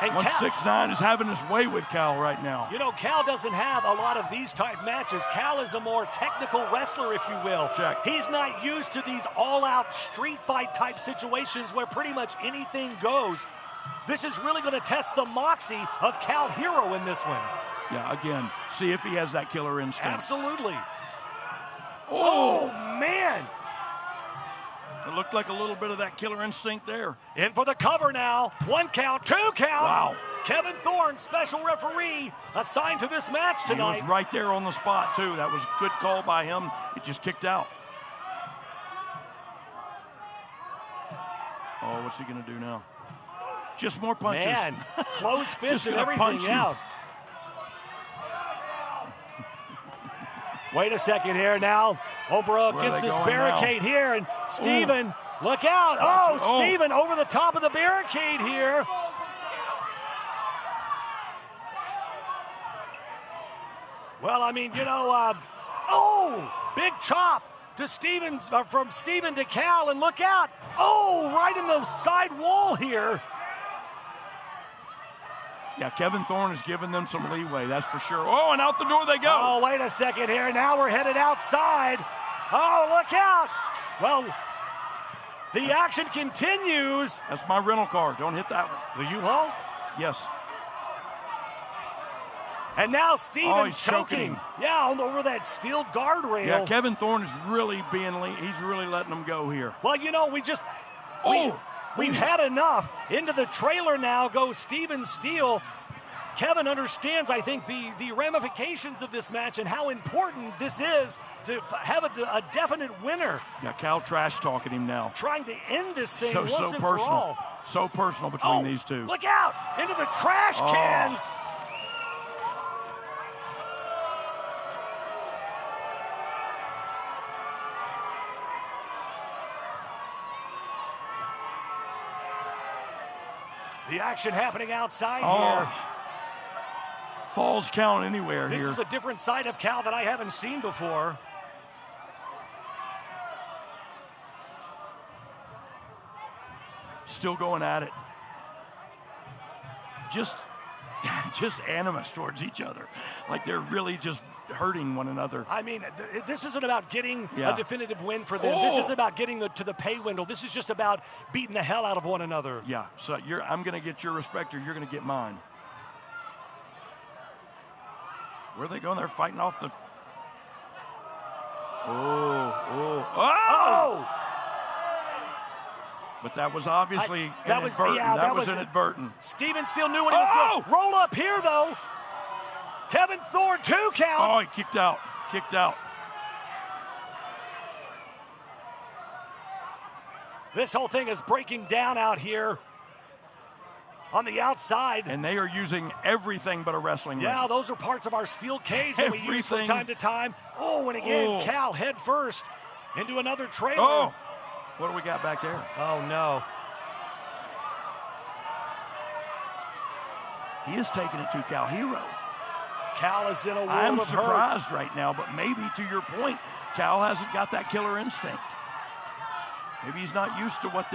And 169 is having his way with Cal right now. You know, Cal doesn't have a lot of these type matches. Cal is a more technical wrestler, if you will. Check. He's not used to these all-out street fight type situations where pretty much anything goes. This is really going to test the moxie of Cal Herro in this one. Yeah, again, see if he has that killer instinct. Absolutely. Oh man. It looked like a little bit of that killer instinct there. In for the cover now. 1 count, 2 count. Wow. Kevin Thorn, special referee, assigned to this match tonight. He was right there on the spot, too. That was a good call by him. It just kicked out. Oh, what's he going to do now? Just more punches. Man, closed fist and everything out. Wait a second here now. Over against this barricade here, and Steven, look out. Steven over the top of the barricade here. Well, I mean, you know, big chop to Steven, from Steven to Cal, and look out. Right in the side wall here. Yeah, Kevin Thorn is giving them some leeway, that's for sure. And out the door they go. Oh, wait a second here. Now we're headed outside. Look out. Well, the action continues. That's my rental car. Don't hit that one. The U-Haul? Yes. And now Steven he's choking. Yeah, over that steel guardrail. Yeah, Kevin Thorn is really being he's really letting them go here. Well, you know, we've had enough. Into the trailer now goes Steven Steele. Kevin understands, I think, the ramifications of this match and how important this is to have a definite winner. Yeah, Cal trash talking him now. Trying to end this thing once so and personal. for all. So personal between these two. Look out! Into the trash cans! The action happening outside here. Falls count anywhere This here. is a different side of Cal that I haven't seen before. Still going at it. Just animus towards each other. Like they're really just hurting one another. I mean, this isn't about getting a definitive win for them. This isn't about getting to the pay window. This is just about beating the hell out of one another. Yeah, so I'm going to get your respect or you're going to get mine. Where are they going? They're fighting off the... Oh! But that was obviously inadvertent. That was inadvertent. Steven still knew what he was doing. Roll up here, though. Kevin Thorn, 2 count. Oh, he kicked out. Kicked out. This whole thing is breaking down out here on the outside. And they are using everything but a wrestling ring. Yeah, those are parts of our steel cage that we use from time to time. Oh, and again, Cal head first into another trailer. Oh, what do we got back there? Oh, no. He is taking it to Cal Herro. Cal is in a world I'm of surprised hurt. right now, but maybe to your point, Cal hasn't got that killer instinct. Maybe he's not used to what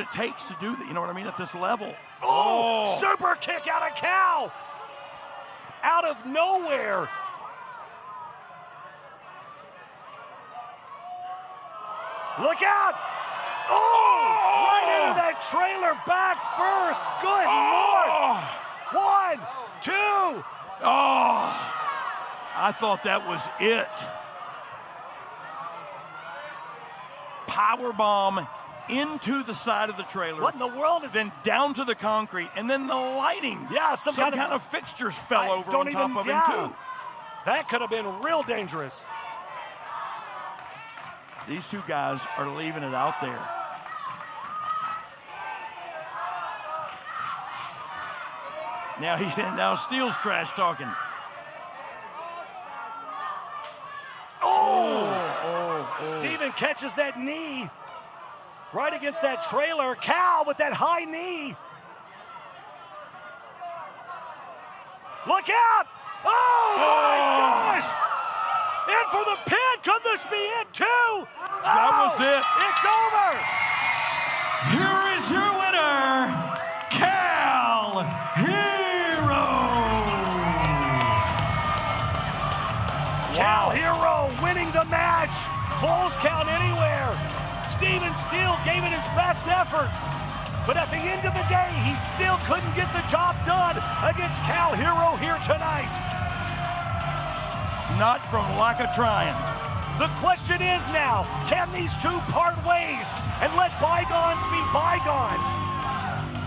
it takes to do that, you know what I mean, at this level. Oh, super kick out of Cal. Out of nowhere. Look out. Oh, right into that trailer back first. Good Lord. 1, 2. Oh, I thought that was it. Powerbomb into the side of the trailer. What in the world is then down to the concrete, and then the lighting. Yeah, some kind of fixtures fell over on top of him too. That could have been real dangerous. These two guys are leaving it out there. Now Steele's trash talking. Steven catches that knee right against that trailer. Cal with that high knee. Look out! Oh my gosh! In for the pin. Could this be it too? That was it. It's over. Here is your winner, Cal Herro. Cal Herro winning the match. Falls count anywhere. Steven Steele gave it his best effort. But at the end of the day, he still couldn't get the job done against Cal Herro here tonight. Not from lack of trying. The question is now, can these two part ways and let bygones be bygones?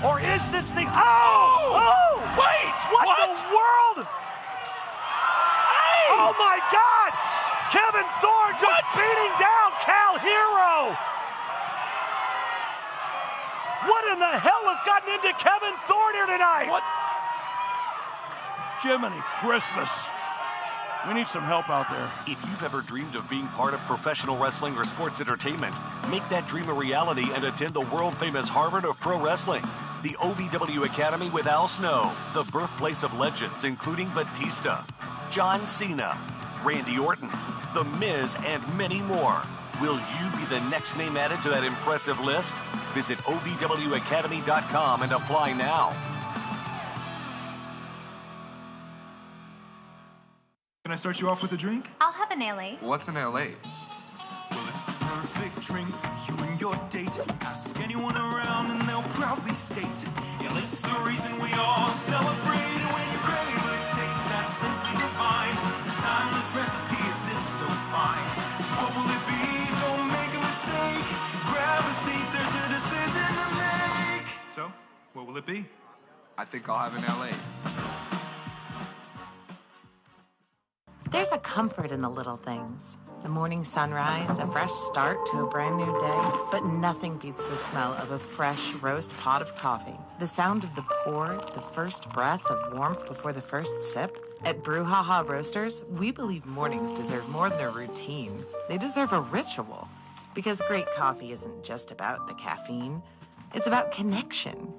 Or is this thing... Wait! What in the world? Hey! Oh my God! Kevin Thorn just beating down Cal Herro! What in the hell has gotten into Kevin Thorn here tonight? What? Jiminy Christmas. We need some help out there. If you've ever dreamed of being part of professional wrestling or sports entertainment, make that dream a reality and attend the world-famous Harvard of Pro Wrestling. The OVW Academy with Al Snow, the birthplace of legends including Batista, John Cena, Randy Orton, The Miz, and many more. Will you be the next name added to that impressive list? Visit OVWacademy.com and apply now. Can I start you off with a drink? I'll have an LA. What's an LA? Well, it's the perfect drink for you and your date. Ask anyone around and they'll proudly state, LA's the reason we all celebrate. And when you crave a taste that's simply divine, this timeless recipe is so fine. What will it be? Don't make a mistake. Grab a seat, there's a decision to make. So, what will it be? I think I'll have an LA. There's a comfort in the little things. The morning sunrise, a fresh start to a brand new day, but nothing beats the smell of a fresh roast pot of coffee. The sound of the pour, the first breath of warmth before the first sip. At Brouhaha Roasters, we believe mornings deserve more than a routine. They deserve a ritual. Because great coffee isn't just about the caffeine, it's about connection.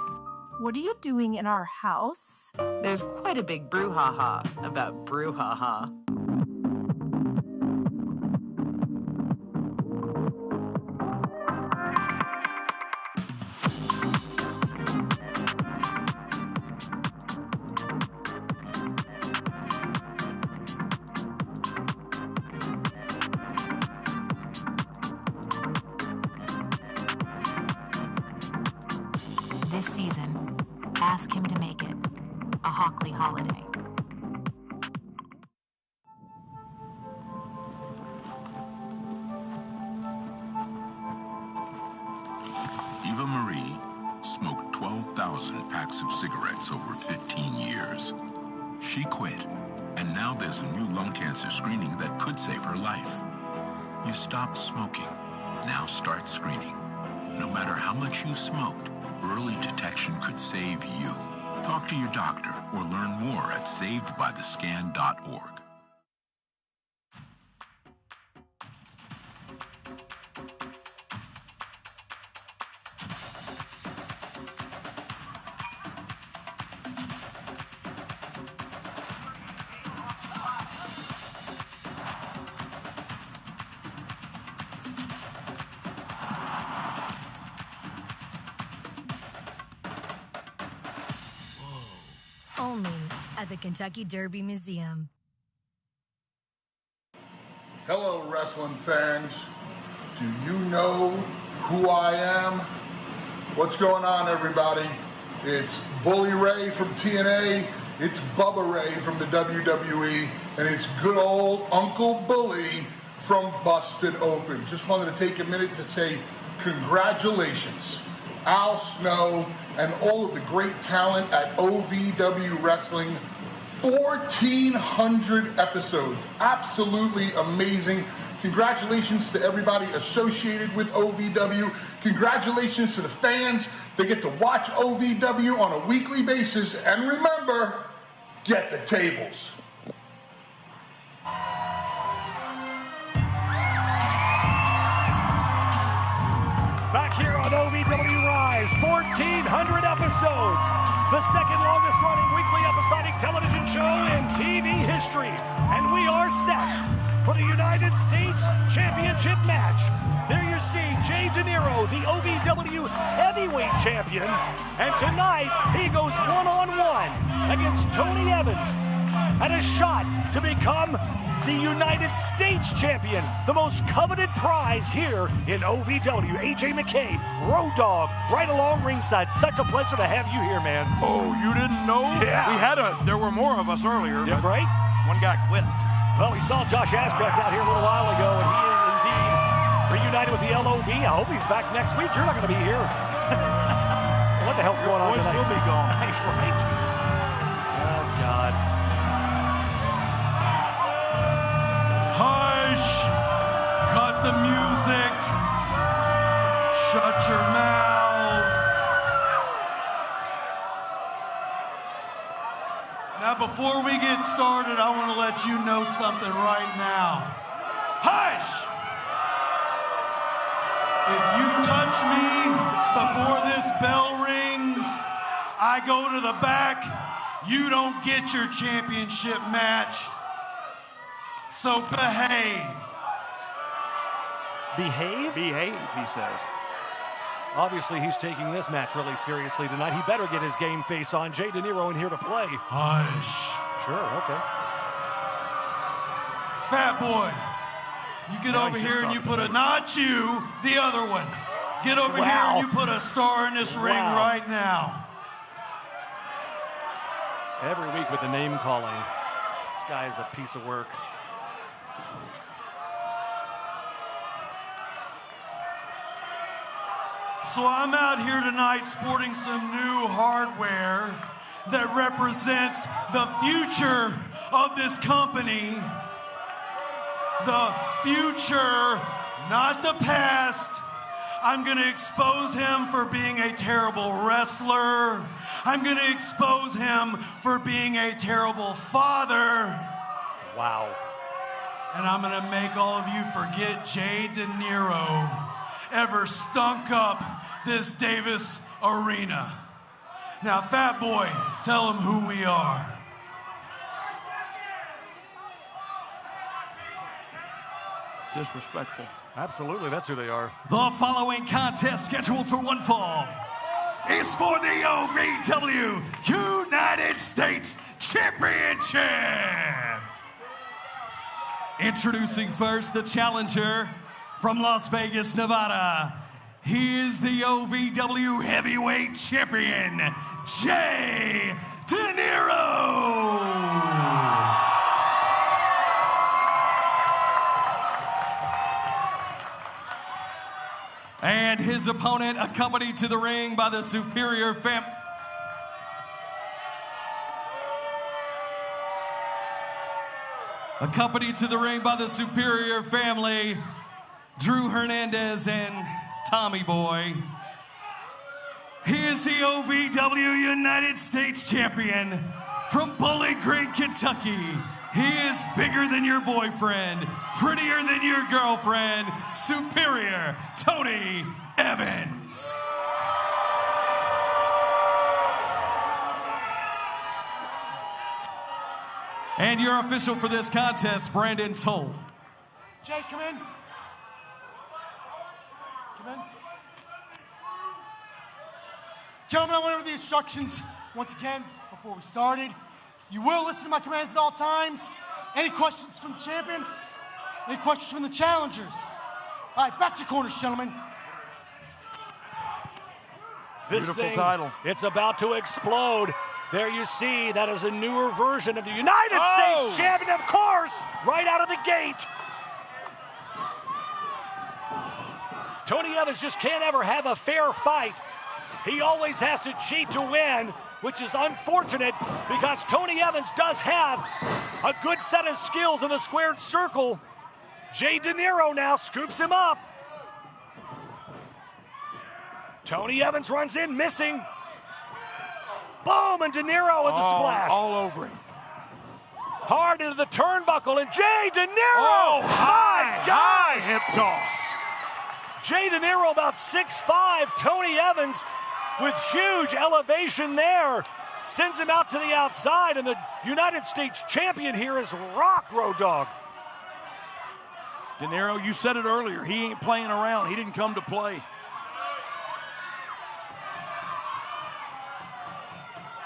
What are you doing in our house? There's quite a big brouhaha about Brouhaha. This season, ask him to make it a Hockley holiday. Eva Marie smoked 12,000 packs of cigarettes over 15 years. She quit, and now there's a new lung cancer screening that could save her life. You stopped smoking, now start screening. No matter how much you smoked, early detection could save you. Talk to your doctor or learn more at savedbythescan.org. Only at the Kentucky Derby Museum. Hello, wrestling fans. Do you know who I am? What's going on, everybody? It's Bully Ray from TNA, it's Bubba Ray from the WWE, and it's good old Uncle Bully from Busted Open. Just wanted to take a minute to say congratulations, Al Snow, and all of the great talent at OVW Wrestling. 1,400 episodes. Absolutely amazing. Congratulations to everybody associated with OVW. Congratulations to the fans. They get to watch OVW on a weekly basis. And remember, get the tables. Back here on OVW Rise, 1,400 episodes. The second longest running weekly episodic television show in TV history. And we are set for the United States Championship match. There you see DeNiro, the OVW heavyweight champion. And tonight, he goes one-on-one against Tony Evans at a shot to become the United States champion, the most coveted prize here in OVW. AJ McCabe, Road Dogg, right along ringside. Such a pleasure to have you here, man. Oh, you didn't know? Yeah. There were more of us earlier. Yeah, right? One guy quit. Well, we saw Josh Ashcraft out here a little while ago, and he indeed reunited with the LOB. I hope he's back next week. You're not going to be here. What the hell's going on tonight? We'll be gone. Right? Oh, God. Hush! Cut the music! Shut your mouth! Now, before we get started, I want to let you know something right now. Hush! If you touch me before this bell rings, I go to the back. You don't get your championship match. So behave. Behave? Behave, he says. Obviously, he's taking this match really seriously tonight. He better get his game face on. Jay DeNiro in here to play. Hush. Sure, okay. Fat boy, you get over here and you put a, not you, the other one. Get over here and you put a star in this ring right now. Every week with the name calling. This guy is a piece of work. So I'm out here tonight sporting some new hardware, that represents the future of this company. The future, not the past. I'm going to expose him for being a terrible wrestler. I'm going to expose him for being a terrible father. Wow. And I'm going to make all of you forget Jay DeNiro ever stunk up this Davis arena. Now, Fat Boy, tell him who we are. Disrespectful. Absolutely, that's who they are. The following contest scheduled for one fall is for the OVW United States Championship. Introducing first the challenger from Las Vegas, Nevada. He is the OVW Heavyweight Champion, Jay DeNiro. And his opponent, accompanied to the ring by the Superior family. Accompanied to the ring by the Superior family, Drew Hernandez and Tommy Boy. He is the OVW United States Champion from Bowling Green, Kentucky. He is bigger than your boyfriend, prettier than your girlfriend, Superior Tony Evans. And your official for this contest, Brandon Toll. Jay, come in. Come in. Gentlemen, I went over the instructions once again before we started. You will listen to my commands at all times. Any questions from the champion? Any questions from the challengers? All right, back to corners, gentlemen. This Beautiful thing, title. It's about to explode. There you see, that is a newer version of the United States Champion, of course, right out of the gate. Tony Evans just can't ever have a fair fight. He always has to cheat to win, which is unfortunate because Tony Evans does have a good set of skills in the squared circle. Jay DeNiro now scoops him up. Tony Evans runs in, missing. Boom, and DeNiro with the splash. All over him. Hard into the turnbuckle, and Jay DeNiro! Oh, my gosh! Hip toss. Jay DeNiro about 6'5", Tony Evans with huge elevation there. Sends him out to the outside, and the United States champion here is rocked, Road Dogg. DeNiro, you said it earlier. He ain't playing around. He didn't come to play.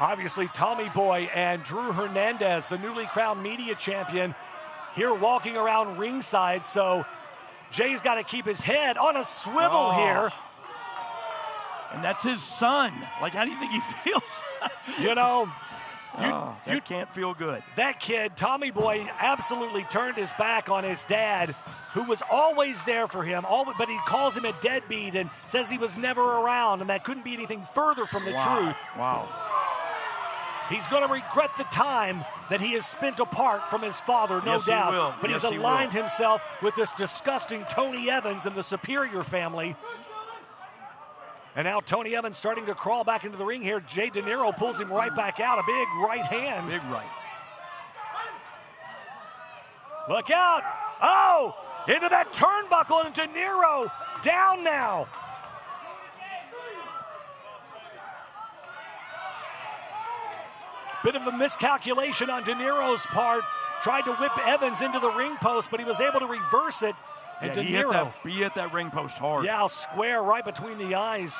Obviously, Tommy Boy and Drew Hernandez, the newly crowned media champion, here walking around ringside. So Jay's got to keep his head on a swivel here. And that's his son. Like, how do you think he feels? You know, you can't feel good. That kid, Tommy Boy, absolutely turned his back on his dad, who was always there for him, but he calls him a deadbeat and says he was never around, and that couldn't be anything further from the truth. Wow. He's going to regret the time that he has spent apart from his father, no doubt. He will. But he's aligned himself with this disgusting Tony Evans and the Superior family. And now Tony Evans starting to crawl back into the ring here. Jay DeNiro pulls him right back out. A big right hand. Big right. Look out. Oh, into that turnbuckle, and DeNiro down now. Bit of a miscalculation on DeNiro's part. Tried to whip Evans into the ring post, but he was able to reverse it. And DeNiro, he hit that ring post hard. Yeah, square right between the eyes.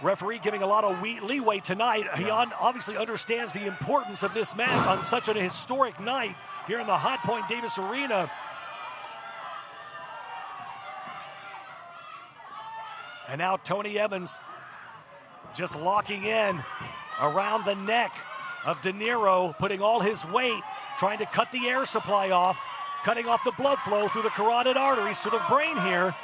Referee giving a lot of leeway tonight. He obviously understands the importance of this match on such an historic night here in the Hot Point Davis Arena. And now Tony Evans just locking in around the neck of DeNiro, putting all his weight, trying to cut the air supply off, cutting off the blood flow through the carotid arteries to the brain here.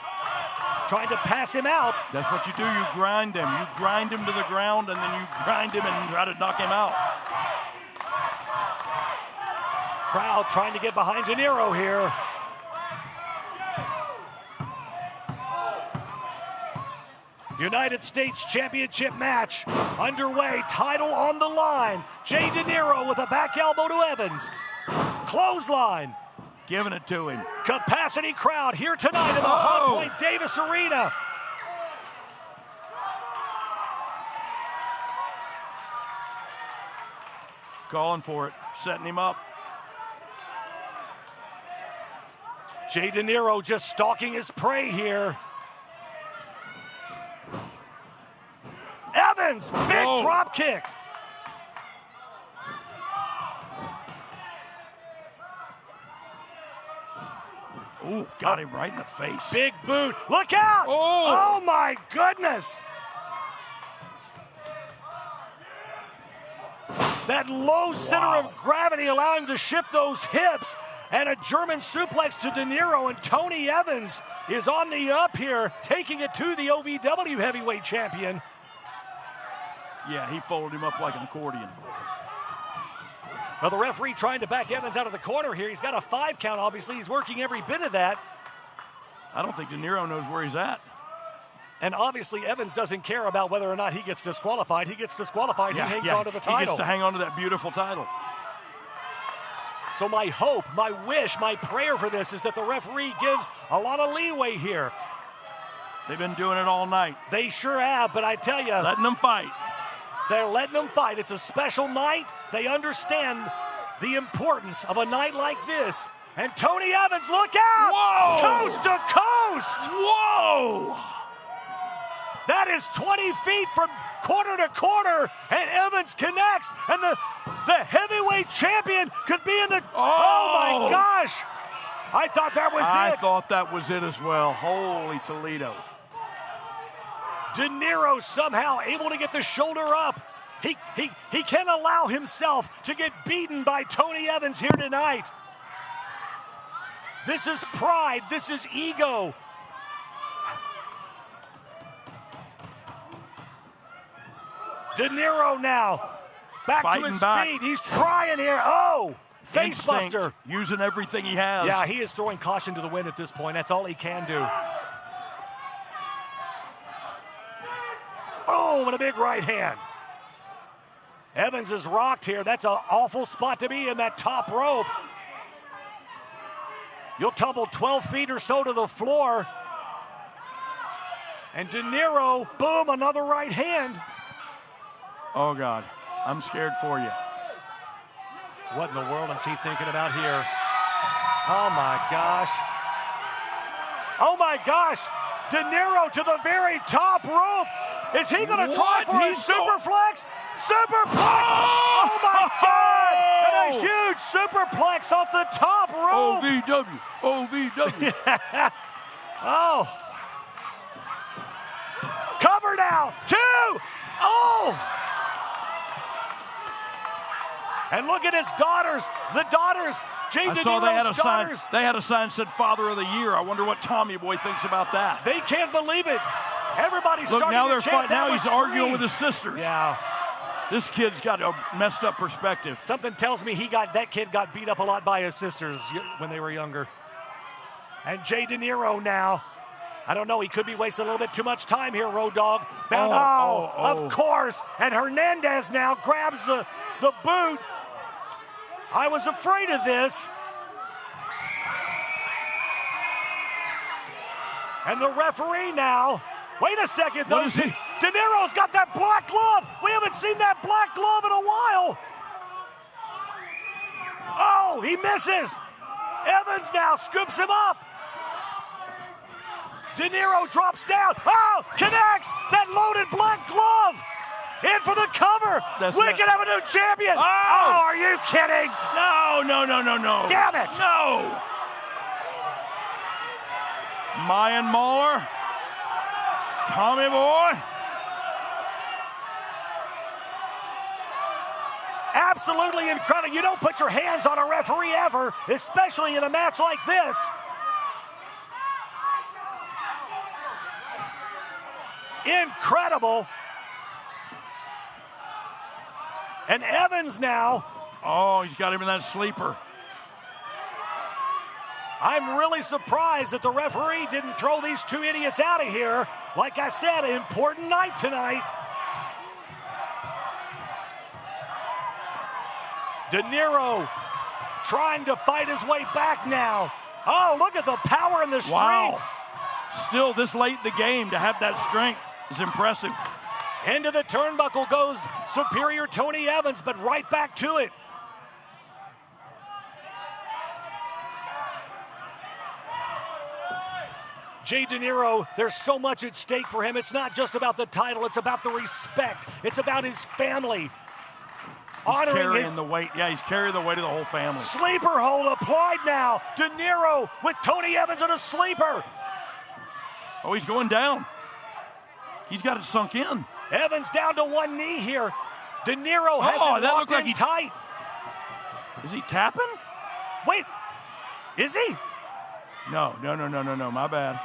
trying to pass him out. That's what you do. You grind him. You grind him to the ground, and then you grind him and try to knock him out. Crowd trying to get behind DeNiro here. United States Championship match underway, title on the line. Jay DeNiro with a back elbow to Evans. Clothesline. Giving it to him. Capacity crowd here tonight in the Hot Point Davis Arena. Calling for it, setting him up. Jay DeNiro just stalking his prey here. Evans, big drop kick. Ooh, got him right in the face. Big boot. Look out! Oh my goodness! That low center of gravity allowed him to shift those hips, and a German suplex to DeNiro, and Tony Evans is on the up here, taking it to the OVW heavyweight champion. Yeah, he folded him up like an accordion. Well, the referee trying to back Evans out of the corner here. He's got a 5 count, obviously. He's working every bit of that. I don't think DeNiro knows where he's at. And obviously, Evans doesn't care about whether or not he gets disqualified. He gets disqualified, he hangs on to the title. He gets to hang on to that beautiful title. So my hope, my wish, my prayer for this is that the referee gives a lot of leeway here. They've been doing it all night. They sure have, but I tell you. Letting them fight. They're letting them fight. It's a special night. They understand the importance of a night like this. And Tony Evans, look out! Whoa! Coast to coast! Whoa! That is 20 feet from corner to corner, and Evans connects, and the heavyweight champion could be in the... Oh my gosh! I thought that was it. I thought that was it as well. Holy Toledo. DeNiro somehow able to get the shoulder up. He can't allow himself to get beaten by Tony Evans here tonight. This is pride. This is ego. DeNiro now back to his feet. He's trying here. Oh, face buster. Using everything he has. Yeah, he is throwing caution to the wind at this point. That's all he can do. Boom, and a big right hand. Evans is rocked here. That's an awful spot to be in, that top rope. You'll tumble 12 feet or so to the floor. And DeNiro, boom, another right hand. Oh, God, I'm scared for you. What in the world is he thinking about here? Oh, my gosh. Oh, my gosh. DeNiro to the very top rope. Is he going to try for a superflex? Superplex! Oh, my God! And a huge superplex off the top rope. OVW. OVW. Oh. Cover now. 2. Oh. And look at his daughters. The daughters. Jay DeNiro's daughters. They had a sign that said Father of the Year. I wonder what Tommy Boy thinks about that. They can't believe it. Everybody's Look, starting now to chant. now he's arguing with his sisters. Yeah. This kid's got a messed up perspective. Something tells me that kid got beat up a lot by his sisters when they were younger. And Jay DeNiro now. I don't know, he could be wasting a little bit too much time here, Road Dogg. Of course. And Hernandez now grabs the boot. I was afraid of this. And the referee now. Wait a second, though. DeNiro's got that black glove. We haven't seen that black glove in a while. Oh, he misses. Evans now scoops him up. DeNiro drops down. Oh, connects. That loaded black glove. In for the cover. We can have a new champion. Oh, are you kidding? No. Damn it. No. Mayan Mauler. Tommy Boy. Absolutely incredible. You don't put your hands on a referee ever, especially in a match like this. Incredible. And Evans now. Oh, he's got him in that sleeper. I'm really surprised that the referee didn't throw these two idiots out of here. Like I said, an important night tonight. DeNiro trying to fight his way back now. Oh, look at the power and the strength. Wow. Still this late in the game to have that strength is impressive. Into the turnbuckle goes superior Tony Evans, but right back to it. Jay DeNiro, there's so much at stake for him. It's not just about the title, it's about the respect. It's about his family. He's carrying the weight. Yeah, he's carrying the weight of the whole family. Sleeper hold applied now. DeNiro with Tony Evans on a sleeper. Oh, he's going down. He's got it sunk in. Evans down to one knee here. DeNiro has it locked in tight. Is he tapping? Wait, is he? No, my bad.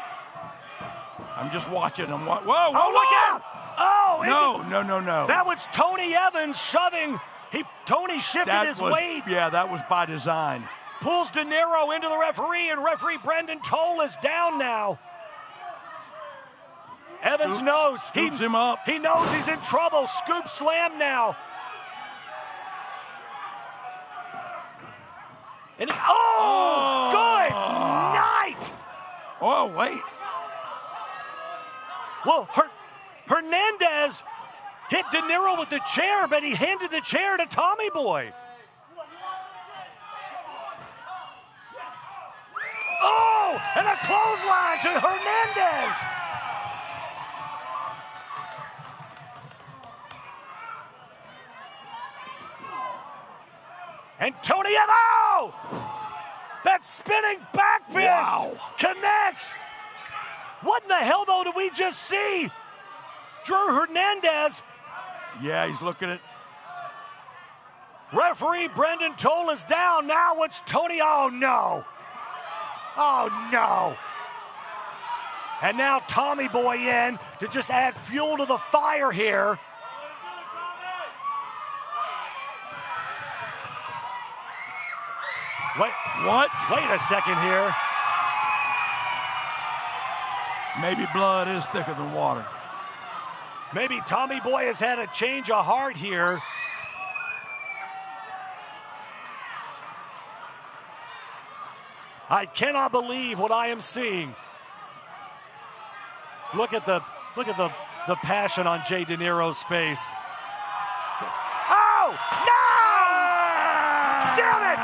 I'm just watching. Whoa, look out! Oh, no. That was Tony Evans shoving. Tony shifted his weight. Yeah, that was by design. Pulls DeNiro into the referee, and referee Brendan Toll is down now. Evans knows. Scoops him up. He knows he's in trouble. Scoop slam now. And good night. Oh, wait. Well, Hernandez hit DeNiro with the chair, but he handed the chair to Tommy Boy. Oh, and a clothesline to Hernandez. And Tony Evans, that spinning back fist connects. What in the hell, though, did we just see? Drew Hernandez. Yeah, he's looking at. Referee Brendan Toll is down. Now it's Tony. Oh, no. Oh, no. And now Tommy Boy in to just add fuel to the fire here. Wait, what? Wait a second here. Maybe blood is thicker than water. Maybe Tommy Boy has had a change of heart here. I cannot believe what I am seeing. Look at the passion on Jay DeNiro's face. Oh, no! Damn it!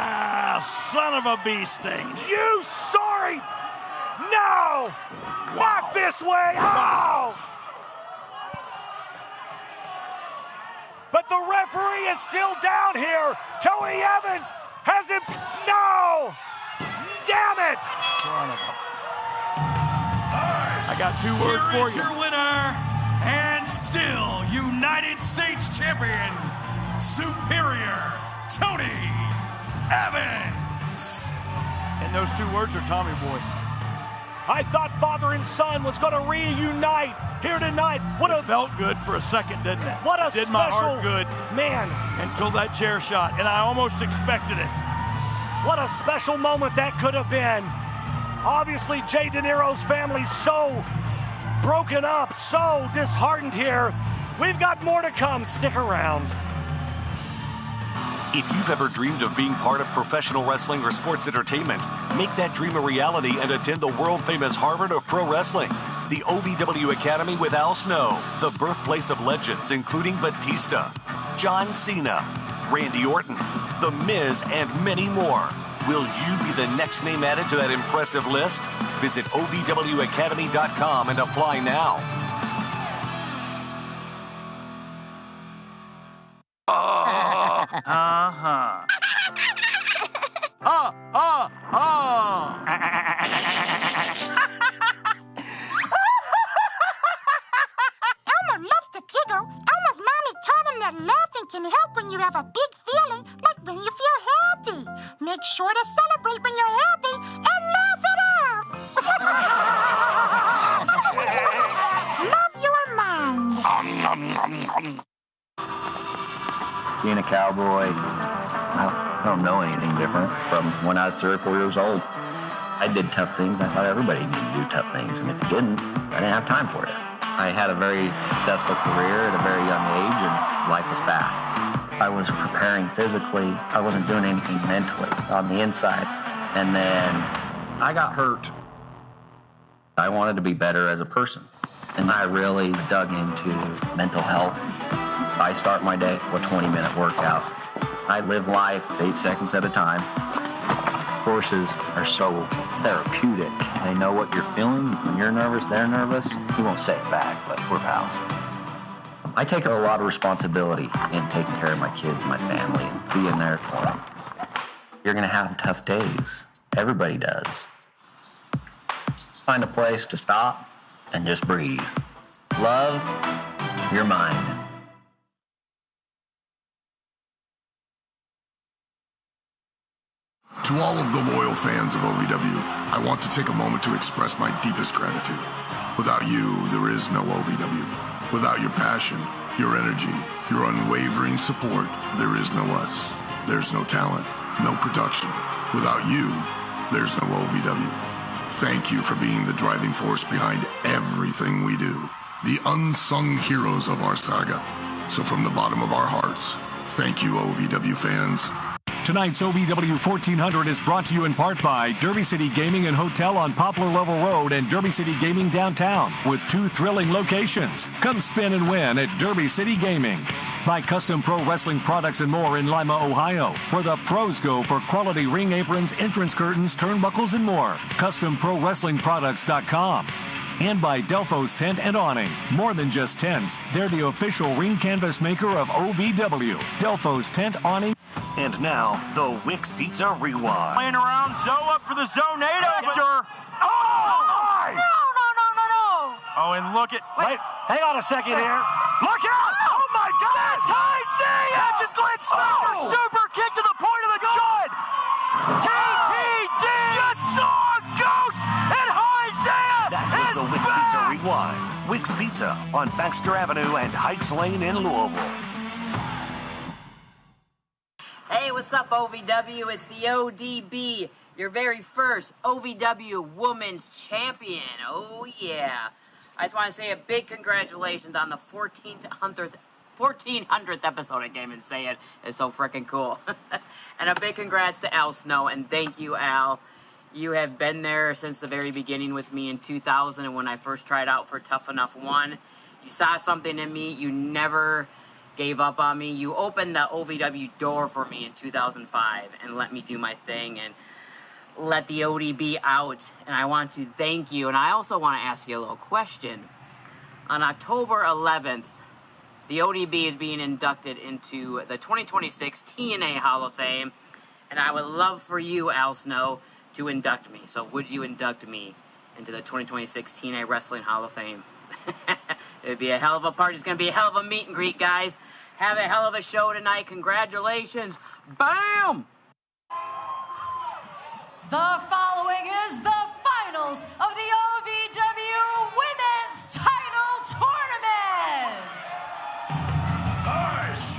Son of a bee sting. You sorry! No! Wow. Not this way! Oh! But the referee is still down here. Tony Evans has him. No! Damn it! I got two words for you. Here is your winner and still United States champion, Superior Tony Evans. And those two words are Tommy Boy. I thought father and son was going to reunite here tonight. It felt good for a second, didn't it? What a did special my heart good, man. Until that chair shot, and I almost expected it. What a special moment that could have been. Obviously, Jay DeNiro's family's so broken up, so disheartened here. We've got more to come. Stick around. If you've ever dreamed of being part of professional wrestling or sports entertainment, make that dream a reality and attend the world-famous Harvard of Pro Wrestling, the OVW Academy with Al Snow, the birthplace of legends including Batista, John Cena, Randy Orton, The Miz, and many more. Will you be the next name added to that impressive list? Visit OVWacademy.com and apply now. Elmer loves to giggle. Elmer's mommy taught him that laughing can help when you have a big feeling, like when you feel happy. Make sure to celebrate when you're happy and laugh it out. Love your mom. being a cowboy, I don't know anything different from when I was 3 or 4 years old. I did tough things. I thought everybody needed to do tough things, and if you didn't, I didn't have time for it. I had a very successful career at a very young age, and life was fast. I was preparing physically. I wasn't doing anything mentally on the inside. And then I got hurt. I wanted to be better as a person, and I really dug into mental health. I start my day with 20-minute workouts. I live life 8 seconds at a time. Horses are so therapeutic. They know what you're feeling. When you're nervous, they're nervous. You won't say it back, but we're pals. I take a lot of responsibility in taking care of my kids, my family, and being there for them. You're gonna have tough days. Everybody does. Find a place to stop and just breathe. Love your mind. To all of the loyal fans of OVW, I want to take a moment to express my deepest gratitude. Without you, there is no OVW. Without your passion, your energy, your unwavering support, there is no us. There's no talent, no production. Without you, there's no OVW. Thank you for being the driving force behind everything we do. The unsung heroes of our saga. So from the bottom of our hearts, thank you, OVW fans. Tonight's OVW 1400 is brought to you in part by Derby City Gaming and Hotel on Poplar Level Road and Derby City Gaming downtown with 2 thrilling locations. Come spin and win at Derby City Gaming. By Custom Pro Wrestling Products and more in Lima, Ohio, where the pros go for quality ring aprons, entrance curtains, turnbuckles, and more. CustomProWrestlingProducts.com. And by Delfo's Tent and Awning. More than just tents, they're the official ring canvas maker of OVW. Delfo's Tent, Awning. And now, the Wix Pizza Rewind. Playing around, Zoe up for the Zonado, Victor. Oh! No. Oh, and look at... Wait, hang on a second here. Look out! Oh, my God! That's high C! Catch his glance smacker, super kick to the point of the jaw. TTD! Just saw a ghost and high C! That was the Wix Pizza Rewind. Wix Pizza on Baxter Avenue and Heights Lane in Louisville. Hey, what's up, OVW? It's the ODB, your very first OVW Women's Champion. Oh, yeah. I just want to say a big congratulations on the 1400th episode. I can't even say it. It's so freaking cool. And a big congrats to Al Snow, and thank you, Al. You have been there since the very beginning with me in 2000, and when I first tried out for Tough Enough 1. You saw something in me. You never gave up on me. You opened the OVW door for me in 2005 and let me do my thing and let the ODB out. And I want to thank you. And I also want to ask you a little question. On October 11th, the ODB is being inducted into the 2026 TNA Hall of Fame. And I would love for you, Al Snow, to induct me. So would you induct me into the 2026 TNA Wrestling Hall of Fame? It would be a hell of a party. It's going to be a hell of a meet and greet, guys. Have a hell of a show tonight. Congratulations. Bam! The following is the finals of the OVW Women's Title Tournament. Nice.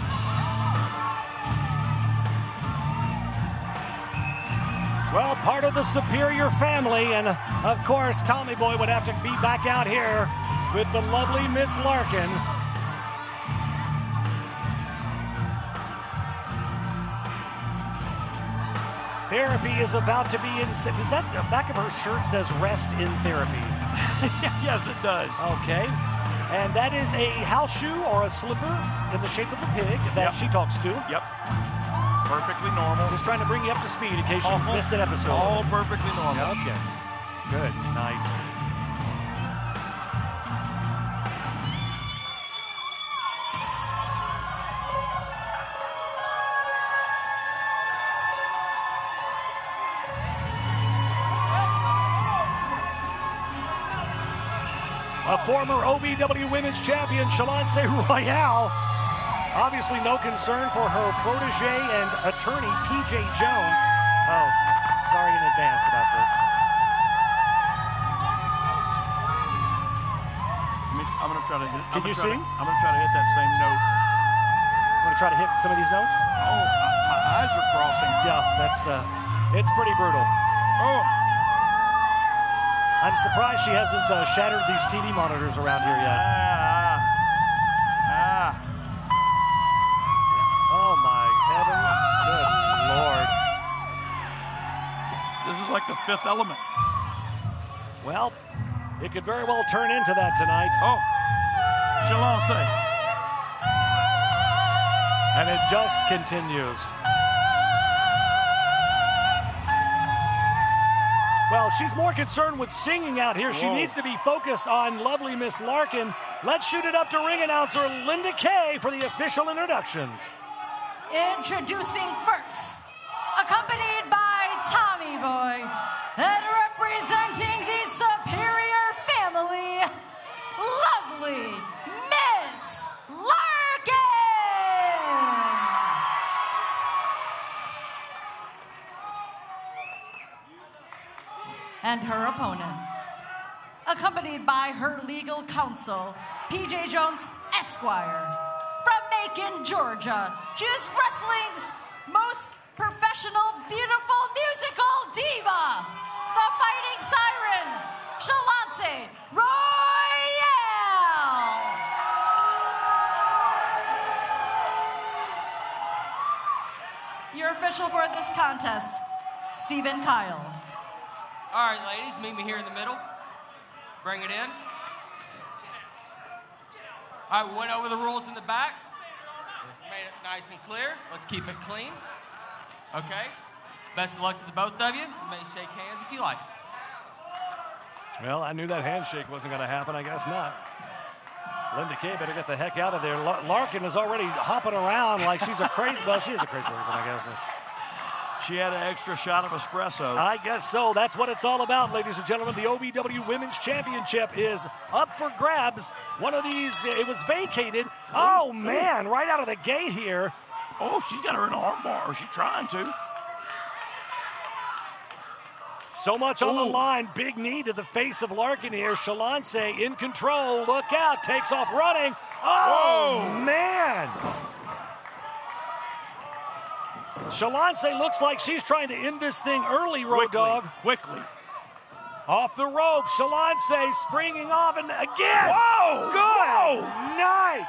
Well, part of the Superior family, and of course, Tommy Boy would have to be back out here with the lovely Miss Larkan. Therapy is about to be in. Does that the back of her shirt says "Rest in Therapy"? Yes, it does. Okay, and that is a house shoe or a slipper in the shape of a pig that she talks to. Yep. Perfectly normal. Just trying to bring you up to speed in case you missed an episode. All perfectly normal. Okay. Good night. A former OVW Women's Champion, Shaloncé Royale. Obviously no concern for her protege and attorney, PJ Jones. Oh, sorry in advance about this. I'm going to try to hit. Can you sing? I'm going to try to hit that same note. I'm going to to try to hit some of these notes? Oh, my eyes are crossing. Yeah, that's, it's pretty brutal. Oh. I'm surprised she hasn't shattered these TV monitors around here yet. Oh, my heavens. Good Lord. This is like the Fifth Element. Well, it could very well turn into that tonight. Oh, Shaloncé. And it just continues. Well, she's more concerned with singing out here. She needs to be focused on lovely Miss Larkan. Let's shoot it up to ring announcer Linda Kay for the official introductions. Introducing first, accompanied by Tommy Boy, and representing the Superior family, lovely Miss Larkan! And her opponent, accompanied by her legal counsel, PJ Jones Esquire. From Macon, Georgia, she is wrestling's most professional, beautiful musical diva, the Fighting Siren, Shaloncé Royale. Your official for this contest, Stephen Kyle. All right, ladies, meet me here in the middle. Bring it in. All right, we went over the rules in the back. Made it nice and clear. Let's keep it clean. Okay. Best of luck to the both of you. You may shake hands if you like. Well, I knew that handshake wasn't going to happen. I guess not. Linda Kay better get the heck out of there. Larkan is already hopping around like she's a crazy, well, she is a crazy person, I guess. She had an extra shot of espresso. I guess so. That's what it's all about, ladies and gentlemen. The OVW Women's Championship is up for grabs. One of these, it was vacated. Oh, man, right out of the gate here. Oh, she's got her in an arm bar. Or she's trying to. So much on the line. Big knee to the face of Larkan here. Shaloncé in control. Look out. Takes off running. Oh, man. Shaloncé looks like she's trying to end this thing early, Road Dogg. Quickly. Off the rope. Shaloncé springing off and again. Whoa! Good night.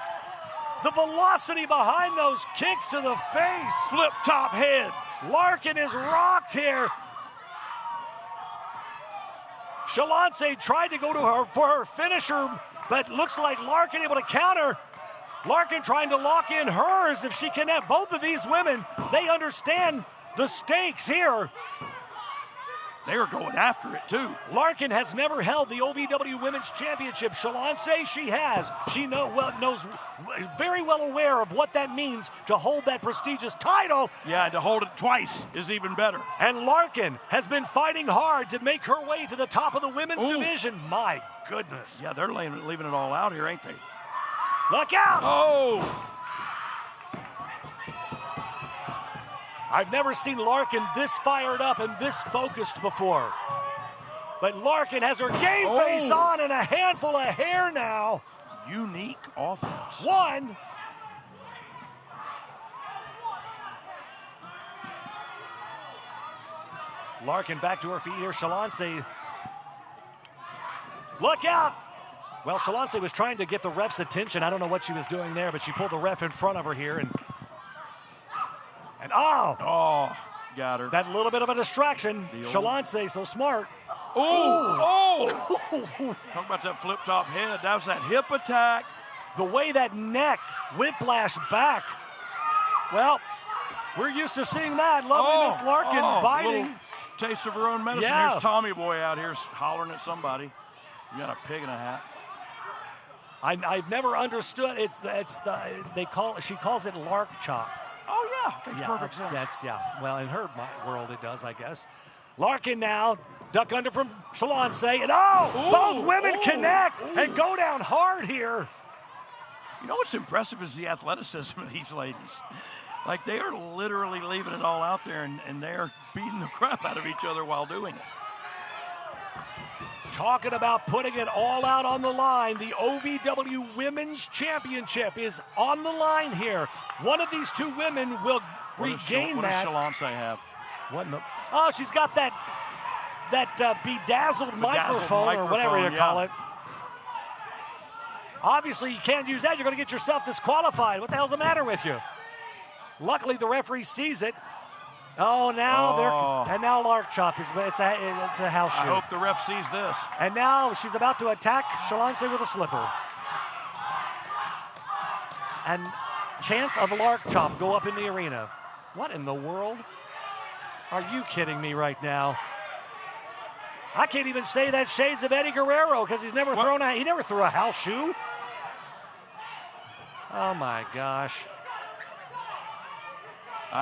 The velocity behind those kicks to the face. Flip top head. Larkan is rocked here. Shaloncé tried to go to her for her finisher, but looks like Larkan able to counter. Larkan trying to lock in hers. If she can have both of these women, they understand the stakes here. They were going after it, too. Larkan has never held the OVW Women's Championship. Shaloncé, she has. She knows very well aware of what that means to hold that prestigious title. Yeah, to hold it twice is even better. And Larkan has been fighting hard to make her way to the top of the women's division. My goodness. Yeah, they're leaving it all out here, ain't they? Look out! Oh! I've never seen Larkan this fired up and this focused before. But Larkan has her game face on and a handful of hair now. Unique offense. One. Larkan back to her feet here. Shaloncé. Look out! Well, Shaloncé was trying to get the ref's attention. I don't know what she was doing there, but she pulled the ref in front of her here. And oh, got her. That little bit of a distraction. Shaloncé, so smart. Talk about that flip top head. That was that hip attack. The way that neck whiplash back. Well, we're used to seeing that. Lovely Miss Larkan biting. Taste of her own medicine. Yeah. Here's Tommy Boy out here hollering at somebody. You got a pig in a hat. I've never understood it. She calls it lark chop. Oh yeah, makes perfect sense. Well, in her world it does, I guess. Larkan now, duck under from Shaloncé, and both women connect and go down hard here. You know what's impressive is the athleticism of these ladies. Like, they are literally leaving it all out there, and they're beating the crap out of each other while doing it. Talking about putting it all out on the line. The OVW Women's Championship is on the line here. One of these two women will regain that. What does Shaloncé have? What in the? Oh, she's got that bedazzled microphone or whatever you call it. Obviously, you can't use that. You're going to get yourself disqualified. What the hell's the matter with you? Luckily, the referee sees it. Oh, now and now Lark Chop it's a house shoe. I hope the ref sees this. And now she's about to attack Shaloncé with a slipper. And chants of Lark Chop go up in the arena. What in the world? Are you kidding me right now? I can't even say that shades of Eddie Guerrero because he's never he never threw a house shoe. Oh my gosh.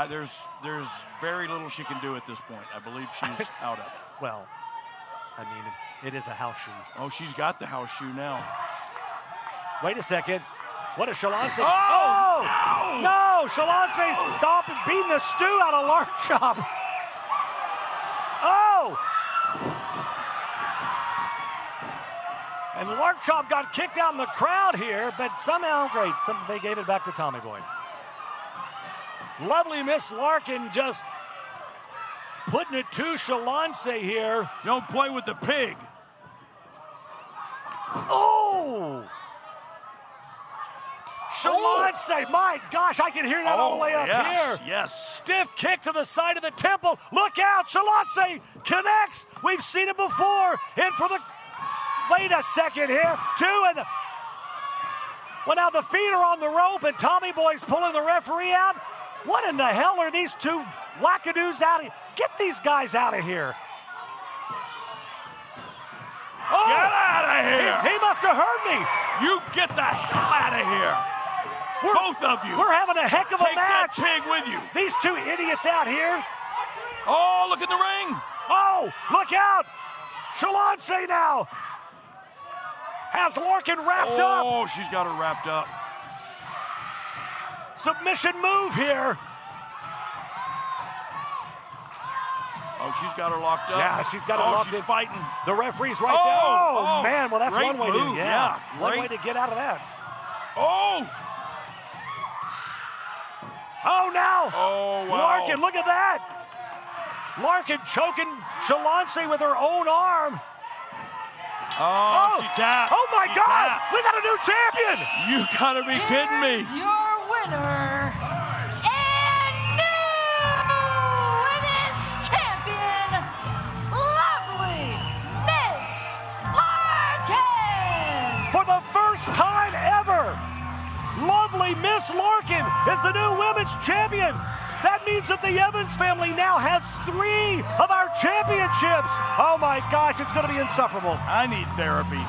There's very little she can do at this point. I believe she's out of it. Well, I mean, it is a house shoe. Oh, she's got the house shoe now. Wait a second. What is Shaloncé? Oh! No! Shaloncé stopping, beating the stew out of Lark Chop. Oh! And Lark Chop got kicked out in the crowd here, but somehow, they gave it back to Tommy Boy. Lovely Miss Larkan just putting it to Shaloncé here. Don't play with the pig. Oh! Shaloncé, my gosh, I can hear that all the way up here. Yes. Stiff kick to the side of the temple. Look out, Shaloncé connects. We've seen it before. In for the, wait a second here. Well, now the feet are on the rope and Tommy Boy's pulling the referee out. What in the hell are these two wackadoos out of here? Get these guys out of here. Oh, get out of here. He must have heard me. You get the hell out of here. Both of you. We're having a heck of a match. Take that pig with you. These two idiots out here. Oh, look at the ring. Oh, look out. Shaloncé now has Larkan wrapped up. Oh, she's got her wrapped up. Submission move here. Oh, she's got her locked up. Yeah, she's got her locked she's in. Fighting. The referee's right there. Oh, man, well, that's one way move. to one way to get out of that. Oh! Oh, now! Oh, wow. Larkan, look at that! Larkan choking Shaloncé with her own arm. Oh, she tapped. Oh, my she God! Tapped. We got a new champion! You gotta be kidding me. Here's your winner and new women's champion, lovely Miss Larkan! For the first time ever, lovely Miss Larkan is the new women's champion. That means that the Evans family now has 3 of our championships. Oh my gosh, it's going to be insufferable. I need therapy.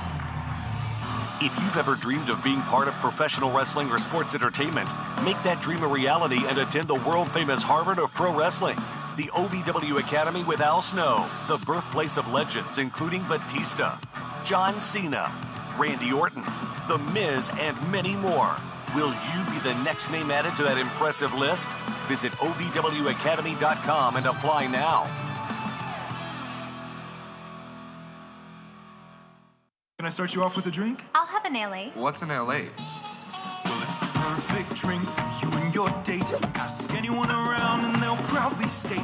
If you've ever dreamed of being part of professional wrestling or sports entertainment, make that dream a reality and attend the world-famous Harvard of Pro Wrestling. The OVW Academy with Al Snow, the birthplace of legends including Batista, John Cena, Randy Orton, The Miz, and many more. Will you be the next name added to that impressive list? Visit OVWacademy.com and apply now. Can I start you off with a drink? I'll have an LA. What's an LA? Well, it's the perfect drink for you and your date. Ask anyone around and they'll proudly state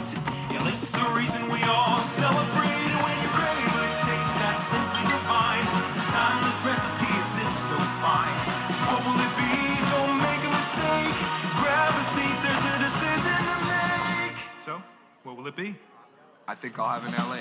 LA's the reason we all celebrate. And when you crave a taste that's simply divine, this timeless recipe is so fine. What will it be? Don't make a mistake. Grab a seat, there's a decision to make. So, what will it be? I think I'll have an LA.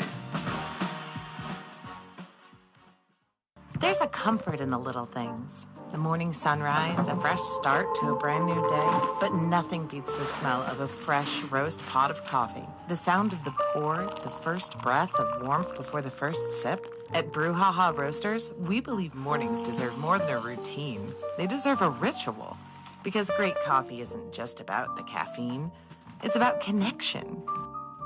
There's a comfort in the little things. The morning sunrise, a fresh start to a brand new day. But nothing beats the smell of a fresh roast pot of coffee. The sound of the pour, the first breath of warmth before the first sip. At Brouhaha Roasters, we believe mornings deserve more than a routine. They deserve a ritual. Because great coffee isn't just about the caffeine. It's about connection.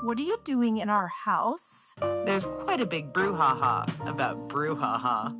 What are you doing in our house? There's quite a big brouhaha about Brouhaha.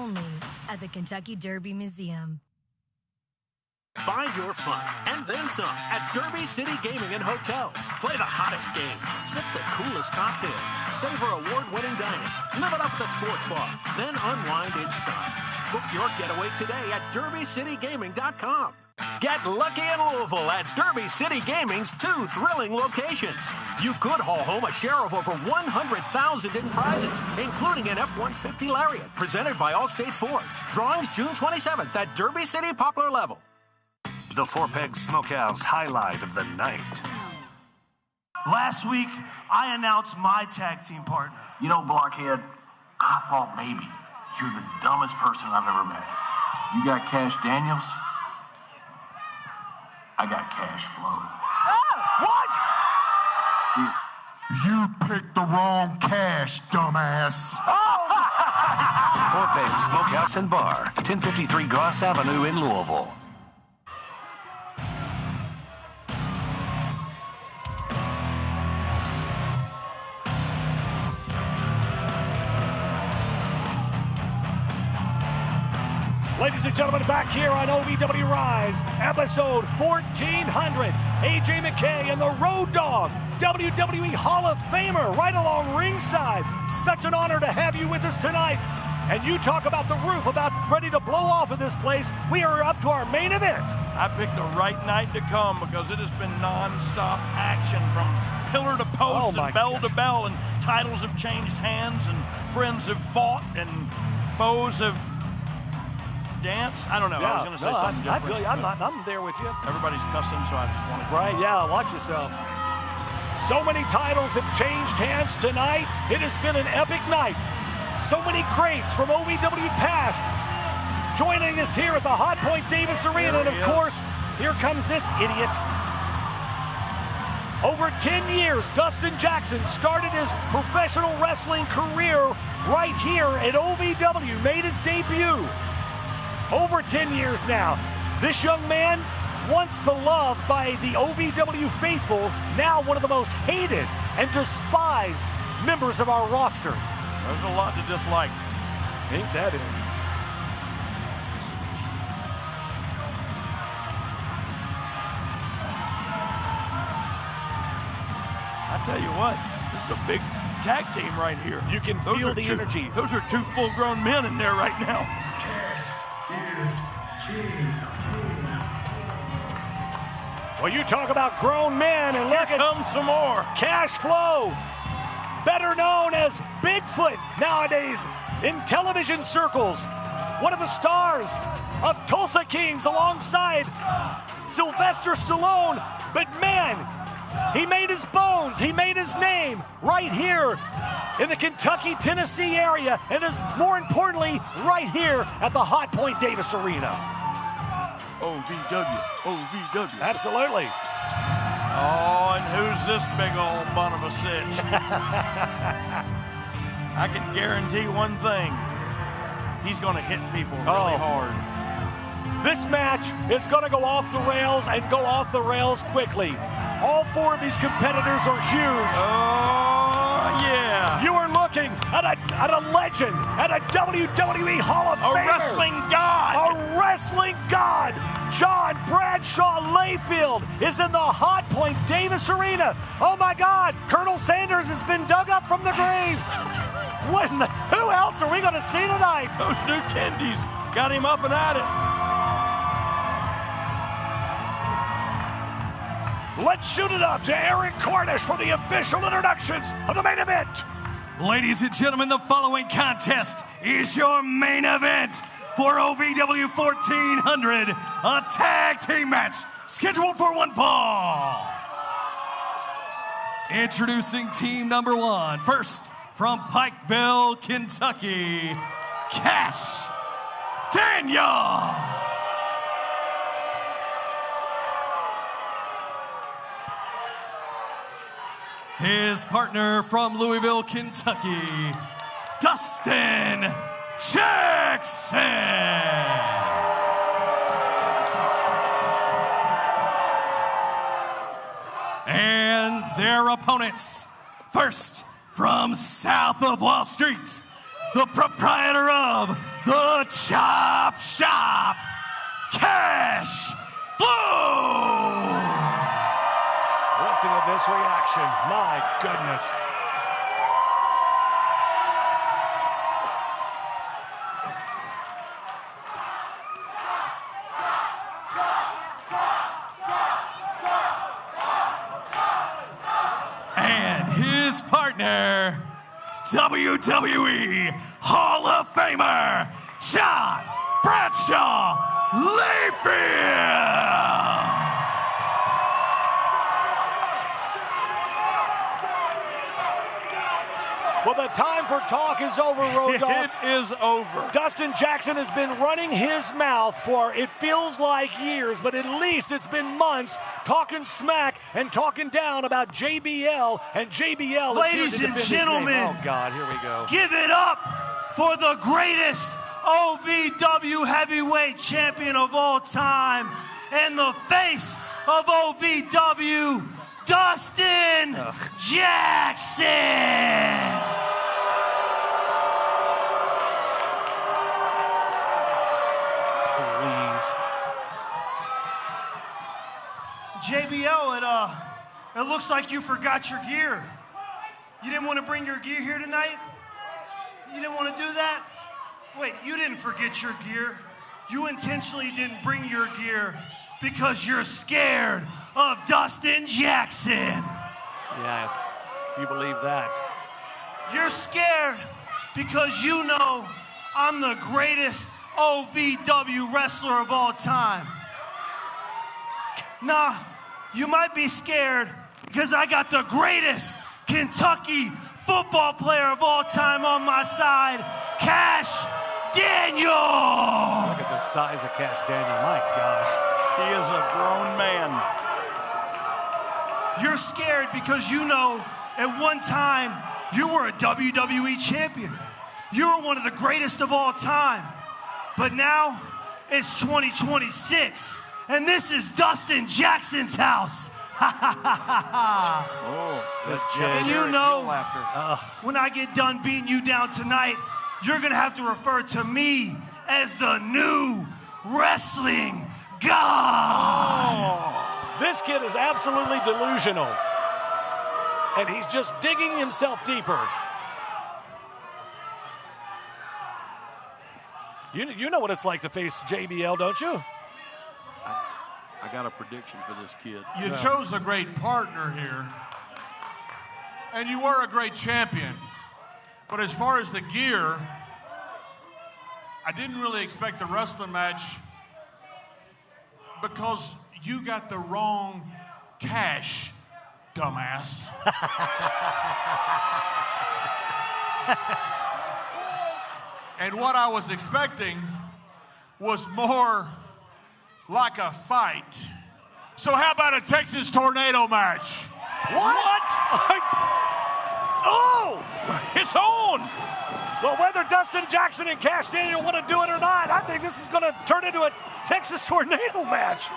only at the Kentucky Derby Museum. Find your fun and then some at Derby City Gaming and Hotel. Play the hottest games, sip the coolest cocktails, savor award-winning dining, live it up at the sports bar, then unwind in style. Book your getaway today at DerbyCityGaming.com. Get lucky in Louisville at Derby City Gaming's 2 thrilling locations. You could haul home a share of over $100,000 in prizes, including an F-150 Lariat presented by Allstate Ford. Drawings June 27th at Derby City Poplar Level. The Four Peg Smokehouse highlight of the night. Last week, I announced my tag team partner. You know, Blockhead, I thought maybe you're the dumbest person I've ever met. You got Cash Daniels? I got Cash Flow. What? See, You picked the wrong Cash, dumbass. Four Peg Smokehouse and Bar, 1053 Goss Avenue in Louisville. Ladies and gentlemen, back here on OVW Rise, episode 1400. AJ McKay and the Road Dogg, WWE Hall of Famer, right along ringside. Such an honor to have you with us tonight. And you talk about the roof, about ready to blow off of this place. We are up to our main event. I picked the right night to come because it has been non-stop action from pillar to post and bell to bell, and titles have changed hands, and friends have fought, and foes have danced. I don't know. I was going to say something different. I feel you. I'm there with you. Everybody's cussing, so I just want to... Right, yeah, watch yourself. So many titles have changed hands tonight. It has been an epic night. So many greats from OVW past joining us here at the Hot Point Davis Arena. And of course, here comes this idiot. Over 10 years, Dustin Jackson started his professional wrestling career right here at OVW, made his debut. Over 10 years now. This young man, once beloved by the OVW faithful, now one of the most hated and despised members of our roster. There's a lot to dislike. Ain't that it? I tell you what, this is a big tag team right here. You can feel the energy. Those are 2 full-grown men in there right now. Well, you talk about grown men, and look at come some more. Cash Flow, better known as Bigfoot nowadays in television circles. One of the stars of Tulsa Kings alongside Sylvester Stallone. But man, he made his bones, he made his name right here in the Kentucky, Tennessee area, and is more importantly, right here at the Hot Point Davis Arena. OVW. Absolutely. Oh, and who's this big old bun of a sitch? I can guarantee one thing. He's going to hit people really hard. This match is going to go off the rails and go off the rails quickly. All 4 of these competitors are huge. Oh, yeah. You are looking at a legend, at a WWE Hall of Famer. A wrestling god. A wrestling god. John Bradshaw Layfield is in the Hot Point Davis Arena. Oh, my God. Colonel Sanders has been dug up from the grave. Who else are we going to see tonight? Those new tendies got him up and at it. Let's shoot it up to Erik Cornish for the official introductions of the main event. Ladies and gentlemen, the following contest is your main event for OVW 1400, a tag team match scheduled for 1 fall. Introducing team number 1, first from Pikeville, Kentucky, Kash Daniel. His partner from Louisville, Kentucky, Dustin Jackson. And their opponents, first from south of Wall Street, the proprietor of the Chop Shop, Kash Blue. Listen to this reaction. My goodness. And his partner, WWE Hall of Famer, John Bradshaw Layfield. Well, the time for talk is over, Road Dogg. It is over. Dustin Jackson has been running his mouth for, it feels like years, but at least it's been months, talking smack and talking down about JBL, and JBL Ladies and gentlemen, oh, God, here we go. Give it up for the greatest OVW heavyweight champion of all time and the face of OVW, Dustin Jackson. JBL, it looks like you forgot your gear. You didn't want to bring your gear here tonight? You didn't want to do that? Wait, you didn't forget your gear. You intentionally didn't bring your gear because you're scared of Dustin Jackson. Yeah, if you believe that. You're scared because you know I'm the greatest OVW wrestler of all time. Nah, you might be scared because I got the greatest Kentucky football player of all time on my side, Kash Daniel. Look at the size of Kash Daniel, my gosh. He is a grown man. You're scared because you know at one time you were a WWE champion. You were one of the greatest of all time. But now it's 2026. And this is Dustin Jackson's house. And you know, when I get done beating you down tonight, you're going to have to refer to me as the new wrestling god. This kid is absolutely delusional. And he's just digging himself deeper. You know what it's like to face JBL, don't you? I got a prediction for this kid. You chose a great partner here, and you were a great champion. But as far as the gear, I didn't really expect a wrestling match because you got the wrong Kash, dumbass. And what I was expecting was more like a fight. So how about a Texas tornado match? What? Oh! It's on! Well, whether Dustin Jackson and Kash Daniel want to do it or not, I think this is going to turn into a Texas tornado match.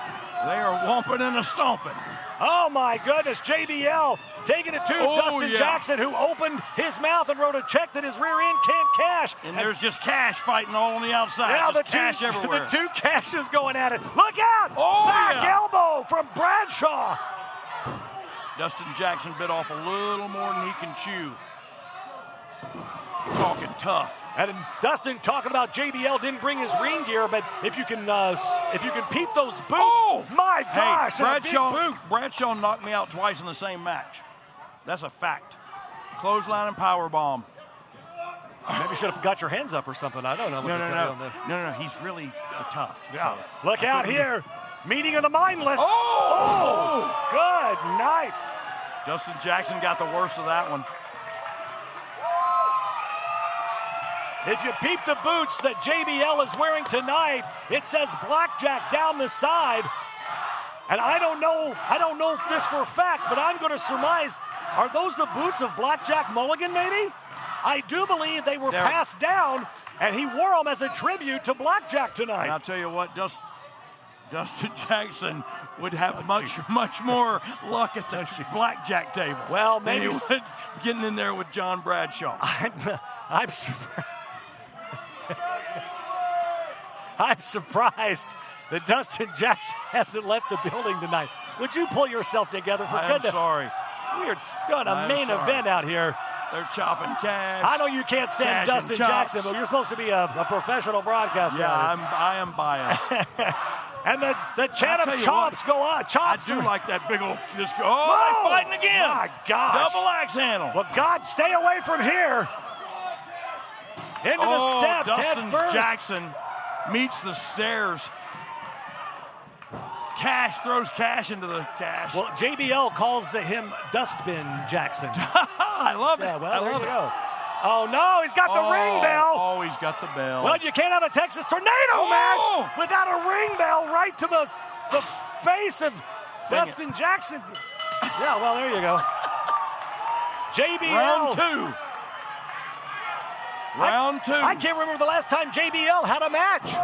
They are whomping and a stomping. Oh, my goodness. JBL taking it to Dustin Jackson, who opened his mouth and wrote a check that his rear end can't cash. And there's just Kash fighting all on the outside. Yeah, the Kash everywhere. The two Kashes going at it. Look out! Back elbow from Bradshaw. Dustin Jackson bit off a little more than he can chew. Talking tough. And Dustin talking about JBL didn't bring his ring gear, but if you can peep those boots, my gosh, hey, Bradshaw, big boot. Bradshaw knocked me out twice in the same match. That's a fact. Clothesline and powerbomb. Maybe you should have got your hands up or something. I don't know. No. He's really tough. Yeah. So. Look out here. Meeting of the mindless. Oh, good night. Dustin Jackson got the worst of that one. If you peep the boots that JBL is wearing tonight, it says Blackjack down the side. And I don't know this for a fact, but I'm going to surmise, are those the boots of Blackjack Mulligan, maybe? I do believe they were passed down, and he wore them as a tribute to Blackjack tonight. And I'll tell you what, Dustin Jackson would have much more luck at the Blackjack table. Well, maybe than he would getting in there with John Bradshaw. I'm surprised. I'm surprised that Dustin Jackson hasn't left the building tonight. Would you pull yourself together for goodness? I'm sorry. We're doing a main event out here. They're chopping Kash. I know you can't stand Dustin Jackson, but you're supposed to be a professional broadcaster. Yeah, I am biased. And the chant of chops go on. Chops. I do like that big old. They're fighting again. My gosh. Double axe handle. Well, God, stay away from here. Into the steps, Dustin head first. Jackson meets the stairs. Kash throws Kash into the Kash. Well, JBL calls him Dustbin Jackson. I love it. Yeah, well, there you go. Oh, no, he's got the ring bell. Oh, he's got the bell. Well, you can't have a Texas Tornado match without a ring bell right to the face of Dustin Jackson. Yeah, well, there you go. JBL. Round two. I can't remember the last time JBL had a match.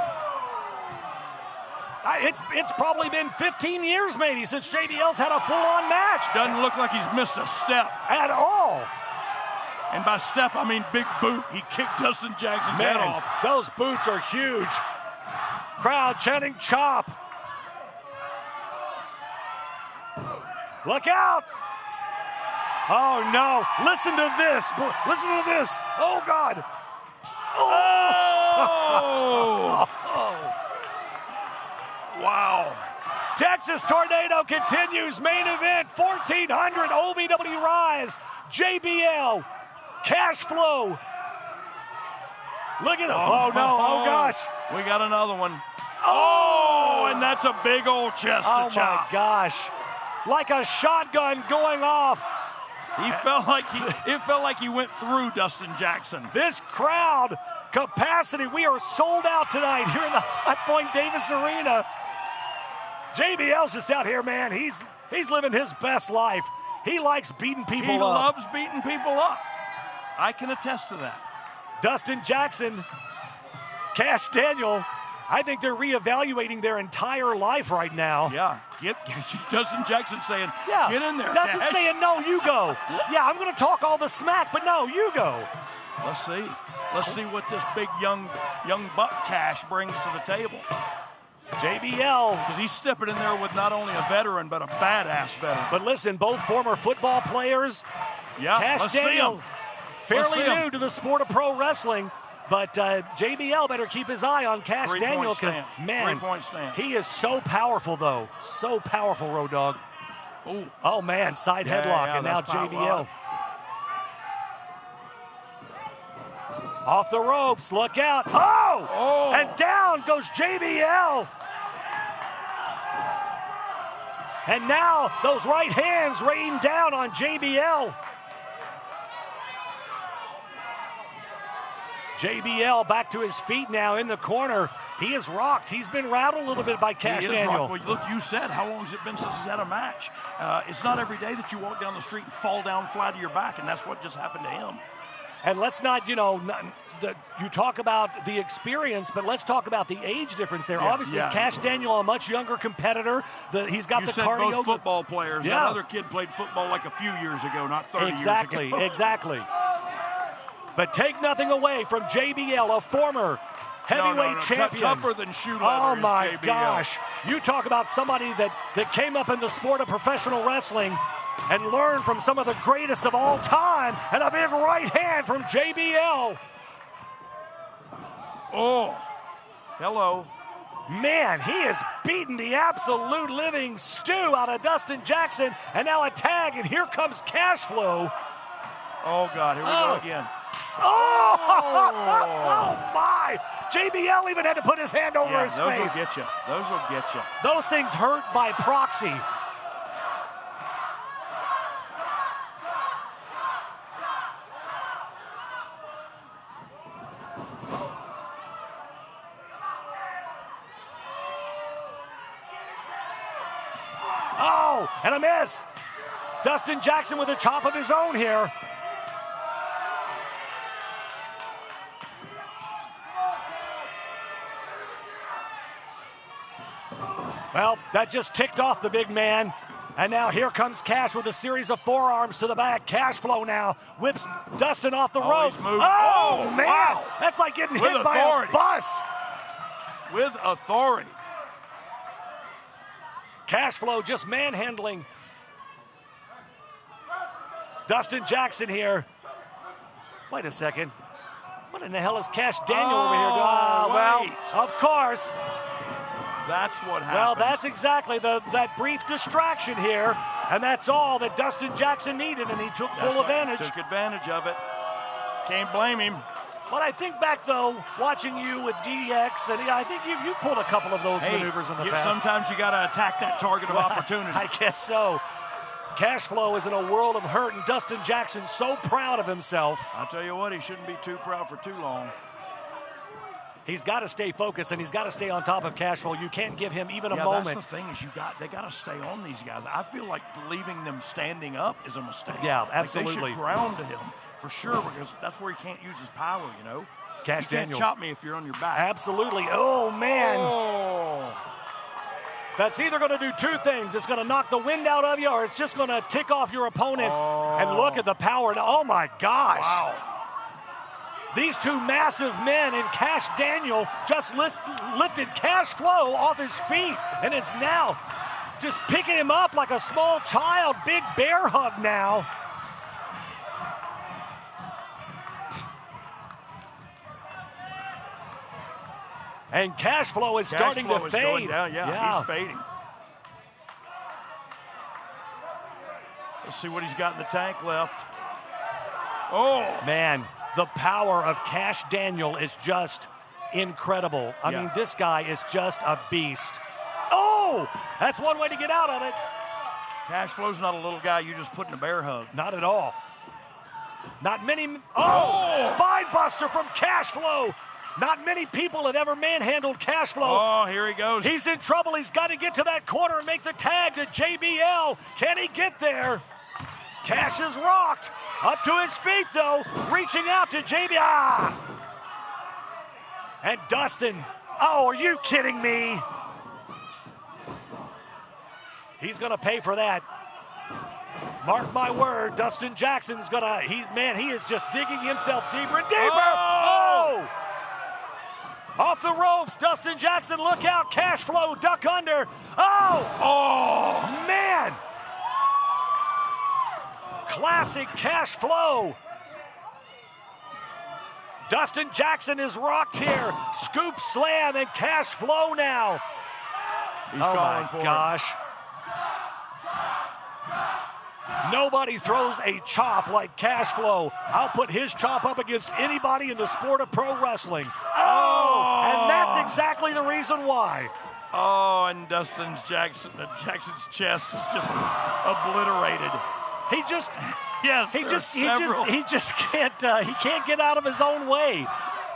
It's probably been 15 years maybe since JBL's had a full-on match. Doesn't look like he's missed a step. At all. And by step, I mean big boot. He kicked Dustin Jackson's head off. Those boots are huge. Crowd chanting chop. Look out. Oh, no. Listen to this. Listen to this. Oh, God. Oh! Wow. Texas Tornado continues. Main event, 1400 OVW Rise. JBL. Cash flow. Look at him. Oh, no. Oh, gosh. We got another one. Oh, and that's a big old chest to chop. Oh, my gosh. Like a shotgun going off. It felt like he went through Dustin Jackson. This crowd capacity, we are sold out tonight here in the Hot Point Davis Arena. JBL's just out here, man. He's living his best life. He likes beating people up. He loves beating people up. I can attest to that. Dustin Jackson, Cash Daniel, I think they're reevaluating their entire life right now. Yeah, Dustin Jackson saying, get in there, Dustin Cash. saying, no, you go. Yeah, I'm going to talk all the smack, but no, you go. Let's see. Let's see what this big young buck Cash brings to the table. JBL. Because he's stepping in there with not only a veteran, but a badass veteran. But listen, both former football players. Yeah, Cash Daniel, fairly new to the sport of pro wrestling. But JBL better keep his eye on Cash Daniel because, man, he is so powerful, though. So powerful, Road Dogg. Ooh. Oh, man, side headlock, and now JBL. Off the ropes, look out. Oh! And down goes JBL. And now those right hands rain down on JBL. JBL back to his feet now in the corner. He is rocked. He's been rattled a little bit by Cash Daniel. Well, look, you said, how long has it been since he's had a match? It's not every day that you walk down the street and fall down flat to your back, and that's what just happened to him. And let's not, you talk about the experience, but let's talk about the age difference there. Obviously, Cash Daniel, a much younger competitor. He's got the cardio. Both football players. Yeah. That other kid played football like a few years ago, not 30 years ago. Exactly. But take nothing away from JBL, a former heavyweight champion. Tougher than shoe leather. Oh, my JBL. gosh. You talk about somebody that came up in the sport of professional wrestling and learned from some of the greatest of all time, and a big right hand from JBL. Oh, hello. Man, he is beating the absolute living stew out of Dustin Jackson, and now a tag, and here comes Cash Flow. Oh, God, here we go again. Oh, my. JBL even had to put his hand over his face. Those will get you. Those will get you. Those things hurt by proxy. Oh, and a miss. Dustin Jackson with a chop of his own here. Well, that just ticked off the big man. And now here comes Cash with a series of forearms to the back. Cash Flow now whips Dustin off the ropes. Oh, man. Wow. That's like getting hit by a bus. with authority. Cash Flow just manhandling Dustin Jackson here. Wait a second. What in the hell is Cash Daniel over here doing? Well, of course. That's what happened. Well, that's exactly that brief distraction here, and that's all that Dustin Jackson needed, and he took full advantage. Took advantage of it. Can't blame him. But I think back, though, watching you with DX, and I think you pulled a couple of those maneuvers in the past. Sometimes you got to attack that target of opportunity. I guess so. Cash Flow is in a world of hurt, and Dustin Jackson's so proud of himself. I'll tell you what, he shouldn't be too proud for too long. He's got to stay focused, and he's got to stay on top of Cash Flow. You can't give him even a moment. That's the thing is they got to stay on these guys. I feel like leaving them standing up is a mistake. Yeah, absolutely. Like they should ground to him for sure, because that's where he can't use his power, you know. Cash Daniel. You can't chop me if you're on your back. Absolutely. Oh, man. Oh. That's either going to do two things. It's going to knock the wind out of you, or it's just going to tick off your opponent. And look at the power. Oh, my gosh. Wow. These two massive men, and Cash Daniel just lifted Cash Flow off his feet, and it's now just picking him up like a small child. Big bear hug now. And Cash Flow is starting to fade. Going down. Yeah, he's fading. Let's see what he's got in the tank left. Oh. Man, the power of Cash Daniel is just incredible. I mean, this guy is just a beast. Oh, that's one way to get out of it. Cash Flow's not a little guy you just put in a bear hug. Not at all. Not many. Oh, spine buster from Cash Flow. Not many people have ever manhandled Cash Flow. Oh, here he goes. He's in trouble. He's got to get to that corner and make the tag to JBL. Can he get there? Cash is rocked. Up to his feet, though. Reaching out to JBL. And Dustin. Oh, are you kidding me? He's going to pay for that. Mark my word, Dustin Jackson's going to, he is just digging himself deeper and deeper. Oh! Off the ropes, Dustin Jackson, look out, Cash Flow, duck under. Oh, man. Classic Cash Flow. Dustin Jackson is rocked here. Scoop slam and Cash Flow now. He's calling for gosh. Nobody throws a chop like Cash Flow. I'll put his chop up against anybody in the sport of pro wrestling. Oh, and that's exactly the reason why. Oh, and Jackson's chest is just obliterated. He just can't get out of his own way.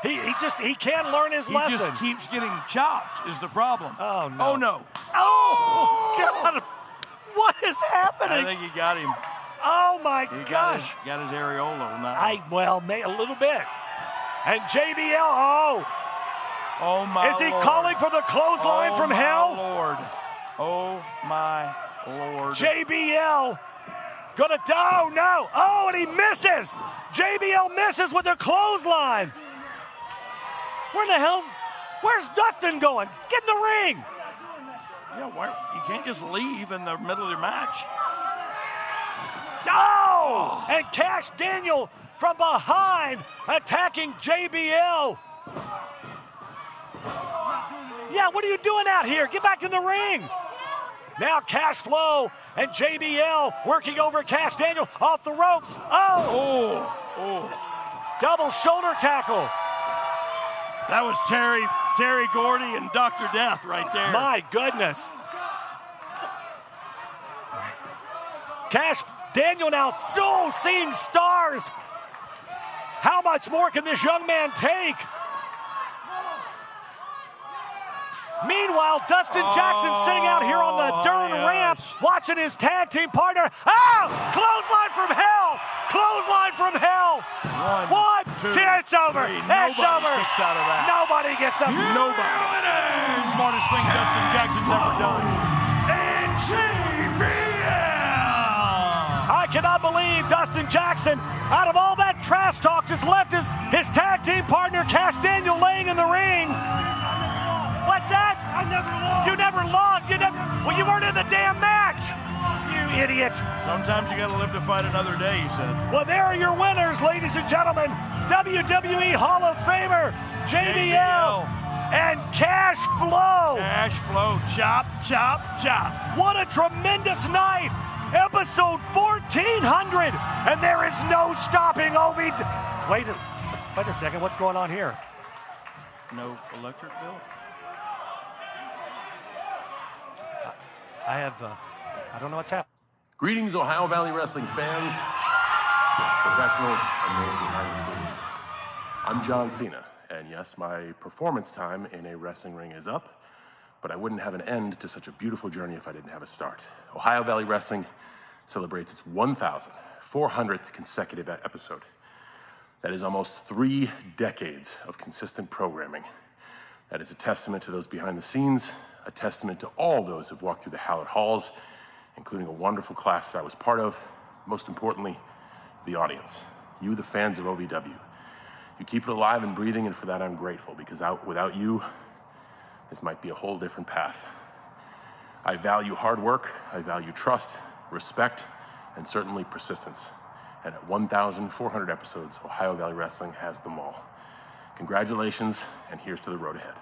He can't learn his lesson. He just keeps getting chopped is the problem. Oh no. Oh no. Oh God. What is happening? I think he got him. Oh my gosh. Got his areola now. A little bit. And JBL, oh my is he Lord. Calling for the clothesline from hell? Lord. Oh my Lord. JBL gonna no. Oh, and he misses. JBL misses with the clothesline. Where's Dustin going? Get in the ring. Yeah, you can't just leave in the middle of your match. Oh! And Cash Daniel from behind attacking JBL. Yeah, what are you doing out here? Get back in the ring. Now Cash Flow and JBL working over Cash Daniel off the ropes. Oh! Double shoulder tackle. That was Terry Gordy and Dr. Death right there. My goodness. Cash Daniel now seeing stars. How much more can this young man take? Meanwhile, Dustin Jackson sitting out here on the Dern ramp watching his tag team partner. Clothesline from hell! Clothesline from hell! One, two, it's over. It's over. Gets out of that. Nobody gets up. Nobody. Smartest thing Dustin Jackson's ever done. And JBL! I cannot believe Dustin Jackson, out of all that trash talk, just left his tag team partner, Cash Daniel, laying in the ring. What's that? I never lost. You never lost. Well, you weren't in the damn match. You idiot. Sometimes you got to live to fight another day, he said. Well, there are your winners, ladies and gentlemen. WWE Hall of Famer, JBL. And Cash Flow. Cash Flow. Chop, chop, chop. What a tremendous night. Episode 1400. And there is no stopping OVW. Wait a second. What's going on here? No electric bill? I don't know what's happening. Greetings, Ohio Valley Wrestling fans, professionals, and those behind the scenes. I'm John Cena, and yes, my performance time in a wrestling ring is up, but I wouldn't have an end to such a beautiful journey if I didn't have a start. Ohio Valley Wrestling celebrates its 1,400th consecutive episode. That is almost 3 decades of consistent programming. That is a testament to those behind the scenes, a testament to all those who've walked through the hallowed halls, including a wonderful class that I was part of. Most importantly, the audience. You, the fans of OVW. You keep it alive and breathing, and for that I'm grateful, because without you, this might be a whole different path. I value hard work, I value trust, respect, and certainly persistence. And at 1,400 episodes, Ohio Valley Wrestling has them all. Congratulations, and here's to the road ahead.